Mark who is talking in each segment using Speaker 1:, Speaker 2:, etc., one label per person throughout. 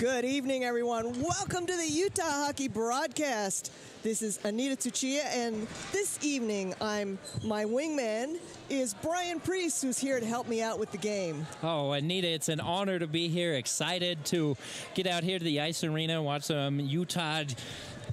Speaker 1: Good evening, everyone. Welcome to the Utah Hockey Broadcast. This is Anita Tsuchiya, and this evening, my wingman is Brian Priest, who's here to help me out with the game.
Speaker 2: Oh, Anita, it's an honor to be here. Excited to get out here to the ice arena and watch some Utah,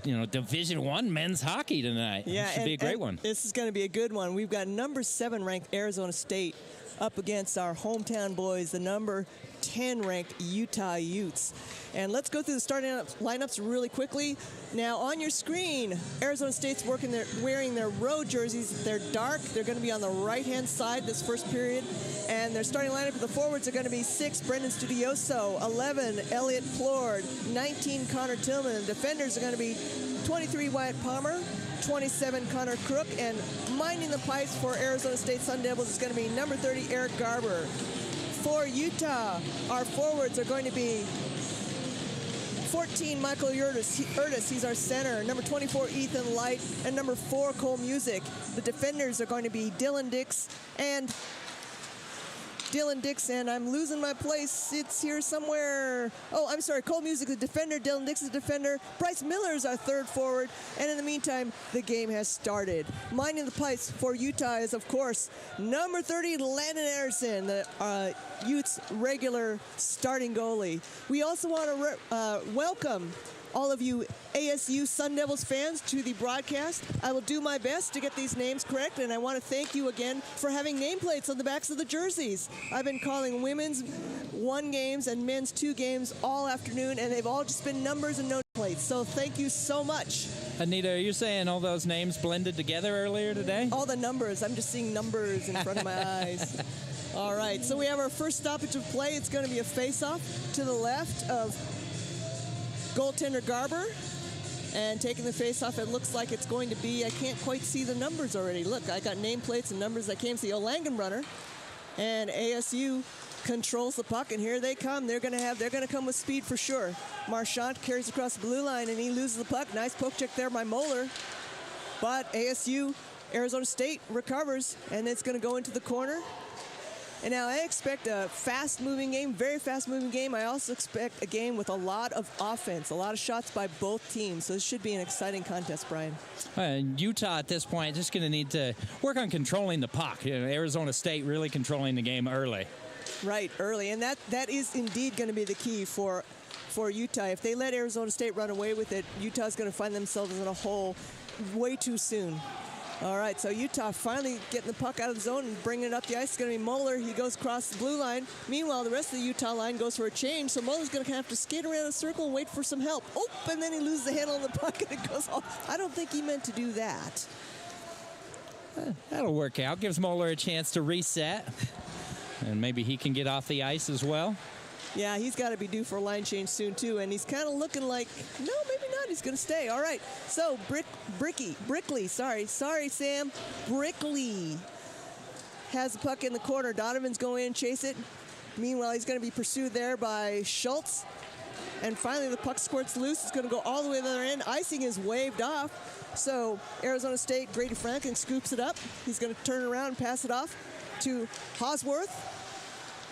Speaker 2: Division I men's hockey tonight.
Speaker 1: Yeah,
Speaker 2: it should be a great one.
Speaker 1: This is going to be a good one. We've got number 7 ranked Arizona State up against our hometown boys, the number 10 ranked Utah Utes. And let's go through the starting lineups really quickly. Now on your screen, Arizona State's wearing their road jerseys. They're dark. They're going to be on the right-hand side this first period. And their starting lineup for the forwards are going to be 6, Brendan Studioso, 11, Elliot Plord, 19, Connor Tillman. And defenders are going to be 23, Wyatt Palmer, 27, Connor Crook, and minding the pipes for Arizona State Sun Devils is going to be number 30, Eric Garber. For Utah, our forwards are going to be 14, Michael Urtis, he's our center. Number 24, Ethan Light, and number 4, Cole Music. The defenders are going to be Dylan Dix, and I'm losing my place. It's here somewhere. Oh, I'm sorry. Cole Music, the defender. Dylan Dix, the defender. Bryce Miller is our third forward. And in the meantime, the game has started. Minding the pipes for Utah is, of course, number 30, Landon Anderson, the Utes' regular starting goalie. We also want to welcome all of you ASU Sun Devils fans to the broadcast. I will do my best to get these names correct, and I want to thank you again for having nameplates on the backs of the jerseys. I've been calling women's 1 games and men's 2 games all afternoon, and they've all just been numbers and no plates. So thank you so much.
Speaker 2: Anita, are you saying all those names blended together earlier today?
Speaker 1: All the numbers. I'm just seeing numbers in front of my eyes. All right, so we have our first stoppage of play. It's going to be a face-off to the left of goaltender Garber, and taking the face-off, it looks like it's going to be, I can't quite see the numbers already. Look, I got nameplates and numbers I can't see. Langenbrunner, and ASU controls the puck, and here they come. They're going to come with speed for sure. Marchant carries across the blue line, and he loses the puck. Nice poke check there by Moeller, but ASU, Arizona State recovers, and it's going to go into the corner. And now I expect a fast-moving game, very fast-moving game. I also expect a game with a lot of offense, a lot of shots by both teams. So this should be an exciting contest, Brian.
Speaker 2: Utah at this point just going to need to work on controlling the puck. Arizona State really controlling the game early.
Speaker 1: Right, early. And that is indeed going to be the key for Utah. If they let Arizona State run away with it, Utah's going to find themselves in a hole way too soon. All right, so Utah finally getting the puck out of the zone and bringing it up the ice. It's going to be Moeller. He goes across the blue line. Meanwhile, the rest of the Utah line goes for a change, so Moeller's going to have to skate around a circle and wait for some help. Oh, and then he loses the handle on the puck and it goes off. I don't think he meant to do that.
Speaker 2: That'll work out. Gives Moeller a chance to reset, and maybe he can get off the ice as well.
Speaker 1: Yeah, he's got to be due for a line change soon, too, and he's kind of looking like, no, maybe not. He's going to stay. All right, so Brickley, sorry, Sam. Brickley has the puck in the corner. Donovan's going in and chase it. Meanwhile, he's going to be pursued there by Schultz. And finally, the puck squirts loose. It's going to go all the way to the other end. Icing is waved off. So Arizona State, Grady Franklin scoops it up. He's going to turn around and pass it off to Hosworth.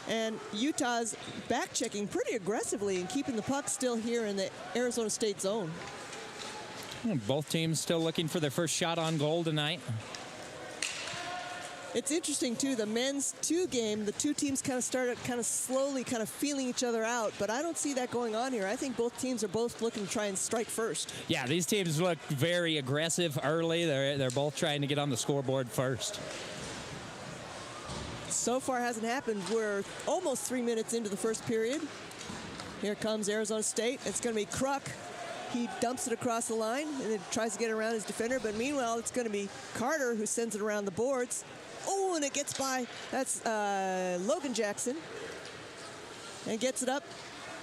Speaker 1: And Utah's back-checking pretty aggressively and keeping the puck still here in the Arizona State zone.
Speaker 2: Both teams still looking for their first shot on goal tonight.
Speaker 1: It's interesting, too, the men's 2 game, the 2 teams kind of started slowly feeling each other out, but I don't see that going on here. I think both teams are both looking to try and strike first.
Speaker 2: Yeah, these teams look very aggressive early. They're both trying to get on the scoreboard first.
Speaker 1: So far hasn't happened. We're almost 3 minutes into the first period. Here comes Arizona State. It's going to be Kruk. He dumps it across the line and then tries to get around his defender. But meanwhile, it's going to be Carter who sends it around the boards. Oh, and it gets by. That's Logan Jackson. And gets it up.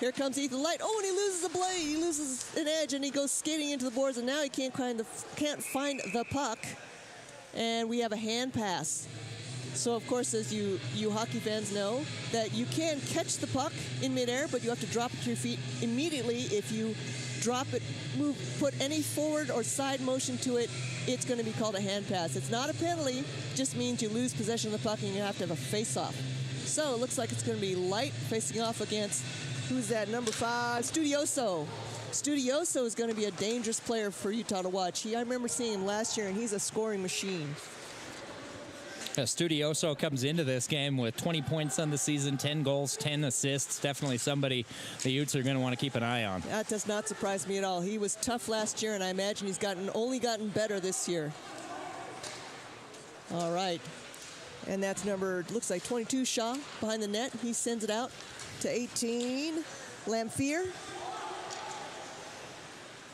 Speaker 1: Here comes Ethan Light. Oh, and he loses a blade. He loses an edge, and he goes skating into the boards. And now he can't find the puck. And we have a hand pass. So, of course, as you hockey fans know, that you can catch the puck in midair, but you have to drop it to your feet immediately. If you drop it, put any forward or side motion to it, it's going to be called a hand pass. It's not a penalty. It just means you lose possession of the puck and you have to have a face-off. So it looks like it's going to be Light facing off against Who's that? Number 5, Studioso. Studioso is going to be a dangerous player for Utah to watch. I remember seeing him last year, and he's a scoring machine.
Speaker 2: Studioso comes into this game with 20 points on the season, 10 goals, 10 assists. Definitely somebody the Utes are going to want to keep an eye on.
Speaker 1: That does not surprise me at all. He was tough last year, and I imagine he's only gotten better this year. All right. And that's looks like 22, Shaw, behind the net. He sends it out to 18, Lamphere.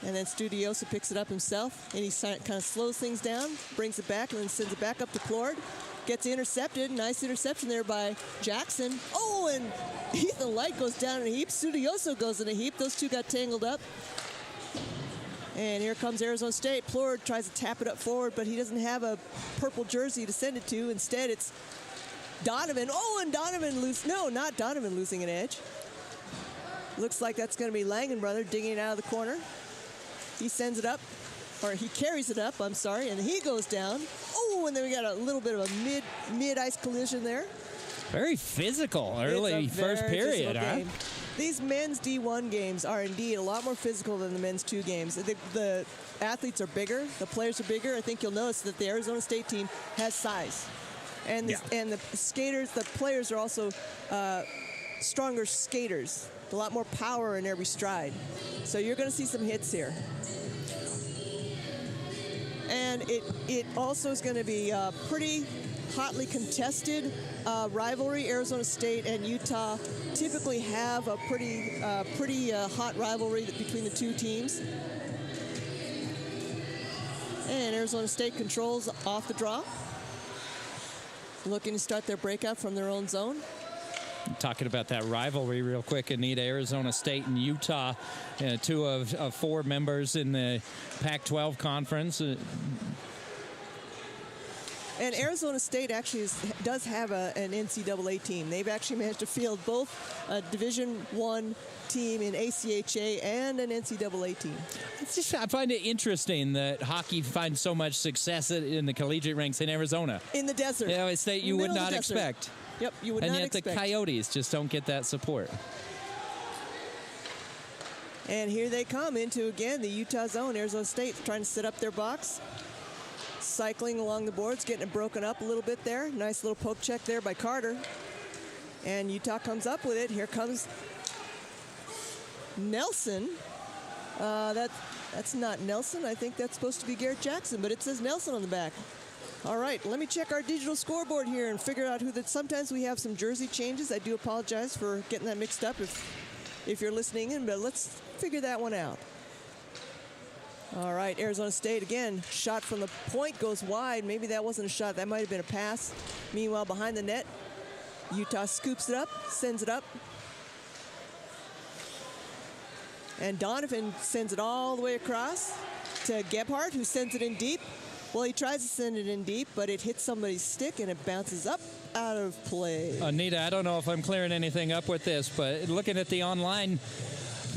Speaker 1: And then Studioso picks it up himself, and he kind of slows things down, brings it back, and then sends it back up to Plord. Gets intercepted. Nice interception there by Jackson. Oh, and Ethan Light goes down in a heap. Studioso goes in a heap. Those two got tangled up. And here comes Arizona State. Plord tries to tap it up forward, but he doesn't have a purple jersey to send it to. Instead, it's Donovan. Oh, and not Donovan losing an edge. Looks like that's going to be Langenbrother digging it out of the corner. He sends it up, or he carries it up, I'm sorry, and he goes down. Oh, and then we got a little bit of a mid-ice collision there.
Speaker 2: Very physical early first period, huh?
Speaker 1: These men's D1 games are indeed a lot more physical than the men's 2 games. The athletes are bigger, the players are bigger. I think you'll notice that the Arizona State team has size. And the players are also stronger skaters. A lot more power in every stride. So you're going to see some hits here. And it also is going to be a pretty hotly contested rivalry. Arizona State and Utah typically have a pretty hot rivalry between the two teams. And Arizona State controls off the draw, looking to start their breakout from their own zone.
Speaker 2: Talking about that rivalry real quick, Anita, Arizona State and Utah, 2 of 4 members in the Pac-12 conference.
Speaker 1: And Arizona State actually does have an NCAA team. They've actually managed to field both a Division I team in ACHA and an NCAA team.
Speaker 2: I find it interesting that hockey finds so much success in the collegiate ranks in Arizona.
Speaker 1: In the desert.
Speaker 2: A state you would not expect.
Speaker 1: Yep, you would not expect.
Speaker 2: And yet the Coyotes just don't get that support.
Speaker 1: And here they come into, again, the Utah zone. Arizona State trying to set up their box. Cycling along the boards, getting it broken up a little bit there. Nice little poke check there by Carter. And Utah comes up with it. Here comes Nelson. That's not Nelson. I think that's supposed to be Garrett Jackson, but it says Nelson on the back. All right, let me check our digital scoreboard here and figure out who that. Sometimes we have some jersey changes. I do apologize for getting that mixed up if you're listening in, but let's figure that one out. All right, Arizona State again, shot from the point goes wide. Maybe that wasn't a shot, that might have been a pass. Meanwhile, behind the net, Utah scoops it up, sends it up. And Donovan sends it all the way across to Gebhardt, who sends it in deep. Well, he tries to send it in deep, but it hits somebody's stick and it bounces up out of play.
Speaker 2: Anita, I don't know if I'm clearing anything up with this, but looking at the online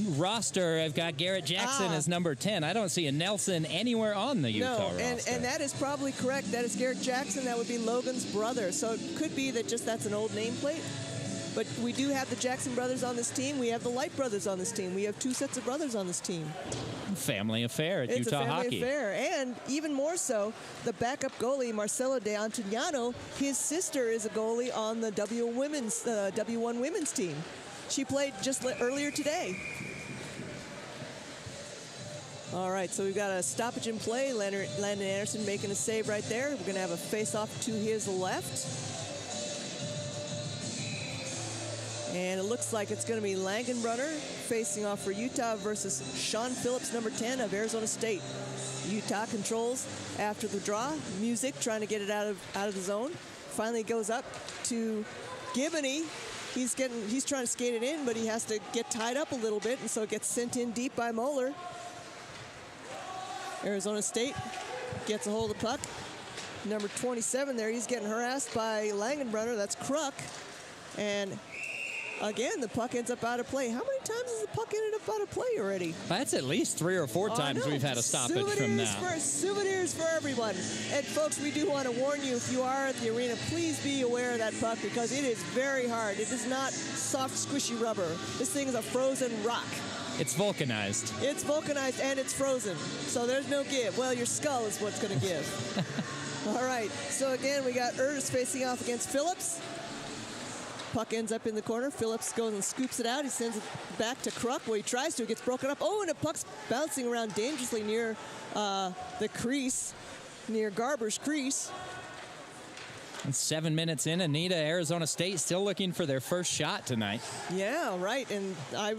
Speaker 2: roster, I've got Garrett Jackson as number 10. I don't see a Nelson anywhere on the Utah roster.
Speaker 1: And that is probably correct. That is Garrett Jackson. That would be Logan's brother. So it could be that that's an old nameplate. But we do have the Jackson brothers on this team. We have the Light brothers on this team. We have 2 sets of brothers on this team.
Speaker 2: Family affair at Utah Hockey.
Speaker 1: It's a family affair. And even more so, the backup goalie, Marcelo De Antoniano, his sister is a goalie on the W1 women's team. She played just earlier today. All right, so we've got a stoppage in play. Landon Anderson making a save right there. We're going to have a face-off to his left. And it looks like it's going to be Langenbrunner facing off for Utah versus Sean Phillips, number 10 of Arizona State. Utah controls after the draw. Music trying to get it out of the zone. Finally goes up to Giboney. He's trying to skate it in, but he has to get tied up a little bit, and so it gets sent in deep by Moeller. Arizona State gets a hold of the puck. Number 27 there, he's getting harassed by Langenbrunner. That's Kruk. And again, the puck ends up out of play. How many times has the puck ended up out of play already?
Speaker 2: That's at least 3 or 4 times we've had a stoppage from that.
Speaker 1: Souvenirs for everyone. And folks, we do want to warn you, if you are at the arena, please be aware of that puck because it is very hard. It is not soft, squishy rubber. This thing is a frozen rock.
Speaker 2: It's vulcanized.
Speaker 1: It's vulcanized and it's frozen. So there's no give. Well, your skull is what's going to give. All right. So again, we got Erdis facing off against Phillips. Puck ends up in the corner. Phillips goes and scoops it out. He sends it back to Kruk where he tries to. It gets broken up. Oh, and the puck's bouncing around dangerously near the crease, near Garber's crease.
Speaker 2: And 7 minutes in, Anita, Arizona State still looking for their first shot tonight.
Speaker 1: Yeah, right. And I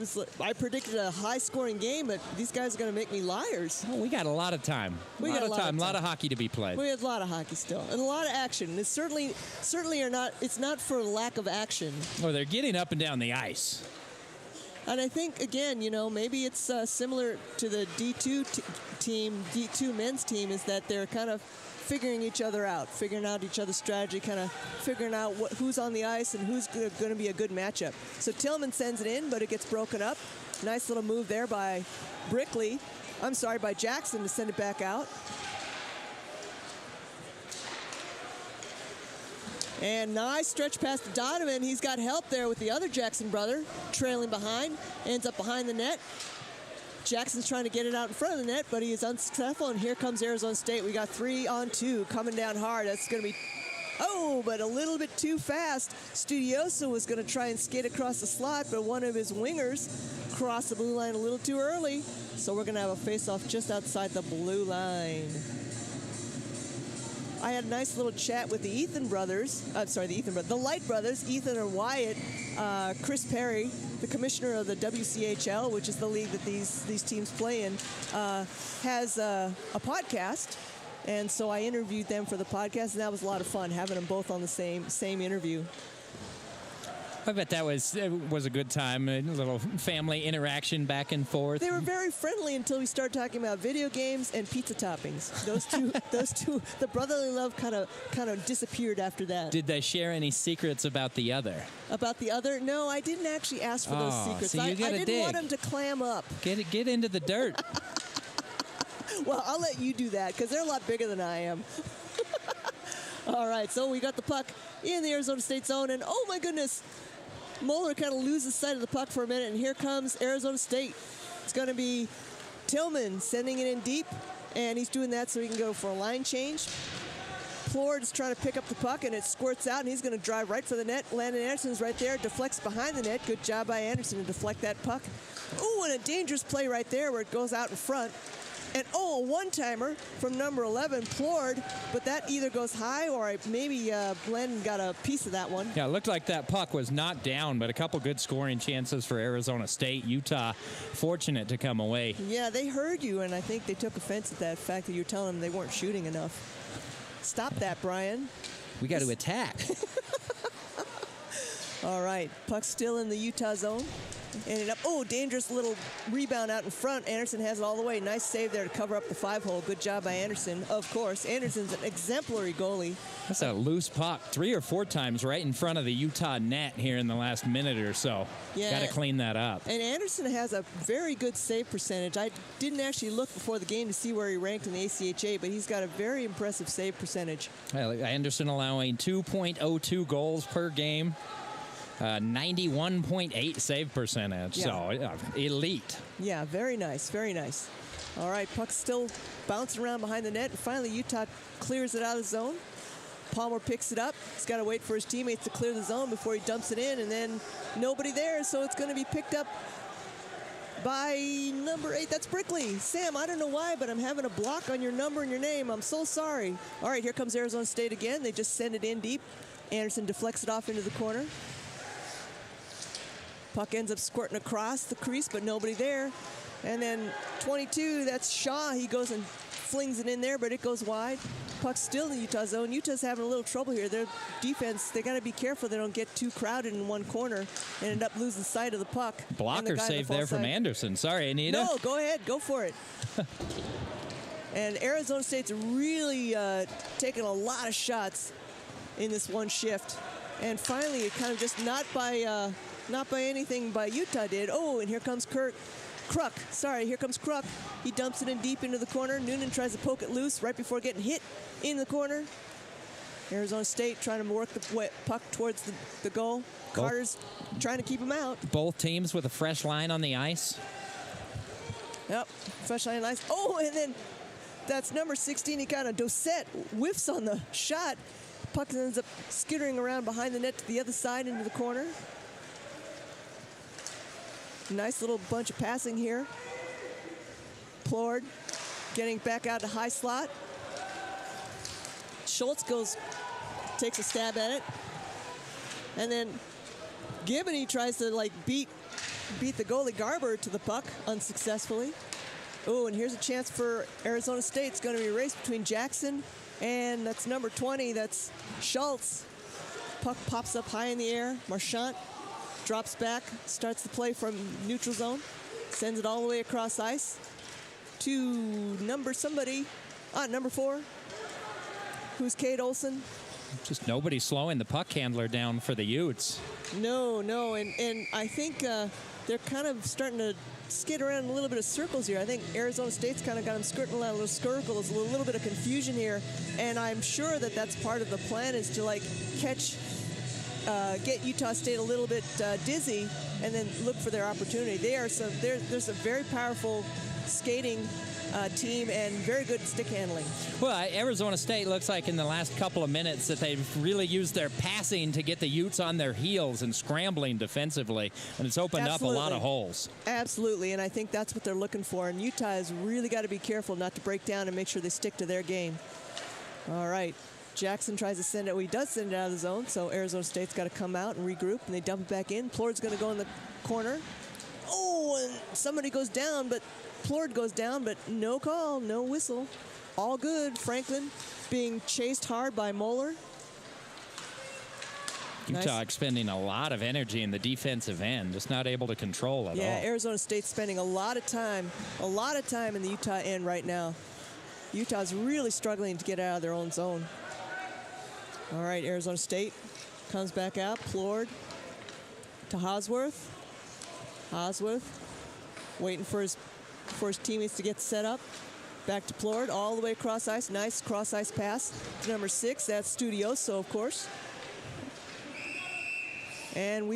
Speaker 1: predicted a high-scoring game, but these guys are going to make me liars.
Speaker 2: Oh, we got a lot of time. A lot of hockey to be played.
Speaker 1: We have a lot of hockey still, and a lot of action. It's certainly are not. It's not for lack of action.
Speaker 2: Oh, they're getting up and down the ice.
Speaker 1: And I think again, maybe it's similar to the D2 men's team, is that they're kind of figuring each other out, figuring out each other's strategy, kind of figuring out who's on the ice and who's going to be a good matchup. So Tillman sends it in, but it gets broken up. Nice little move there by by Jackson to send it back out. And nice stretch past to Donovan. He's got help there with the other Jackson brother, trailing behind, ends up behind the net. Jackson's trying to get it out in front of the net, but he is unsuccessful, and here comes Arizona State. We got 3-on-2 coming down hard. That's going to be, but a little bit too fast. Studioso was going to try and skate across the slot, but one of his wingers crossed the blue line a little too early, so we're going to have a face-off just outside the blue line. I had a nice little chat with the the Light brothers, Ethan and Wyatt. Chris Perry, the commissioner of the WCHL, which is the league that these teams play in, has a podcast. And so I interviewed them for the podcast, and that was a lot of fun, having them both on the same interview.
Speaker 2: I bet that was a good time, a little family interaction back and forth.
Speaker 1: They were very friendly until we started talking about video games and pizza toppings. Those two, the brotherly love kind of disappeared after that.
Speaker 2: Did they share any secrets about the other?
Speaker 1: About the other? No, I didn't actually ask for those secrets.
Speaker 2: So
Speaker 1: I didn't want them to clam up.
Speaker 2: Get into the dirt.
Speaker 1: Well, I'll let you do that because they're a lot bigger than I am. All right, so we got the puck in the Arizona State zone, and oh my goodness, Moeller kind of loses sight of the puck for a minute, and here comes Arizona State. It's going to be Tillman sending it in deep, and he's doing that so he can go for a line change. Plord is trying to pick up the puck, and it squirts out, and he's going to drive right for the net. Landon Anderson's right there, deflects behind the net. Good job by Anderson to deflect that puck. Oh, and a dangerous play right there where it goes out in front. And a one-timer from number 11, Plord, but that either goes high or maybe Landon got a piece of that one.
Speaker 2: Yeah, it looked like that puck was not down, but a couple good scoring chances for Arizona State. Utah fortunate to come away.
Speaker 1: Yeah, they heard you, and I think they took offense at that fact that you're telling them they weren't shooting enough. Stop that, Brian.
Speaker 2: We got to attack.
Speaker 1: All right, puck still in the Utah zone. Ended up, dangerous little rebound out in front. Anderson has it all the way. Nice save there to cover up the 5-hole. Good job by Anderson, of course. Anderson's an exemplary goalie.
Speaker 2: That's a loose puck 3 or 4 times right in front of the Utah net here in the last minute or so.
Speaker 1: Yeah.
Speaker 2: Got to clean that up.
Speaker 1: And Anderson has a very good save percentage. I didn't actually look before the game to see where he ranked in the ACHA, but he's got a very impressive save percentage.
Speaker 2: Anderson allowing 2.02 goals per game. 91.8 save percentage,
Speaker 1: yeah.
Speaker 2: So elite.
Speaker 1: Yeah, very nice, very nice. All right, puck's still bouncing around behind the net, and finally Utah clears it out of the zone. Palmer picks it up. He's got to wait for his teammates to clear the zone before he dumps it in, and then nobody there, so it's going to be picked up by number 8. That's Brickley. Sam, I don't know why, but I'm having a block on your number and your name. I'm so sorry. All right, here comes Arizona State again. They just send it in deep. Anderson deflects it off into the corner. Puck ends up squirting across the crease, but nobody there. And then 22, that's Shaw. He goes and flings it in there, but it goes wide. Puck's still in the Utah zone. Utah's having a little trouble here. Their defense, they got to be careful they don't get too crowded in one corner and end up losing sight of the puck.
Speaker 2: Blocker save there from Anderson. Sorry, Anita.
Speaker 1: No, go ahead. Go for it. And Arizona State's really taking a lot of shots in this one shift. And finally, it kind of just not by Not by anything by Utah did. Oh, and here comes Kruk. Sorry, here comes Kruk. He dumps it in deep into the corner. Noonan tries to poke it loose right before getting hit in the corner. Arizona State trying to work the puck towards the goal. Carter's trying to keep him out.
Speaker 2: Both teams with a fresh line on the ice.
Speaker 1: Yep, fresh line on ice. Oh, and then that's number 16. He kind of Dossett whiffs on the shot. Puck ends up skittering around behind the net to the other side into the corner. Nice little bunch of passing here. Plord getting back out to high slot. Schultz takes a stab at it. And then Gibney tries to beat the goalie Garber to the puck unsuccessfully. Oh, and here's a chance for Arizona State. It's going to be a race between Jackson and that's number 20. That's Schultz. Puck pops up high in the air. Marchant drops back, starts the play from neutral zone, sends it all the way across ice to number 4, who's Cade Olson.
Speaker 2: Just nobody slowing the puck handler down for the Utes.
Speaker 1: No, and I think they're kind of starting to skid around in a little bit of circles here. I think Arizona State's kind of got them skirting around little circles, a little bit of confusion here, and I'm sure that that's part of the plan is to get Utah State a little bit dizzy and then look for their opportunity. There's a very powerful skating team and very good stick handling.
Speaker 2: Well, Arizona State looks like in the last couple of minutes that they've really used their passing to get the Utes on their heels and scrambling defensively, and it's opened up a lot of holes.
Speaker 1: Absolutely, and I think that's what they're looking for, and Utah has really got to be careful not to break down and make sure they stick to their game. All right. Jackson tries to send it. Well, he does send it out of the zone, so Arizona State's got to come out and regroup, and they dump it back in. Plord's going to go in the corner. Oh, and somebody goes down, but Plord goes down, but no call, no whistle. All good. Franklin being chased hard by Moeller.
Speaker 2: Utah expending a lot of energy in the defensive end, just not able to control at all.
Speaker 1: Yeah, Arizona State's spending a lot of time in the Utah end right now. Utah's really struggling to get out of their own zone. All right, Arizona State comes back out. Plord to Hosworth. Waiting for his teammates to get set up. Back to Plord, all the way across ice. Nice cross ice pass to number 6. That's Studioso, of course. And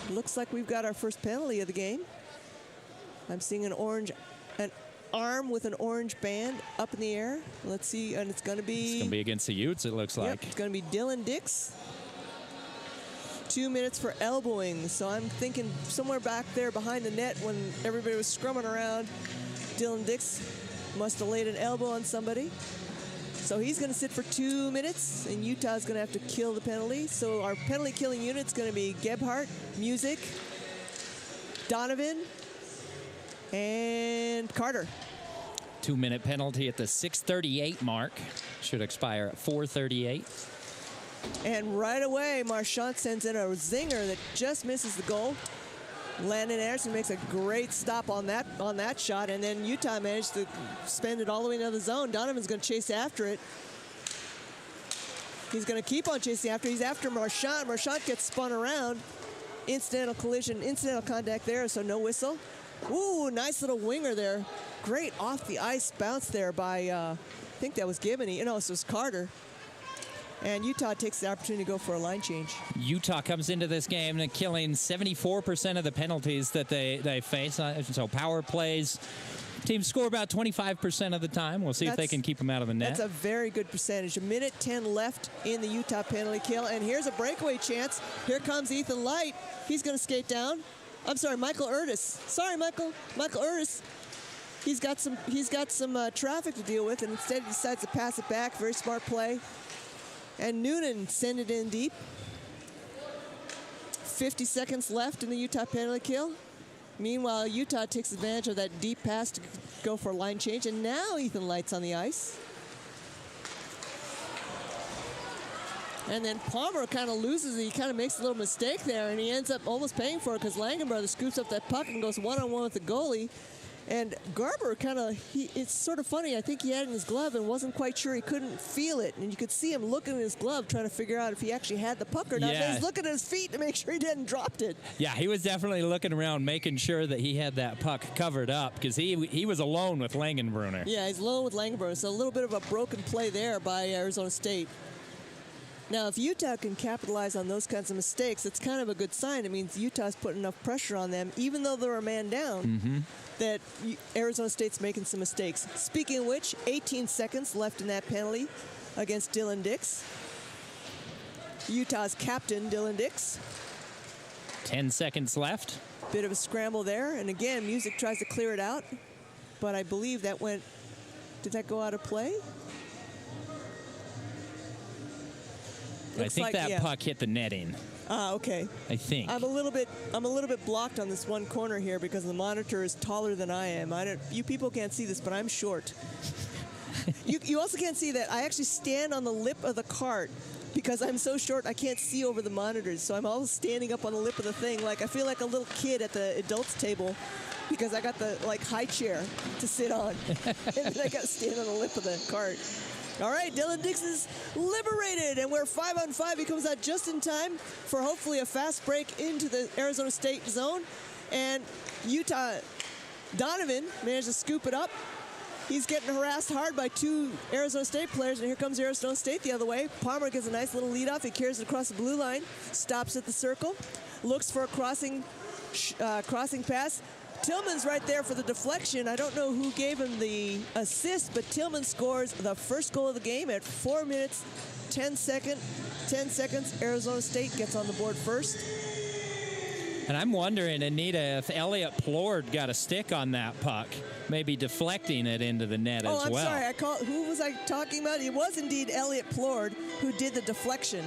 Speaker 1: looks like we've got our first penalty of the game. I'm seeing an arm with an orange band up in the air. Let's see, and it's going to be
Speaker 2: against the Utes, it looks like.
Speaker 1: Yep, it's going to be Dylan Dix. 2 minutes for elbowing. So I'm thinking somewhere back there behind the net when everybody was scrumming around, Dylan Dix must have laid an elbow on somebody. So he's going to sit for 2 minutes, and Utah's going to have to kill the penalty. So our penalty killing unit's going to be Gebhardt, Music, Donovan, and Carter.
Speaker 2: 2-minute penalty at the 6:38 mark. Should expire at 4:38.
Speaker 1: And right away, Marchant sends in a zinger that just misses the goal. Landon Anderson makes a great stop on that shot, and then Utah managed to spend it all the way into the zone. Donovan's going to chase after it. He's going to keep on chasing after. He's after Marchant. Marchant gets spun around. Incidental collision, incidental contact there, so no whistle. Ooh, nice little winger there. Great off the ice bounce there by, I think that was Gibney. No, it was Carter. And Utah takes the opportunity to go for a line change.
Speaker 2: Utah comes into this game and killing 74% of the penalties that they face. So power plays. Teams score about 25% of the time. We'll see if they can keep them out of the net.
Speaker 1: That's a very good percentage. 1:10 left in the Utah penalty kill. And here's a breakaway chance. Here comes Ethan Light. He's going to skate down. I'm sorry, Michael Urtis. Sorry, Michael Urtis. He's got some traffic to deal with, and instead he decides to pass it back. Very smart play. And Noonan send it in deep. 50 seconds left in the Utah penalty kill. Meanwhile, Utah takes advantage of that deep pass to go for a line change, and now Ethan Light's on the ice. And then Palmer kind of loses it. He kind of makes a little mistake there, and he ends up almost paying for it because Langenbrother scoops up that puck and goes one-on-one with the goalie. And Garber it's sort of funny. I think he had it in his glove and wasn't quite sure. He couldn't feel it. And you could see him looking at his glove, trying to figure out if he actually had the puck or not.
Speaker 2: Yeah.
Speaker 1: But he's looking at his feet to make sure he hadn't dropped it.
Speaker 2: Yeah, he was definitely looking around, making sure that he had that puck covered up because he was alone with Langenbrunner.
Speaker 1: Yeah, he's alone with Langenbrunner. So a little bit of a broken play there by Arizona State. Now, if Utah can capitalize on those kinds of mistakes, it's kind of a good sign. It means Utah's putting enough pressure on them, even though they're a man down, that Arizona State's making some mistakes. Speaking of which, 18 seconds left in that penalty against Dylan Dix. Utah's captain, Dylan Dix.
Speaker 2: 10 seconds left.
Speaker 1: Bit of a scramble there. And again, Music tries to clear it out. But I believe that went... Did that go out of play?
Speaker 2: I think that puck hit the netting.
Speaker 1: Ah, okay.
Speaker 2: I think.
Speaker 1: I'm a little bit blocked on this one corner here because the monitor is taller than I am. You people can't see this, but I'm short. You also can't see that I actually stand on the lip of the cart because I'm so short I can't see over the monitors. So I'm always standing up on the lip of the thing. Like I feel like a little kid at the adults table because I got the high chair to sit on. And then I got to stand on the lip of the cart. All right, Dylan Dix is liberated, and we're 5-on-5. He comes out just in time for hopefully a fast break into the Arizona State zone. And Utah, Donovan managed to scoop it up. He's getting harassed hard by two Arizona State players, and here comes Arizona State the other way. Palmer gets a nice little lead-off. He carries it across the blue line, stops at the circle, looks for a crossing pass. Tillman's right there for the deflection. I don't know who gave him the assist, but Tillman scores the first goal of the game at 4 minutes, 10 seconds. Arizona State gets on the board first.
Speaker 2: And I'm wondering, Anita, if Elliot Plord got a stick on that puck, maybe deflecting it into the net as well.
Speaker 1: Oh, I'm sorry. Who was I talking about? It was indeed Elliot Plord who did the deflection.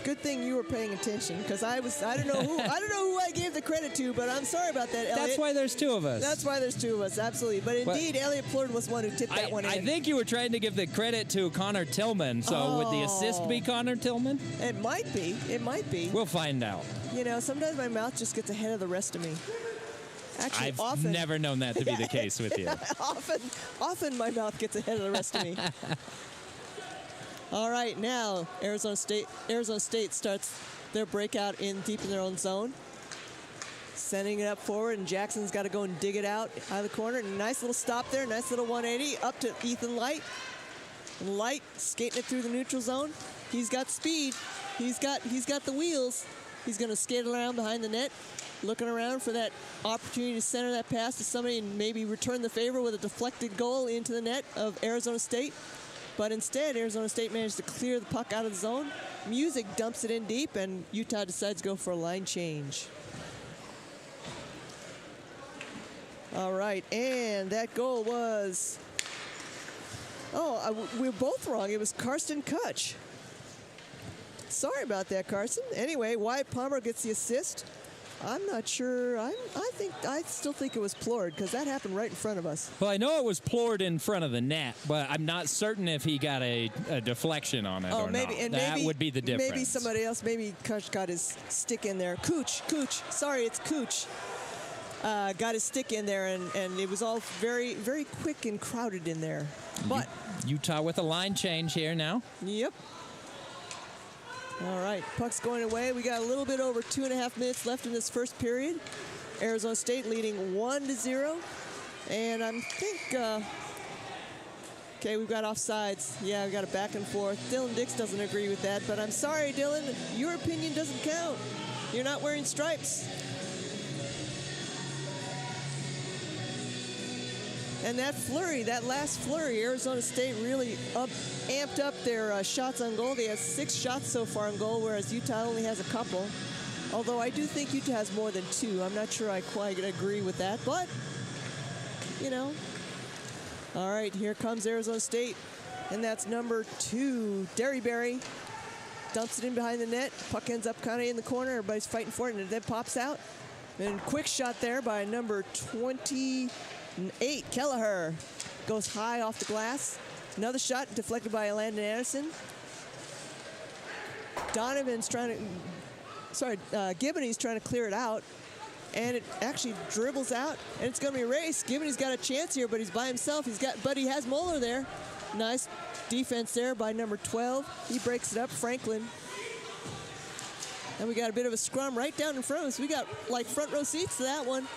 Speaker 1: Good thing you were paying attention, because I don't know who I gave the credit to, but I'm sorry about that, Elliot.
Speaker 2: That's why there's two of us.
Speaker 1: That's why there's two of us, absolutely. But indeed, Elliot Plord was one who tipped that one in.
Speaker 2: I think you were trying to give the credit to Connor Tillman, so would the assist be Connor Tillman?
Speaker 1: It might be. It might be.
Speaker 2: We'll find out.
Speaker 1: You know, sometimes my mouth just gets ahead of the rest of me. Actually,
Speaker 2: I've never known that to be the case with you.
Speaker 1: Often my mouth gets ahead of the rest of me. All right, now Arizona State starts their breakout deep in their own zone. Sending it up forward, and Jackson's got to go and dig it out of the corner. Nice little stop there, nice little 180 up to Ethan Light. And Light skating it through the neutral zone. He's got speed. He's got the wheels. He's going to skate around behind the net, looking around for that opportunity to center that pass to somebody and maybe return the favor with a deflected goal into the net of Arizona State. But instead, Arizona State managed to clear the puck out of the zone. Music dumps it in deep, and Utah decides to go for a line change. All right, and that goal was... we were both wrong. It was Karsten Kutch. Sorry about that, Carson. Anyway, Wyatt Palmer gets the assist. I'm not sure. I still think it was Plord, because that happened right in front of us.
Speaker 2: Well, I know it was Plord in front of the net, but I'm not certain if he got a deflection on it or
Speaker 1: maybe,
Speaker 2: not.
Speaker 1: And
Speaker 2: that would be the difference.
Speaker 1: Maybe somebody else, maybe Kuch got his stick in there. Cooch. Sorry, it's Cooch. Got his stick in there, and it was all very, very quick and crowded in there. But
Speaker 2: Utah with a line change here now.
Speaker 1: Yep. All right, puck's going away. We got a little bit over 2.5 minutes left in this first period. Arizona State leading 1-0. And I think, okay, we've got offsides. Yeah, we got a back and forth. Dylan Dix doesn't agree with that, but I'm sorry, Dylan, your opinion doesn't count. You're not wearing stripes. And that last flurry, Arizona State really amped up their shots on goal. They have 6 shots so far on goal, whereas Utah only has a couple. Although I do think Utah has more than 2. I'm not sure I quite agree with that, but, you know. All right, here comes Arizona State, and that's number 2, Derryberry. Dumps it in behind the net. Puck ends up kind of in the corner. Everybody's fighting for it, and it then pops out. And quick shot there by number 28, Kelleher. Goes high off the glass. Another shot deflected by Landon Anderson. Donovan's trying to, Giboney's trying to clear it out. and it actually dribbles out, and it's going to be a race. Givony's got a chance here, but he's by himself. But he has Moeller there. Nice defense there by number 12. He breaks it up, Franklin. And we got a bit of a scrum right down in front of us. We got like front row seats to that one.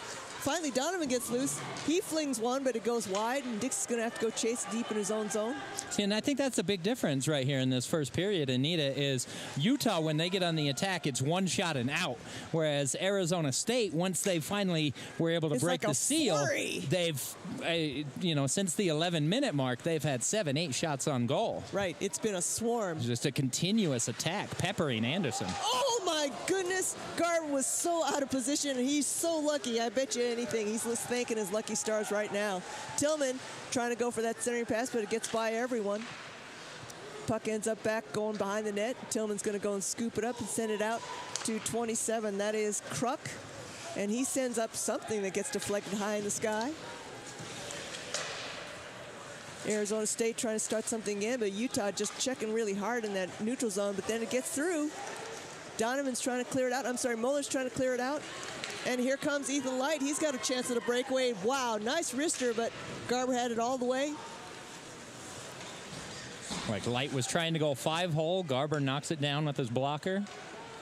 Speaker 1: Finally, Donovan gets loose. He flings one, but it goes wide, and Dix is going to have to go chase deep in his own zone.
Speaker 2: See, and I think that's a big difference right here in this first period, Anita, is Utah, when they get on the attack, it's one shot and out. Whereas Arizona State, once they finally were able to break the seal, they've, since the 11-minute mark, they've had 7-8 shots on goal.
Speaker 1: Right. It's been a swarm.
Speaker 2: Just a continuous attack, peppering Anderson.
Speaker 1: Oh, my goodness. Garber was so out of position, and he's so lucky. I bet you anything. He's just thanking his lucky stars right now. Tillman trying to go for that centering pass, but it gets by everyone. Puck ends up back going behind the net. Tillman's going to go and scoop it up and send it out to 27. That is Kruk, and he sends up something that gets deflected high in the sky. Arizona State trying to start something in, but Utah just checking really hard in that neutral zone, but then it gets through. Donovan's trying to clear it out. I'm sorry, Moeller's trying to clear it out. And here comes Ethan Light. He's got a chance at a breakaway. Wow, nice wrister, but Garber had it all the way.
Speaker 2: Like Light was trying to go 5-hole. Garber knocks it down with his blocker.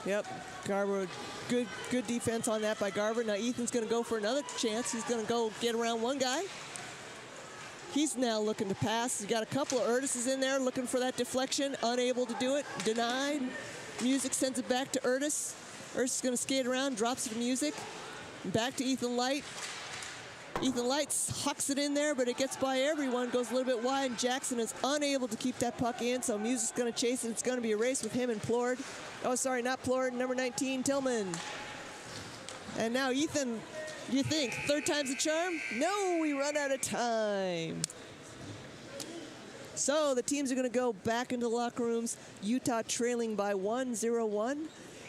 Speaker 1: Yep, Garber, good defense on that by Garber. Now Ethan's going to go for another chance. He's going to go get around one guy. He's now looking to pass. He's got a couple of Urtises in there looking for that deflection. Unable to do it. Denied. Music sends it back to Urtis. Urtis is going to skate around, drops it to Music. Back to Ethan Light. Ethan Light hucks it in there, but it gets by everyone, goes a little bit wide, and Jackson is unable to keep that puck in, so Music's going to chase it. It's going to be a race with him and Plord. Oh, sorry, not Plord, number 19, Tillman. And now Ethan, you think, third time's a charm? No, we run out of time. So the teams are going to go back into the locker rooms. Utah trailing by 1-0-1.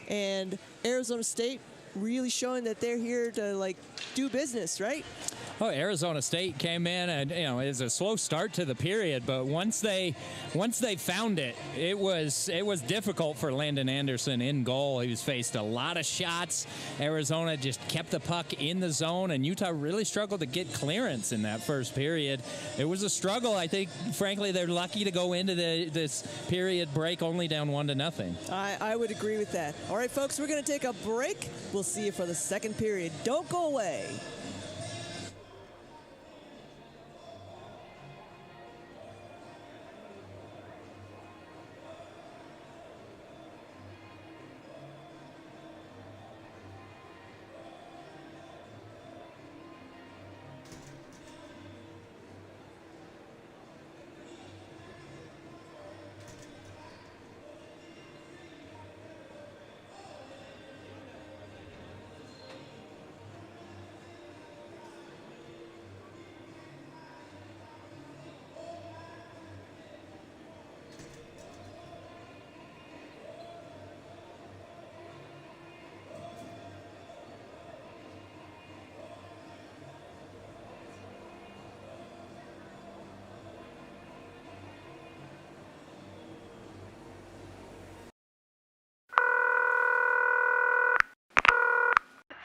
Speaker 1: And Arizona State really showing that they're here to, do business, right?
Speaker 2: Oh, Arizona State came in and, it was a slow start to the period, but once they found it, it was difficult for Landon Anderson in goal. He was faced a lot of shots. Arizona just kept the puck in the zone, and Utah really struggled to get clearance in that first period. It was a struggle. I think, frankly, they're lucky to go into this period break only down 1-0.
Speaker 1: I would agree with that. All right, folks, we're going to take a break. We'll see you for the second period. Don't go away.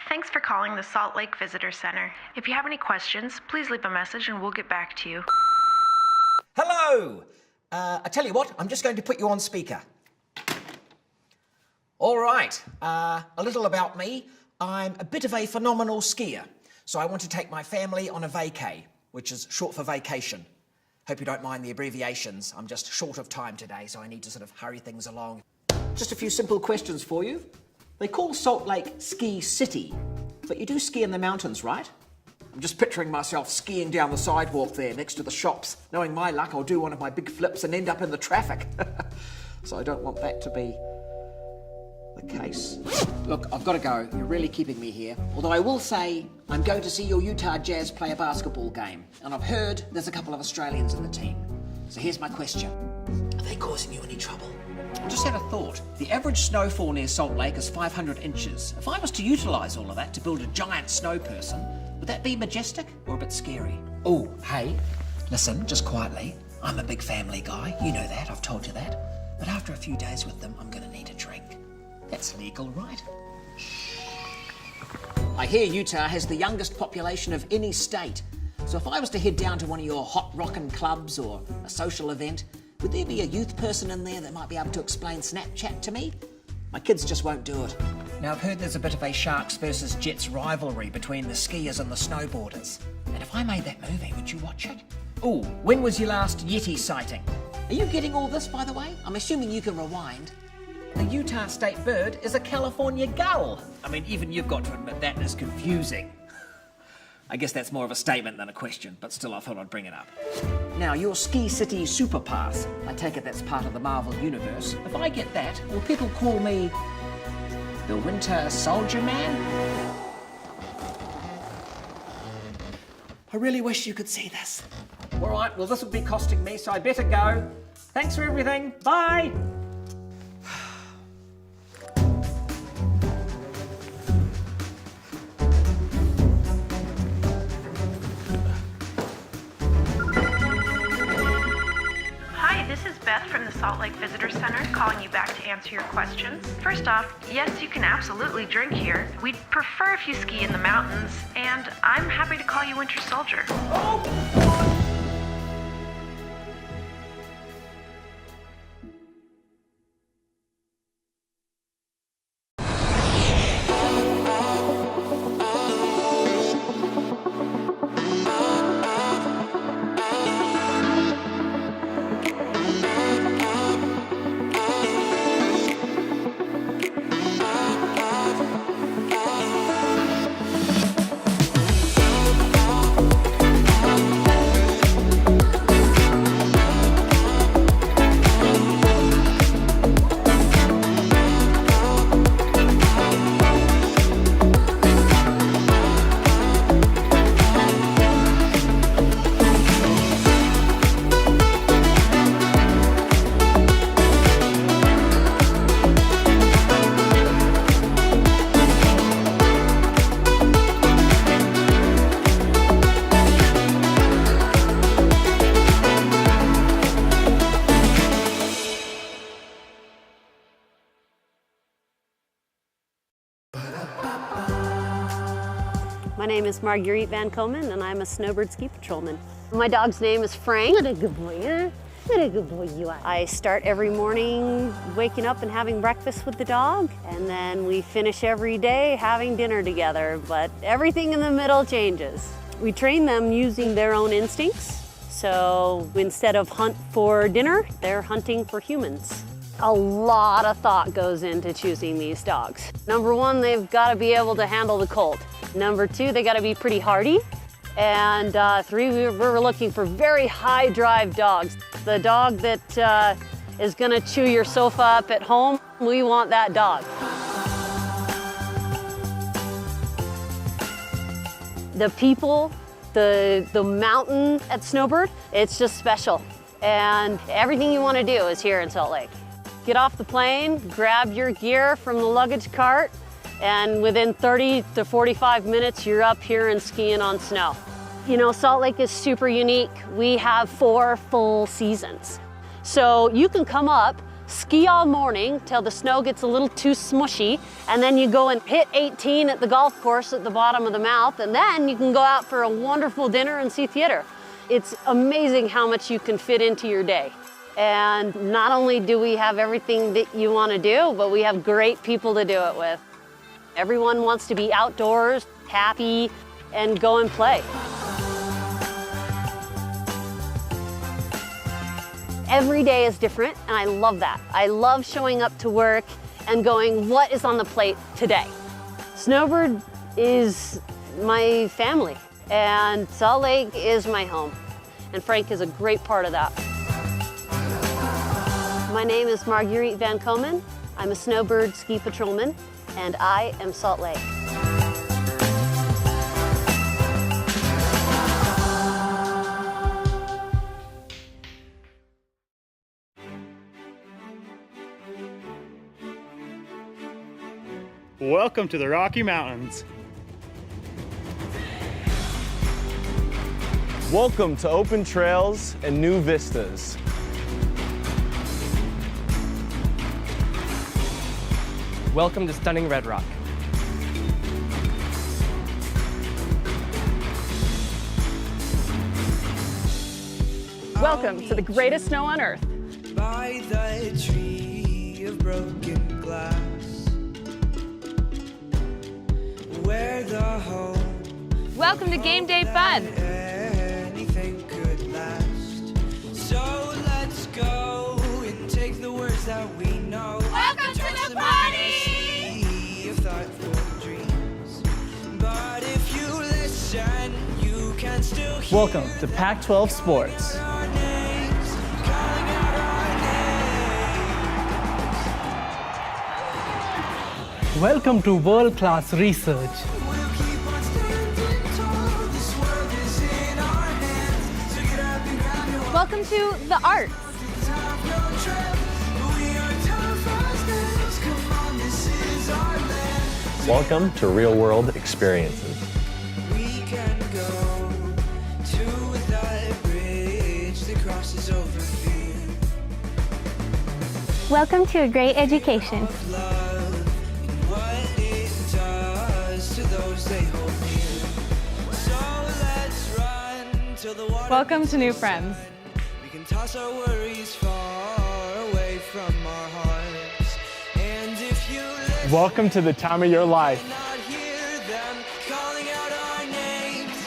Speaker 3: Thanks for calling the Salt Lake Visitor Center. If you have any questions, please leave a message and we'll get back to you.
Speaker 4: Hello! I tell you what, I'm just going to put you on speaker. All right, a little about me. I'm a bit of a phenomenal skier, so I want to take my family on a vacay, which is short for vacation. Hope you don't mind the abbreviations. I'm just short of time today, so I need to sort of hurry things along. Just a few simple questions for you. They call Salt Lake Ski City, but you do ski in the mountains, right? I'm just picturing myself skiing down the sidewalk there next to the shops. Knowing my luck, I'll do one of my big flips and end up in the traffic. So I don't want that to be the case. Look, I've got to go. You're really keeping me here. Although I will say, I'm going to see your Utah Jazz play a basketball game. And I've heard there's a couple of Australians in the team. So here's my question. Are they causing you any trouble? I just had a thought. The average snowfall near Salt Lake is 500 inches. If I was to utilise all of that to build a giant snow person, would that be majestic or a bit scary? Oh, hey, listen, just quietly. I'm a big family guy. You know that, I've told you that. But after a few days with them, I'm going to need a drink. That's legal, right? Shh. I hear Utah has the youngest population of any state. So if I was to head down to one of your hot rockin' clubs or a social event, would there be a youth person in there that might be able to explain Snapchat to me? My kids just won't do it. Now, I've heard there's a bit of a Sharks versus Jets rivalry between the skiers and the snowboarders. And if I made that movie, would you watch it? Ooh, when was your last Yeti sighting? Are you getting all this, by the way? I'm assuming you can rewind. The Utah state bird is a California gull. I mean, even you've got to admit that is confusing. I guess that's more of a statement than a question, but still I thought I'd bring it up. Now, your Ski City Super Pass, I take it that's part of the Marvel Universe. If I get that, will people call me the Winter Soldier Man? I really wish you could see this. All right, well, this will be costing me, so I better go. Thanks for everything. Bye.
Speaker 3: Hi, this is Beth from the Salt Lake Visitor Center calling you back to answer your questions. First off, yes, you can absolutely drink here. We'd prefer if you ski in the mountains, and I'm happy to call you Winter Soldier.
Speaker 5: My name is Marguerite Van Komen, and I'm a snowbird ski patrolman. My dog's name is Frank. What a good boy, huh? What a good boy you are. I start every morning waking up and having breakfast with the dog, and then we finish every day having dinner together, but everything in the middle changes. We train them using their own instincts, so instead of hunt for dinner, they're hunting for humans. A lot of thought goes into choosing these dogs. Number one, they've got to be able to handle the cold. Number two, they got to be pretty hardy. And three, we're looking for very high drive dogs. The dog that is going to chew your sofa up at home, we want that dog. The people, the mountain at Snowbird, it's just special. And everything you want to do is here in Salt Lake. Get off the plane, grab your gear from the luggage cart, and within 30 to 45 minutes, you're up here and skiing on snow. You know, Salt Lake is super unique. We have 4 full seasons. So you can come up, ski all morning till the snow gets a little too smushy, and then you go and hit 18 at the golf course at the bottom of the mouth, and then you can go out for a wonderful dinner and see theater. It's amazing how much you can fit into your day. And not only do we have everything that you want to do, but we have great people to do it with. Everyone wants to be outdoors, happy, and go and play. Every day is different, and I love that. I love showing up to work and going, what is on the plate today? Snowbird is my family, and Salt Lake is my home, and Frank is a great part of that. My name is Marguerite Van Komen. I'm a snowbird ski patrolman, and I am Salt Lake.
Speaker 6: Welcome to the Rocky Mountains.
Speaker 7: Welcome to open trails and new vistas.
Speaker 8: Welcome to stunning Red Rock. Welcome to the greatest snow on earth.
Speaker 9: By the tree of broken glass, where the home.
Speaker 8: Welcome to Game Day Fun.
Speaker 9: Anything could last. So let's go and take the words that we know.
Speaker 8: Welcome to the party!
Speaker 9: Of thoughtful dreams. But if you listen, you can still hear.
Speaker 10: Welcome to Pac-12 Sports.
Speaker 9: Our names, calling out our names.
Speaker 10: Welcome to world-class research.
Speaker 9: We'll keep on standing tall. This world is in our hands. So get up and grab your
Speaker 8: Welcome to the arts.
Speaker 9: top, no trip. We are tough as nails. Come on, this is our land.
Speaker 7: Welcome to real-world experiences.
Speaker 9: We can go to that bridge that crosses over fear.
Speaker 11: Welcome to a great education.
Speaker 9: Love and what it does to those they hold near. So let's run till the water.
Speaker 8: Welcome to new friends.
Speaker 9: We can toss our worries far away from our hearts. And if you listen,
Speaker 6: Welcome to the time of your life.
Speaker 9: not hear them calling out our names,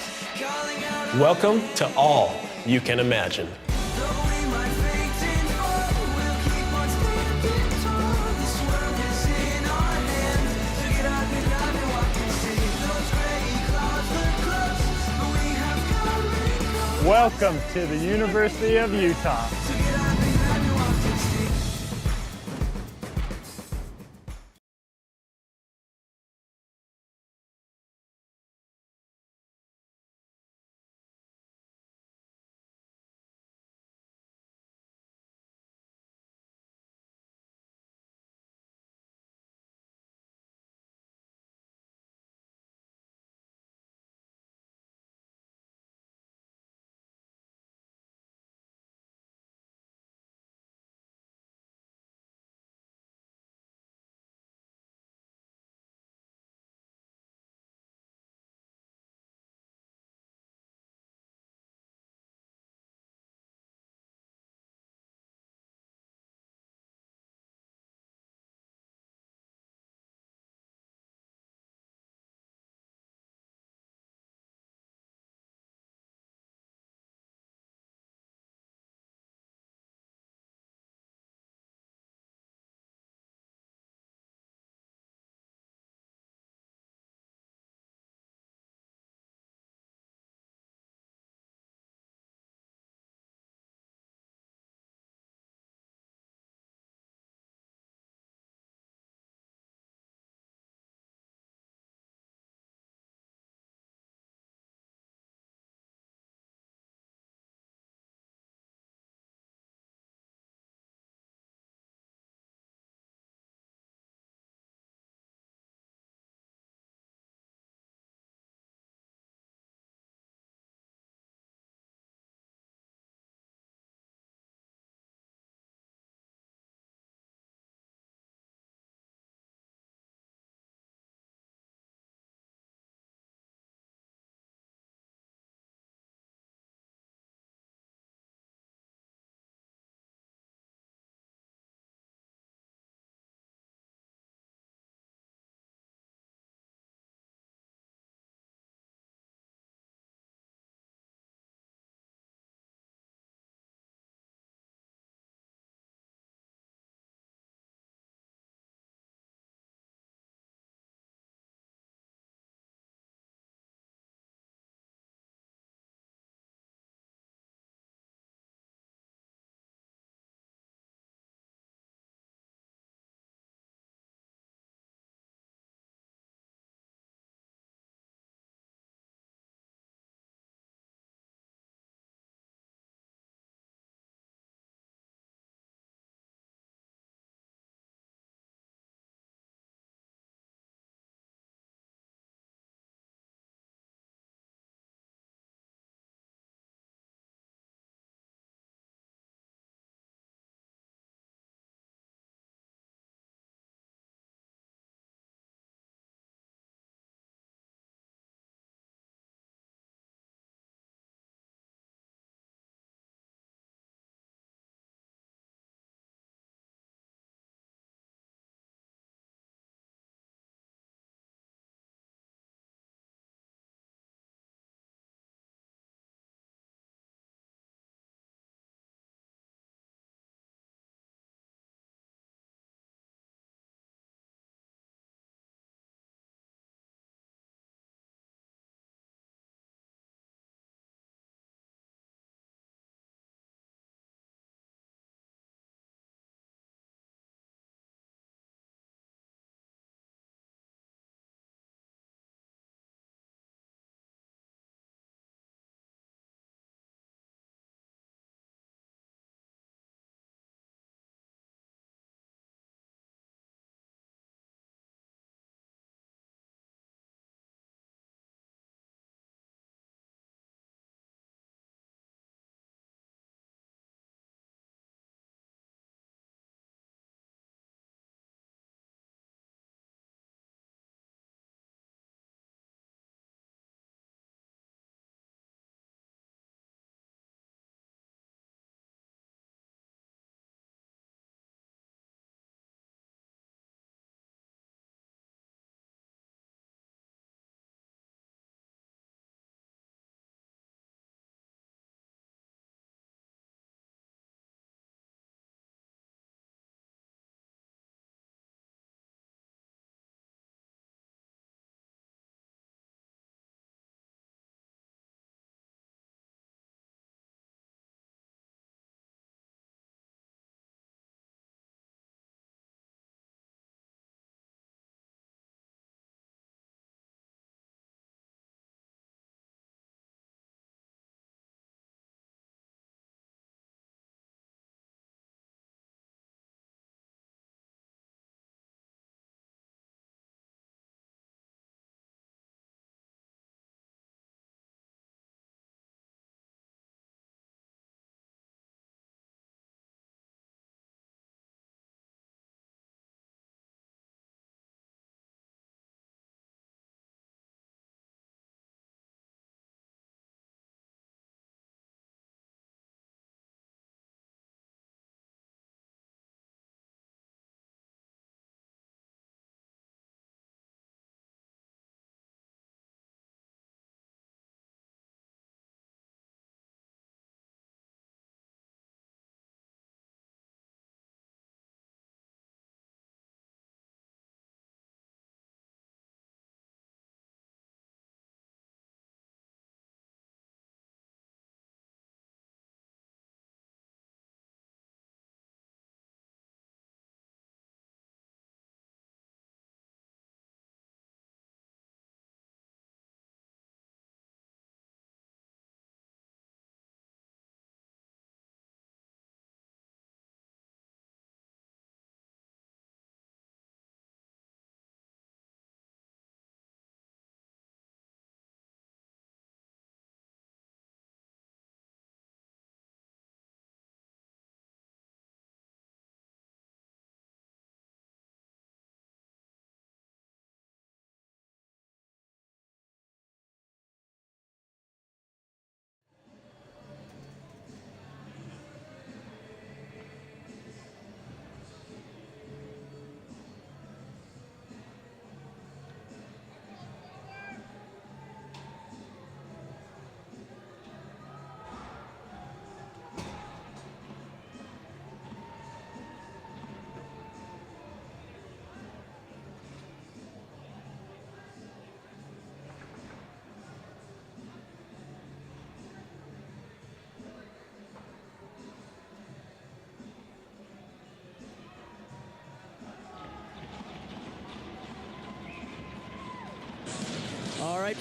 Speaker 9: calling out our
Speaker 7: Welcome to all you can imagine.
Speaker 9: Though we might faint and fall, we'll keep on standing tall. This world is in our hands. So get up and grab and walk and see. Those gray clouds look close, but we have come and gone.
Speaker 6: Welcome to the University of Utah.
Speaker 9: So get up and grab and walk and see.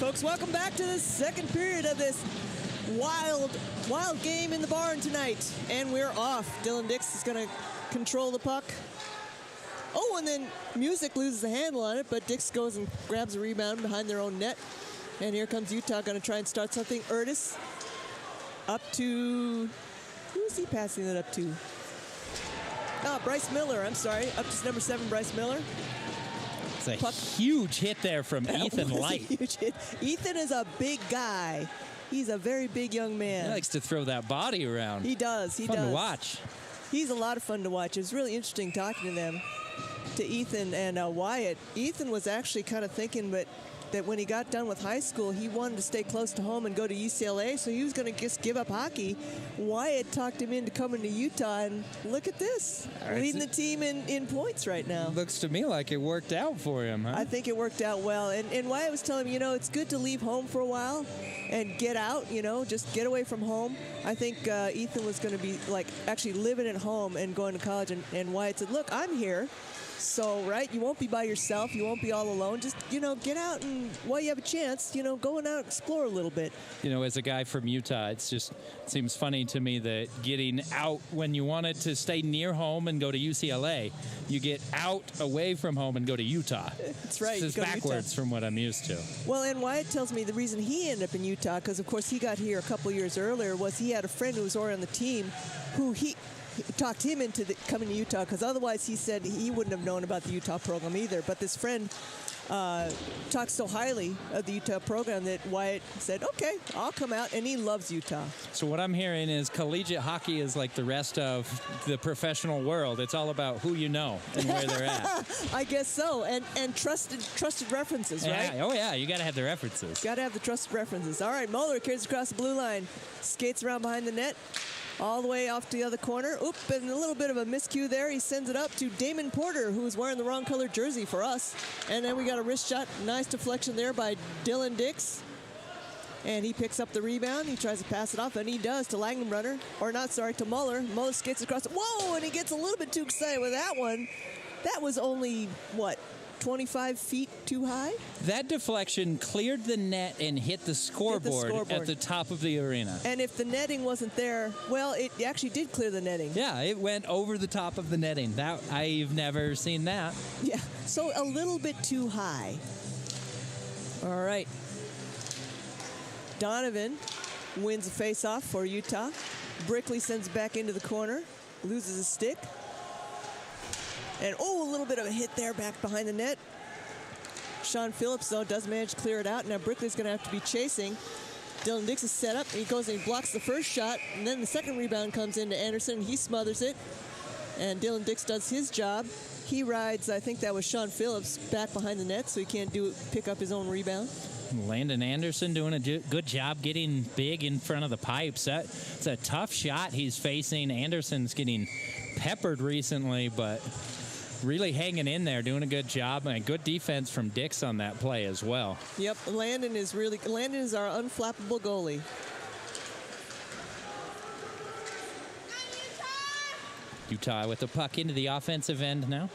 Speaker 1: folks, welcome back to the second period of this wild game in the barn tonight. And we're off. Dylan Dix is going to control the puck. Oh, and then Music loses the handle on it, but Dix goes and grabs a rebound behind their own net. And here comes Utah, going to try and start something. Urtis up to... Who is he passing it up to? Bryce Miller, I'm sorry. Up to number 7, Bryce Miller.
Speaker 2: It's a huge hit there from Ethan Light.
Speaker 1: Huge hit. Ethan is a big guy. He's a very big young man.
Speaker 2: He likes to throw that body around.
Speaker 1: He does. He
Speaker 2: Fun
Speaker 1: does.
Speaker 2: to watch.
Speaker 1: He's a lot of fun to watch. It was really interesting talking to them, to Ethan and Wyatt. Ethan was actually kind of thinking that when he got done with high school, he wanted to stay close to home and go to UCLA, so he was going to just give up hockey. Wyatt talked him into coming to Utah, and look at this. Leading the team in points right now.
Speaker 2: Looks to me like it worked out for him, huh?
Speaker 1: I think it worked out well. And Wyatt was telling him, it's good to leave home for a while and get out, just get away from home. I think Ethan was going to be, actually living at home and going to college, and Wyatt said, look, I'm here. So, right, you won't be by yourself. You won't be all alone. Just, get out and while you have a chance, go and out and explore a little bit.
Speaker 2: As a guy from Utah, it seems funny to me that getting out when you wanted to stay near home and go to UCLA, you get out away from home and go to Utah.
Speaker 1: That's right.
Speaker 2: It's just backwards from what I'm used to.
Speaker 1: Well, and Wyatt tells me the reason he ended up in Utah, because, of course, he got here a couple years earlier, was he had a friend who was already on the team who he talked him into coming to Utah, because otherwise he said he wouldn't have known about the Utah program either. But this friend talked so highly of the Utah program that Wyatt said, okay, I'll come out, and he loves Utah.
Speaker 2: So what I'm hearing is collegiate hockey is like the rest of the professional world. It's all about who you know and where they're at.
Speaker 1: I guess so, and trusted references, right?
Speaker 2: Yeah. Oh, yeah, you got to have the references.
Speaker 1: Got to have the trusted references. All right, Muller carries across the blue line, skates around behind the net, all the way off to the other corner. Oop, and a little bit of a miscue there. He sends it up to Damon Porter, who's wearing the wrong color jersey for us. And then we got a wrist shot. Nice deflection there by Dylan Dix. And he picks up the rebound. He tries to pass it off, and he does to Langenbrunner. To Muller. Muller skates across. Whoa, and he gets a little bit too excited with that one. That was only, 25 feet too high?
Speaker 2: That deflection cleared the net and hit the scoreboard at the top of the arena.
Speaker 1: And if the netting wasn't there, well, it actually did clear the netting.
Speaker 2: Yeah, it went over the top of the netting. I've never seen that.
Speaker 1: Yeah, so a little bit too high. All right. Donovan wins a face-off for Utah. Brickley sends it back into the corner, loses a stick. And, a little bit of a hit there back behind the net. Sean Phillips, though, does manage to clear it out. Now Brickley's going to have to be chasing. Dylan Dix is set up. He goes and he blocks the first shot. And then the second rebound comes into Anderson, and he smothers it. And Dylan Dix does his job. He rides, I think that was Sean Phillips, back behind the net, so he can't pick up his own rebound.
Speaker 2: Landon Anderson doing a good job getting big in front of the pipes. It's a tough shot he's facing. Anderson's getting peppered recently, but really hanging in there, doing a good job, and good defense from Dix on that play as well.
Speaker 1: Yep, Landon is our unflappable goalie.
Speaker 2: Utah with the puck into the offensive end now.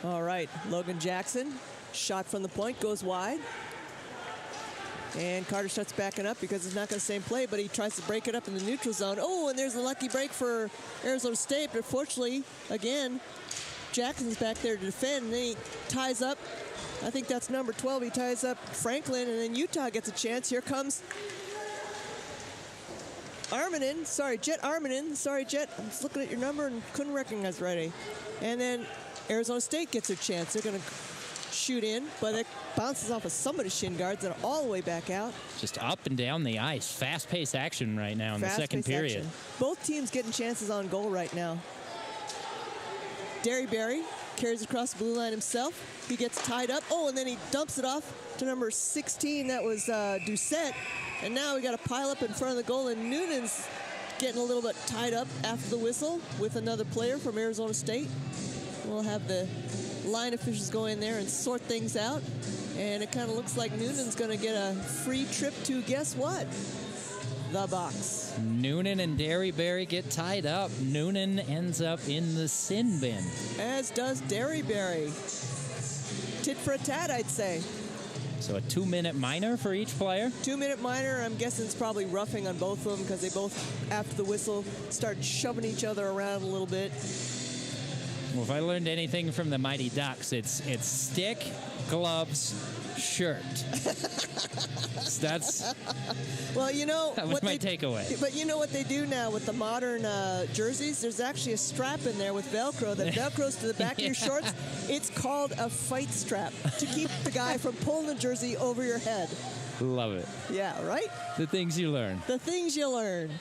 Speaker 1: All right, Logan Jackson, shot from the point, goes wide. And Carter starts backing up because it's not going to same play, but he tries to break it up in the neutral zone. Oh, and there's a lucky break for Arizona State, but fortunately, again, Jackson's back there to defend, and then he ties up. I think that's number 12. He ties up Franklin, and then Utah gets a chance. Here comes Arminen. Sorry, Jet Arminen. Sorry, Jet. I was looking at your number and couldn't recognize right. And then Arizona State gets a chance. They're going to shoot in, but it bounces off of somebody's shin guards and all the way back out.
Speaker 2: Just up and down the ice. Fast-paced action right now in the second period.
Speaker 1: Action. Both teams getting chances on goal right now. Derry Berry carries across the blue line himself. He gets tied up. Oh, and then he dumps it off to number 16. That was Doucette. And now we got a pile up in front of the goal, and Noonan's getting a little bit tied up after the whistle with another player from Arizona State. We'll have the line officials go in there and sort things out. And it kind of looks like Noonan's going to get a free trip to, guess what? The box.
Speaker 2: Noonan and Derry Berry get tied up. Noonan ends up in the sin bin.
Speaker 1: As does Derry Berry. Tit for a tat, I'd say.
Speaker 2: So a 2-minute minor for each player.
Speaker 1: 2-minute minor. I'm guessing it's probably roughing on both of them because they both, after the whistle, start shoving each other around a little bit.
Speaker 2: Well, if I learned anything from the Mighty Ducks, it's stick, gloves, shirt. That's
Speaker 1: well, you know,
Speaker 2: that was my takeaway.
Speaker 1: But you know what they do now with the modern jerseys? There's actually a strap in there with Velcro that Velcros to the back of your shorts. It's called a fight strap to keep the guy from pulling the jersey over your head.
Speaker 2: Love it.
Speaker 1: Yeah, right?
Speaker 2: The things you learn.
Speaker 1: The things you learn.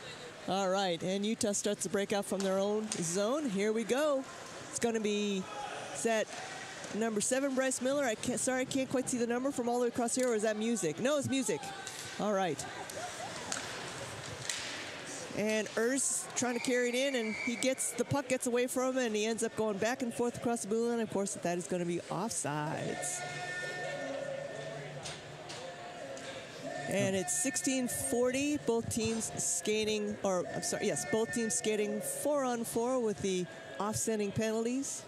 Speaker 1: All right, and Utah starts to break out from their own zone. Here we go. It's going to be set number 7, Bryce Miller. I can't quite see the number from all the way across here, or is that music? No, it's music. All right. And Urs trying to carry it in, and the puck gets away from him, and he ends up going back and forth across the blue line. Of course, that is going to be offsides. And it's 16:40. Both teams skating 4-on-4 with the offsetting penalties.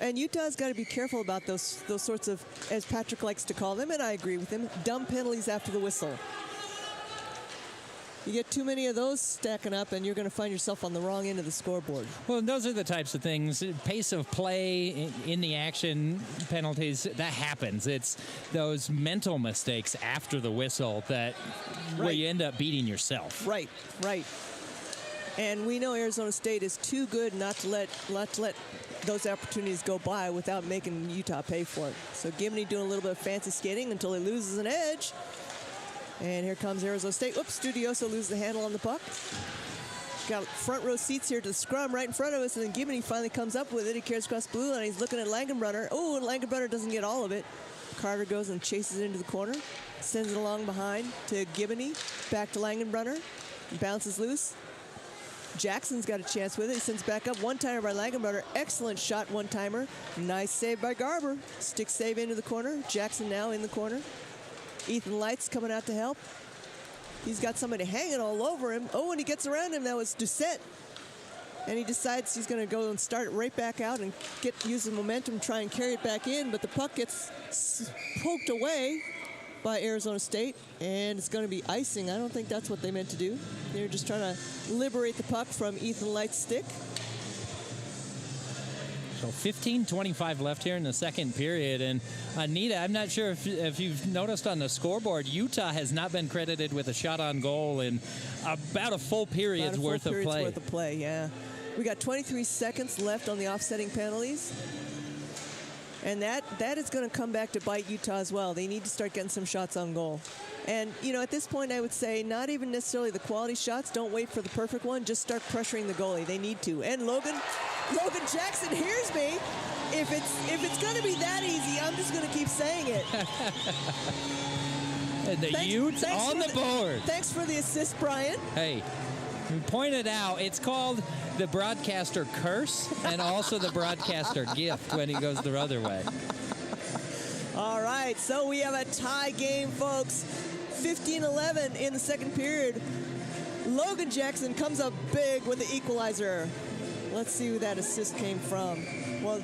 Speaker 1: And Utah's got to be careful about those sorts of, as Patrick likes to call them, and I agree with him, dumb penalties after the whistle. You get too many of those stacking up, and you're going to find yourself on the wrong end of the scoreboard.
Speaker 2: Well, those are the types of things, pace of play, in the action penalties, that happens. It's those mental mistakes after the whistle where you end up beating yourself.
Speaker 1: Right. And we know Arizona State is too good not to let those opportunities go by without making Utah pay for it. So Gibney doing a little bit of fancy skating until he loses an edge. And here comes Arizona State. Oops, Studioso loses the handle on the puck. Got front row seats here to the scrum right in front of us, and then Gibney finally comes up with it. He carries across the blue line. He's looking at Langenbrunner. Oh, and Langenbrunner doesn't get all of it. Carter goes and chases it into the corner, sends it along behind to Gibney, back to Langenbrunner, bounces loose. Jackson's got a chance with it. He sends back up. One-timer by Langenbrunner. Excellent shot, one-timer. Nice save by Garber. Stick save into the corner. Jackson now in the corner. Ethan Lights coming out to help. He's got somebody hanging all over him. Oh, and he gets around him. That was Doucette. And he decides he's going to go and start it right back out and use the momentum, try and carry it back in. But the puck gets poked away by Arizona State, and it's going to be icing. I don't think that's what they meant to do. They're just trying to liberate the puck from Ethan Light's stick.
Speaker 2: So 15:25 left here in the second period. And Anita, I'm not sure if you've noticed on the scoreboard, Utah has not been credited with a shot on goal in about a full period's worth of play.
Speaker 1: Yeah. We got 23 seconds left on the offsetting penalties. And that is going to come back to bite Utah as well. They need to start getting some shots on goal. And, you know, at this point, I would say not even necessarily the quality shots. Don't wait for the perfect one. Just start pressuring the goalie. They need to. And Logan Jackson hears me. If it's going to be that easy, I'm just going to keep saying it.
Speaker 2: And the Utes on the board.
Speaker 1: Thanks for the assist, Brian.
Speaker 2: Hey, we pointed out it's called the broadcaster curse and also the broadcaster gift when he goes the other way.
Speaker 1: All right, so we have a tie game, folks. 15-11 in the second period. Logan Jackson comes up big with the equalizer. Let's see who that assist came from. Well,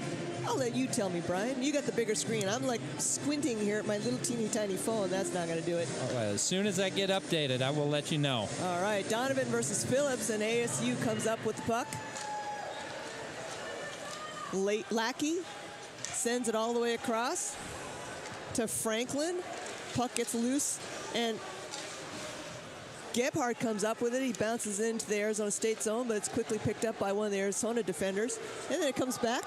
Speaker 1: I'll let you tell me, Brian. You got the bigger screen. I'm like squinting here at my little teeny tiny phone. That's not going to do it.
Speaker 2: Well, as soon as I get updated, I will let you know.
Speaker 1: All right, Donovan versus Phillips, and ASU comes up with the puck. Lackey sends it all the way across to Franklin. Puck gets loose, and Gebhardt comes up with it. He bounces into the Arizona State zone, but it's quickly picked up by one of the Arizona defenders. And then it comes back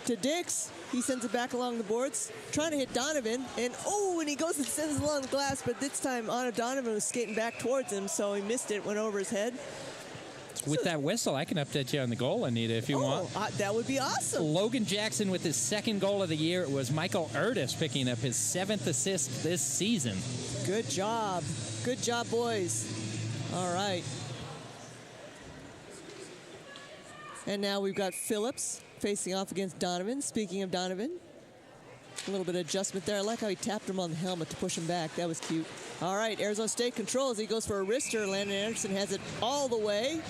Speaker 1: to Dix. He sends it back along the boards, trying to hit Donovan. And he goes and sends it along the glass, but this time Anna Donovan was skating back towards him, so he missed it, went over his head.
Speaker 2: With that whistle, I can update you on the goal, Anita, if you want.
Speaker 1: That would be awesome.
Speaker 2: Logan Jackson with his second goal of the year. It was Michael Erdis picking up his 7th assist this season.
Speaker 1: Good job. Good job, boys. All right. And now we've got Phillips facing off against Donovan. Speaking of Donovan, a little bit of adjustment there. I like how he tapped him on the helmet to push him back. That was cute. All right, Arizona State controls. He goes for a wrister. Landon Anderson has it all the way.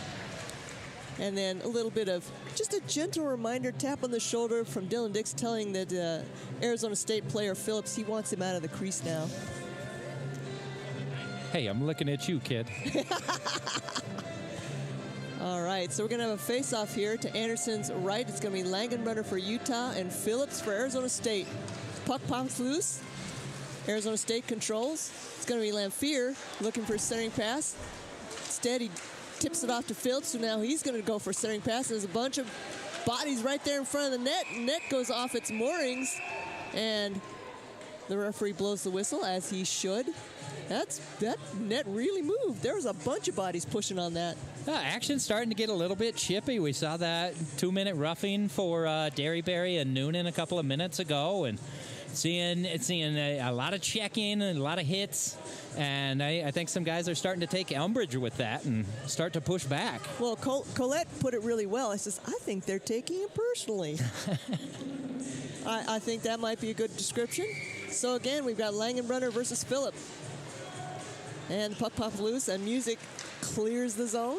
Speaker 1: And then a little bit of just a gentle reminder, tap on the shoulder from Dylan Dix telling that Arizona State player Phillips, he wants him out of the crease now.
Speaker 2: Hey, I'm looking at you, kid.
Speaker 1: All right, so we're going to have a face-off here to Anderson's right. It's going to be Langenbrunner for Utah and Phillips for Arizona State. Puck pops loose. Arizona State controls. It's going to be Lamphere looking for a centering pass. Instead, he tips it off to Phillips, so now he's going to go for a centering pass. There's a bunch of bodies right there in front of the net. Net goes off its moorings, and the referee blows the whistle, as he should. That net really moved. There was a bunch of bodies pushing on that.
Speaker 2: Action's starting to get a little bit chippy. We saw that 2-minute roughing for Derryberry and Noonan a couple of minutes ago, and seeing a lot of checking and a lot of hits. And I think some guys are starting to take umbrage with that and start to push back.
Speaker 1: Well, Colette put it really well. I says, I think they're taking it personally. I think that might be a good description. So again, we've got Langenbrunner versus Phillip. And the puck pops loose, and music clears the zone.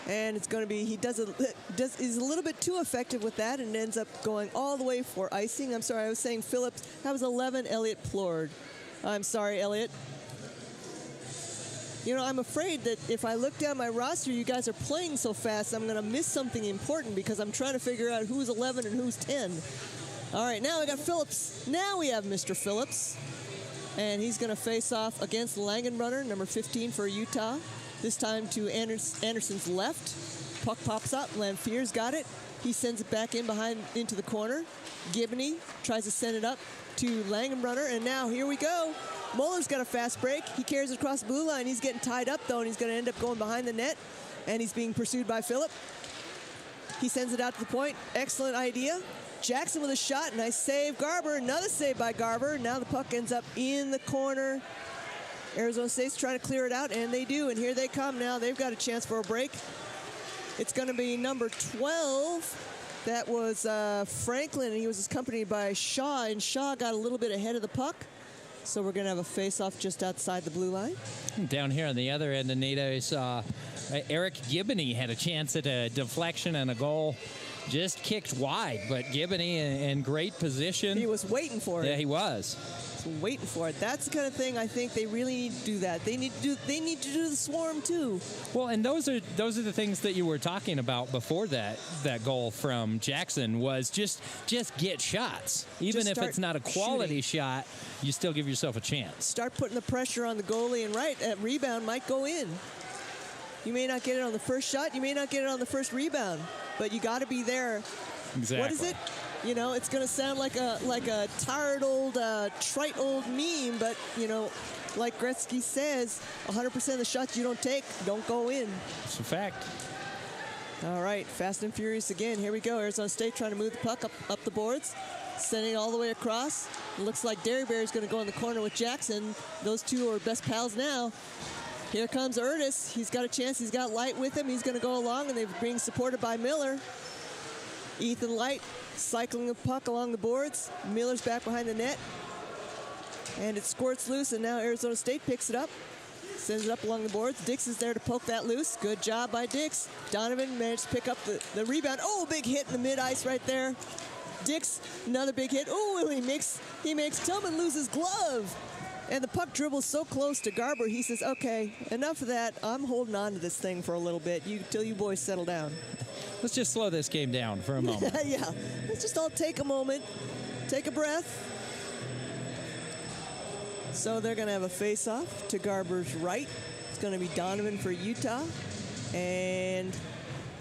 Speaker 1: And it's going to be, he's a little bit too effective with that and ends up going all the way for icing. I'm sorry, I was saying Phillips. That was 11, Elliot Plord. I'm sorry, Elliot. You know, I'm afraid that if I look down my roster, you guys are playing so fast, I'm going to miss something important because I'm trying to figure out who's 11 and who's 10. All right, now we got Phillips. Now we have Mr. Phillips. And he's going to face off against Langenbrunner, number 15 for Utah. This time to Anderson's left. Puck pops up. Lamphere's got it. He sends it back into the corner. Gibney tries to send it up to Langenbrunner. And now here we go. Muller's got a fast break. He carries it across the blue line. He's getting tied up, though, and he's going to end up going behind the net. And he's being pursued by Phillip. He sends it out to the point. Excellent idea. Jackson with a shot. Nice save. Garber. Another save by Garber. Now the puck ends up in the corner. Arizona State's trying to clear it out, and they do. And here they come now. They've got a chance for a break. It's going to be number 12. That was Franklin, and he was accompanied by Shaw, and Shaw got a little bit ahead of the puck. So we're going to have a face-off just outside the blue line.
Speaker 2: Down here on the other end, Anita, we saw Eric Gibney had a chance at a deflection and a goal. Just kicked wide, but Gibney in great position.
Speaker 1: He was waiting for it.
Speaker 2: Yeah, he was.
Speaker 1: Waiting for it. That's the kind of thing I think they really need to do that. They need to do the swarm too.
Speaker 2: Well, and those are the things that you were talking about before that goal from Jackson was just get shots. Even if it's not a quality shot, you still give yourself a chance.
Speaker 1: Start putting the pressure on the goalie, and that rebound might go in. You may not get it on the first shot, you may not get it on the first rebound, but you got to be there.
Speaker 2: Exactly.
Speaker 1: What is it? You know, it's going to sound like a tired old, trite old meme, but, you know, like Gretzky says, 100% of the shots you don't take don't go in.
Speaker 2: It's a fact.
Speaker 1: All right, fast and furious again. Here we go. Arizona State trying to move the puck up the boards, sending it all the way across. It looks like Derryberry's going to go in the corner with Jackson. Those two are best pals now. Here comes Erdis. He's got a chance. He's got Light with him. He's going to go along, and they're being supported by Miller. Ethan Light cycling the puck along the boards. Miller's back behind the net. And it squirts loose, and now Arizona State picks it up. Sends it up along the boards. Dix is there to poke that loose. Good job by Dix. Donovan managed to pick up the rebound. Oh, big hit in the mid-ice right there. Dix, another big hit. Oh, he makes Tillman lose his glove. And the puck dribbles so close to Garber, he says, okay, enough of that. I'm holding on to this thing for a little bit till you boys settle down.
Speaker 2: Let's just slow this game down for a moment.
Speaker 1: Yeah, let's just all take a moment, take a breath. So they're going to have a face-off to Garber's right. It's going to be Donovan for Utah. And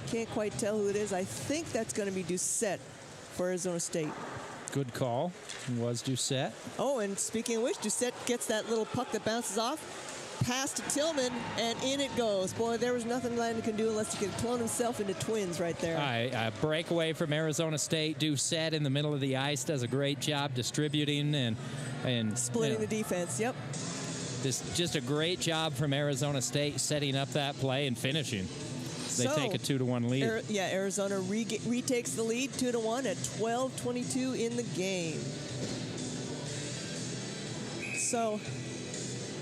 Speaker 1: can't quite tell who it is. I think that's going to be Doucette for Arizona State.
Speaker 2: Good call. It was Doucette.
Speaker 1: Oh, and speaking of which, Doucette gets that little puck that bounces off, pass to Tillman, and in it goes. Boy, there was nothing Landon can do unless he can clone himself into twins right there.
Speaker 2: A breakaway from Arizona State. Doucette in the middle of the ice does a great job distributing and
Speaker 1: splitting the defense. Yep.
Speaker 2: Just a great job from Arizona State setting up that play and finishing. They take a 2-1 lead.
Speaker 1: Arizona retakes the lead 2-1 at 12:22 in the game. So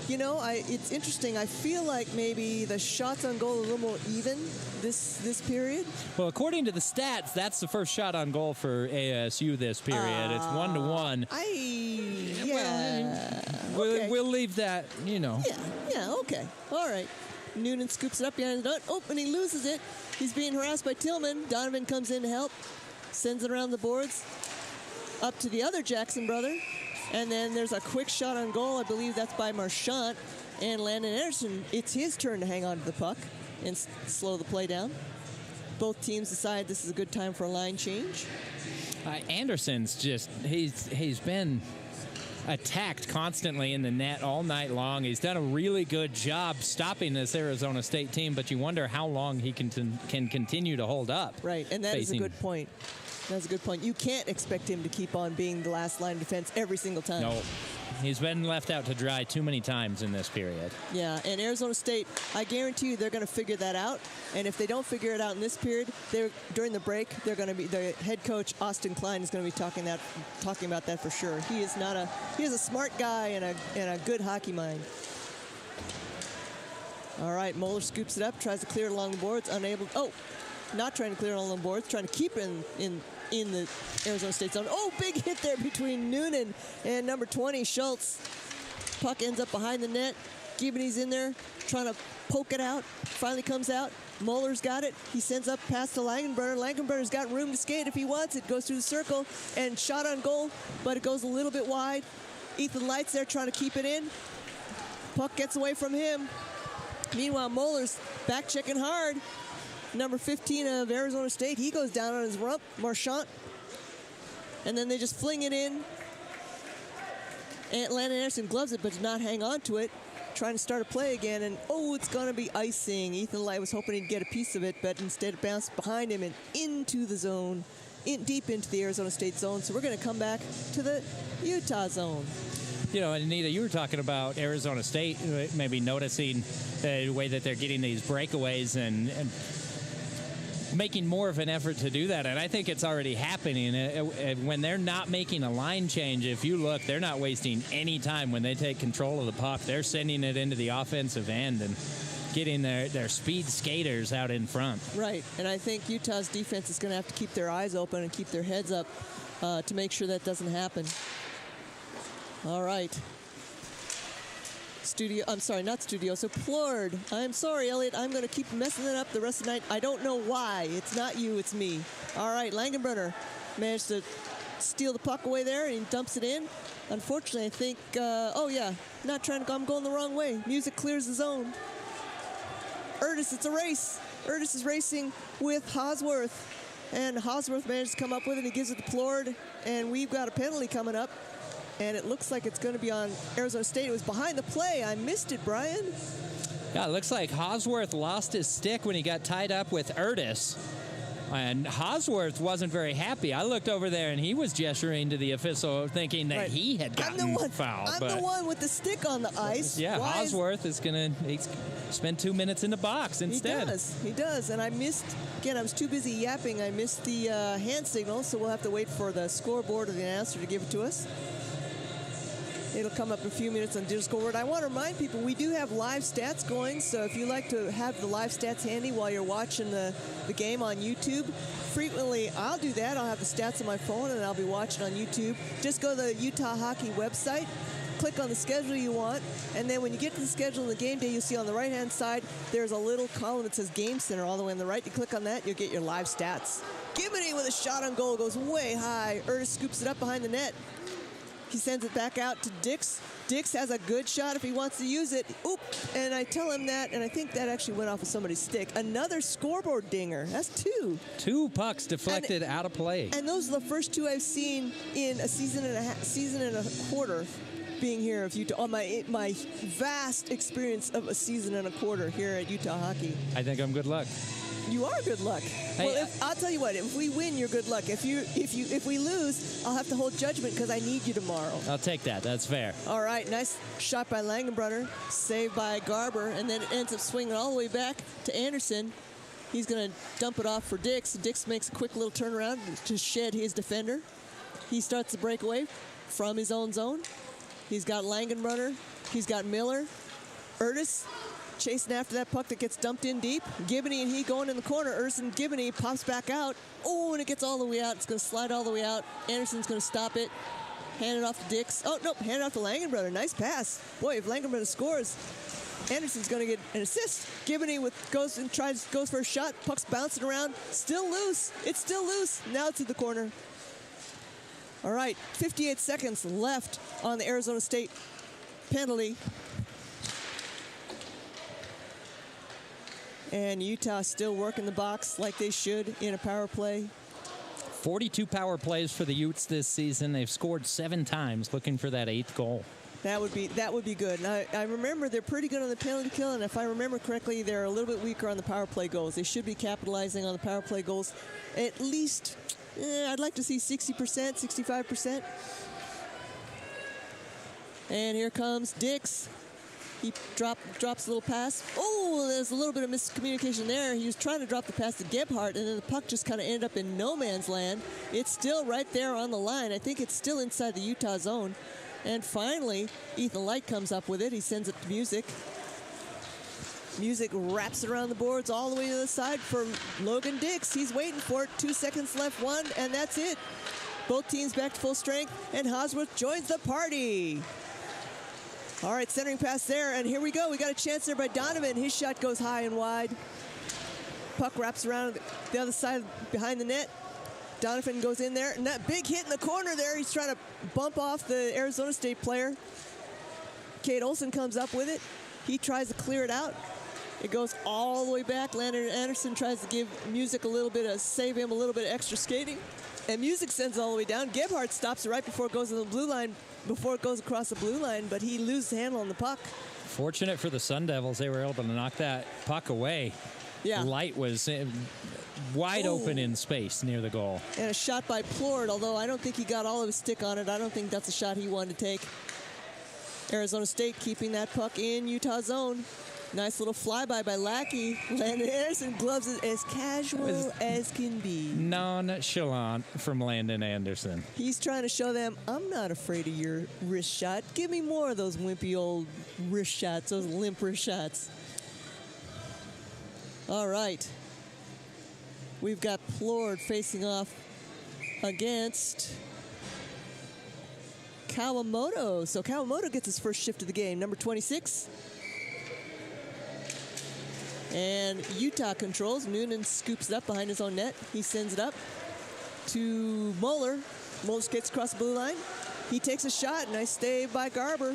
Speaker 1: You know, it's interesting. I feel like maybe the shots on goal are a little more even this period.
Speaker 2: Well, according to the stats, that's the first shot on goal for ASU this period. It's 1-1. We'll leave that, you know.
Speaker 1: Yeah, okay. All right. Noonan scoops it up behind the net. Oh, and he loses it. He's being harassed by Tillman. Donovan comes in to help. Sends it around the boards. Up to the other Jackson brother. And then there's a quick shot on goal. I believe that's by Marchant. And Landon Anderson, it's his turn to hang on to the puck and slow the play down. Both teams decide this is a good time for a line change.
Speaker 2: Anderson's just, he's been attacked constantly in the net all night long. He's done a really good job stopping this Arizona State team, but you wonder how long he can continue to hold up.
Speaker 1: Right, and that is a good point. That's a good point. You can't expect him to keep on being the last line of defense every single time.
Speaker 2: No. He's been left out to dry too many times in this period.
Speaker 1: Yeah, and Arizona State, I guarantee you they're going to figure that out. And if they don't figure it out in this period, during the break, they're going to be the head coach Austin Klein is going to be talking about that for sure. He is a smart guy and a good hockey mind. All right, Moeller scoops it up, tries to clear it along the boards, unable. Oh, not trying to clear it along the boards, trying to keep it in the Arizona State zone. Oh, big hit there between Noonan and number 20, Schultz. Puck ends up behind the net. Gibney's in there trying to poke it out. Finally comes out. Moeller's got it. He sends up past to Langenbrunner. Langenbrunner's got room to skate if he wants it. Goes through the circle and shot on goal, but it goes a little bit wide. Ethan Light's there trying to keep it in. Puck gets away from him. Meanwhile, Moeller's back checking hard. Number 15 of Arizona State, he goes down on his rump, Marchant. And then they just fling it in. And Landon Anderson gloves it, but does not hang on to it. Trying to start a play again, and it's going to be icing. Ethan Light was hoping he'd get a piece of it, but instead it bounced behind him and into the zone, deep into the Arizona State zone. So we're going to come back to the Utah zone.
Speaker 2: You know, Anita, you were talking about Arizona State maybe noticing the way that they're getting these breakaways and making more of an effort to do that, and I think it's already happening. When they're not making a line change, if you look, they're not wasting any time when they take control of the puck. They're sending it into the offensive end and getting their speed skaters out in front.
Speaker 1: Right, and I think Utah's defense is going to have to keep their eyes open and keep their heads up to make sure that doesn't happen. All right. So Plord. I'm sorry, Elliot. I'm going to keep messing it up the rest of the night. I don't know why. It's not you, it's me. All right, Langenbrunner managed to steal the puck away there, and he dumps it in. Unfortunately, I think, I'm going the wrong way. Music clears the zone. Erdis, it's a race. Erdis is racing with Hosworth, and Hosworth managed to come up with it. He gives it to Plord, and we've got a penalty coming up. And it looks like it's going to be on Arizona State. It was behind the play. I missed it, Brian.
Speaker 2: Yeah, it looks like Hosworth lost his stick when he got tied up with Erdis. And Hosworth wasn't very happy. I looked over there, and he was gesturing to the official, thinking that he had gotten fouled.
Speaker 1: I'm the one with the stick on the ice.
Speaker 2: Yeah, Hosworth is going to spend 2 minutes in the box instead.
Speaker 1: He does. And I missed, again, I was too busy yapping. I missed the hand signal, so we'll have to wait for the scoreboard or the announcer to give it to us. It'll come up in a few minutes on digital scoreboard. I want to remind people we do have live stats going, so if you like to have the live stats handy while you're watching the game on YouTube, frequently I'll do that. I'll have the stats on my phone and I'll be watching on YouTube. Just go to the Utah Hockey website, click on the schedule you want, and then when you get to the schedule in the game day, you'll see on the right-hand side there's a little column that says Game Center all the way on the right. You click on that, you'll get your live stats. Gibney with a shot on goal, goes way high. Erdis scoops it up behind the net. He sends it back out to Dix. Dix has a good shot if he wants to use it. Oop, and I tell him that, and I think that actually went off of somebody's stick. Another scoreboard dinger. That's two.
Speaker 2: 2 pucks deflected out of play.
Speaker 1: And those are the first 2 I've seen in a season and a quarter being here of Utah. On my vast experience of a season and a quarter here at Utah Hockey.
Speaker 2: I think I'm good luck.
Speaker 1: You are good luck.
Speaker 2: Hey,
Speaker 1: well, I'll tell you what. If we win, you're good luck. If we lose, I'll have to hold judgment because I need you tomorrow.
Speaker 2: I'll take that. That's fair.
Speaker 1: All right, nice shot by Langenbrunner, saved by Garber, and then it ends up swinging all the way back to Anderson. He's going to dump it off for Dix. Dix makes a quick little turnaround to shed his defender. He starts the breakaway from his own zone. He's got Langenbrunner. He's got Miller. Erdis chasing after that puck that gets dumped in deep. Gibney and he going in the corner. Erdis and Gibney pops back out. Oh, and it gets all the way out. It's going to slide all the way out. Anderson's going to stop it. Hand it off to Dix. Oh, nope, hand it off to Langenbrunner. Nice pass. Boy, if Langenbrunner scores, Anderson's going to get an assist. Gibney goes for a shot. Puck's bouncing around. Still loose. It's still loose. Now to the corner. All right, 58 seconds left on the Arizona State penalty. And Utah still working the box like they should in a power play.
Speaker 2: 42 power plays for the Utes this season. They've scored 7 times, looking for that 8th goal.
Speaker 1: That would be good. And I remember they're pretty good on the penalty kill, and if I remember correctly, they're a little bit weaker on the power play goals. They should be capitalizing on the power play goals. At least, I'd like to see 60%, 65%. And here comes Dix. He drops a little pass. Oh, there's a little bit of miscommunication there. He was trying to drop the pass to Gebhardt, and then the puck just kind of ended up in no man's land. It's still right there on the line. I think it's still inside the Utah zone. And finally, Ethan Light comes up with it. He sends it to Music. Music wraps it around the boards all the way to the side for Logan Dix. He's waiting for it. 2 seconds left, one, and that's it. Both teams back to full strength, and Hosworth joins the party. All right, centering pass there, and here we go. We got a chance there by Donovan. His shot goes high and wide. Puck wraps around the other side behind the net. Donovan goes in there, and that big hit in the corner there. He's trying to bump off the Arizona State player. Cade Olson comes up with it. He tries to clear it out. It goes all the way back. Landon Anderson tries to give Music save him a little bit of extra skating. And Music sends it all the way down. Gebhardt stops it right before it goes to the blue line, before it goes across the blue line, but he loses handle on the puck.
Speaker 2: Fortunate for the Sun Devils, they were able to knock that puck away.
Speaker 1: Yeah.
Speaker 2: Light was wide open in space near the goal.
Speaker 1: And a shot by Plord, although I don't think he got all of his stick on it. I don't think that's a shot he wanted to take. Arizona State keeping that puck in Utah zone. Nice little flyby by Lackey. Landon Anderson gloves it as casual as can be.
Speaker 2: Nonchalant from Landon Anderson.
Speaker 1: He's trying to show them, I'm not afraid of your wrist shot. Give me more of those wimpy old wrist shots, those limp wrist shots. All right. We've got Plord facing off against Kawamoto. So Kawamoto gets his first shift of the game, number 26. And Utah controls. Noonan scoops it up behind his own net. He sends it up to Moeller. Moeller skates across the blue line. He takes a shot. Nice stay by Garber.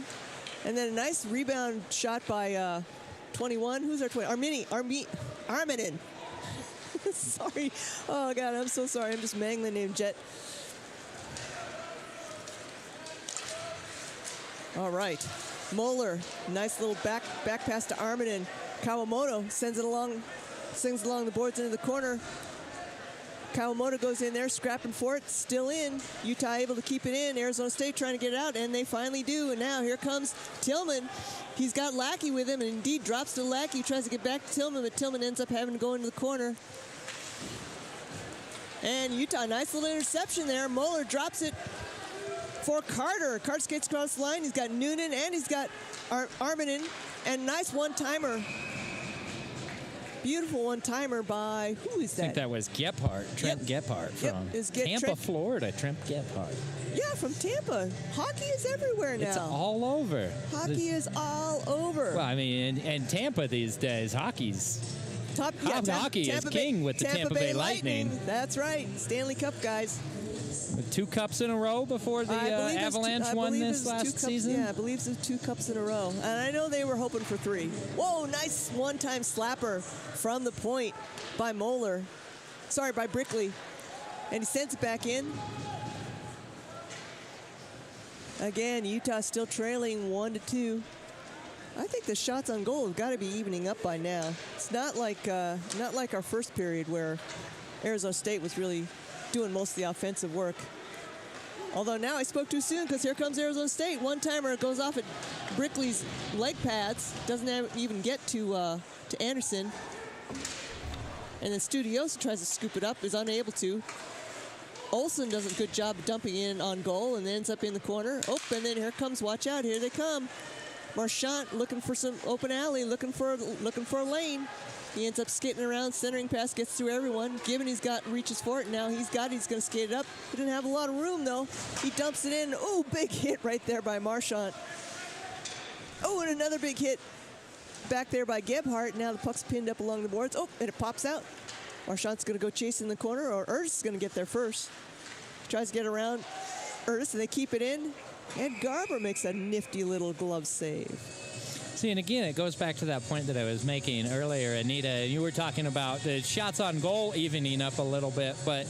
Speaker 1: And then a nice rebound shot by 21. Who's our 20? Arminen. Sorry. Oh, God, I'm so sorry. I'm just mangling him, Jet. All right. Moeller. Nice little back pass to Arminen. Kawamoto sends along the boards into the corner. Kawamoto goes in there, scrapping for it, still in. Utah able to keep it in. Arizona State trying to get it out, and they finally do. And now here comes Tillman. He's got Lackey with him, and indeed drops to Lackey, tries to get back to Tillman, but Tillman ends up having to go into the corner. And Utah, nice little interception there. Moeller drops it for Carter. Carter skates across the line. He's got Noonan, and he's got Arminen. And nice one-timer. Beautiful one-timer by, who is that?
Speaker 2: I think that was Gebhardt, Trent Gebhardt from Tampa, Florida. Trent Gebhardt.
Speaker 1: Yeah, from Tampa. Hockey is everywhere now.
Speaker 2: It's all over.
Speaker 1: Hockey is all over.
Speaker 2: Well, I mean, and Tampa these days, hockey is king with the Tampa Bay Lightning.
Speaker 1: That's right. Stanley Cup guys.
Speaker 2: With 2 cups in a row before the Avalanche won this last season?
Speaker 1: Yeah, I believe it's 2 cups in a row. And I know they were hoping for 3. Whoa, nice one-time slapper from the point by Moeller. Sorry, by Brickley. And he sends it back in. Again, Utah still trailing 1-2. I think the shots on goal have got to be evening up by now. It's not like our first period where Arizona State was really doing most of the offensive work. Although now I spoke too soon because here comes Arizona State. One-timer goes off at Brickley's leg pads. Doesn't even get to Anderson. And then Studiosa tries to scoop it up, is unable to. Olsen does a good job of dumping in on goal and ends up in the corner. Oh, and then here comes, watch out, here they come. Marchant looking for some open alley, looking for a lane. He ends up skating around, centering pass, gets through everyone. Gibney's reaches for it. Now he's going to skate it up. He didn't have a lot of room, though. He dumps it in. Oh, big hit right there by Marchant. Oh, and another big hit back there by Gebhardt. Now the puck's pinned up along the boards. Oh, and it pops out. Marchant's going to go chase in the corner, or Ernst is going to get there first. Tries to get around Ernst, and they keep it in. And Garber makes a nifty little glove save.
Speaker 2: See, and again, it goes back to that point that I was making earlier, Anita. You were talking about the shots on goal evening up a little bit, but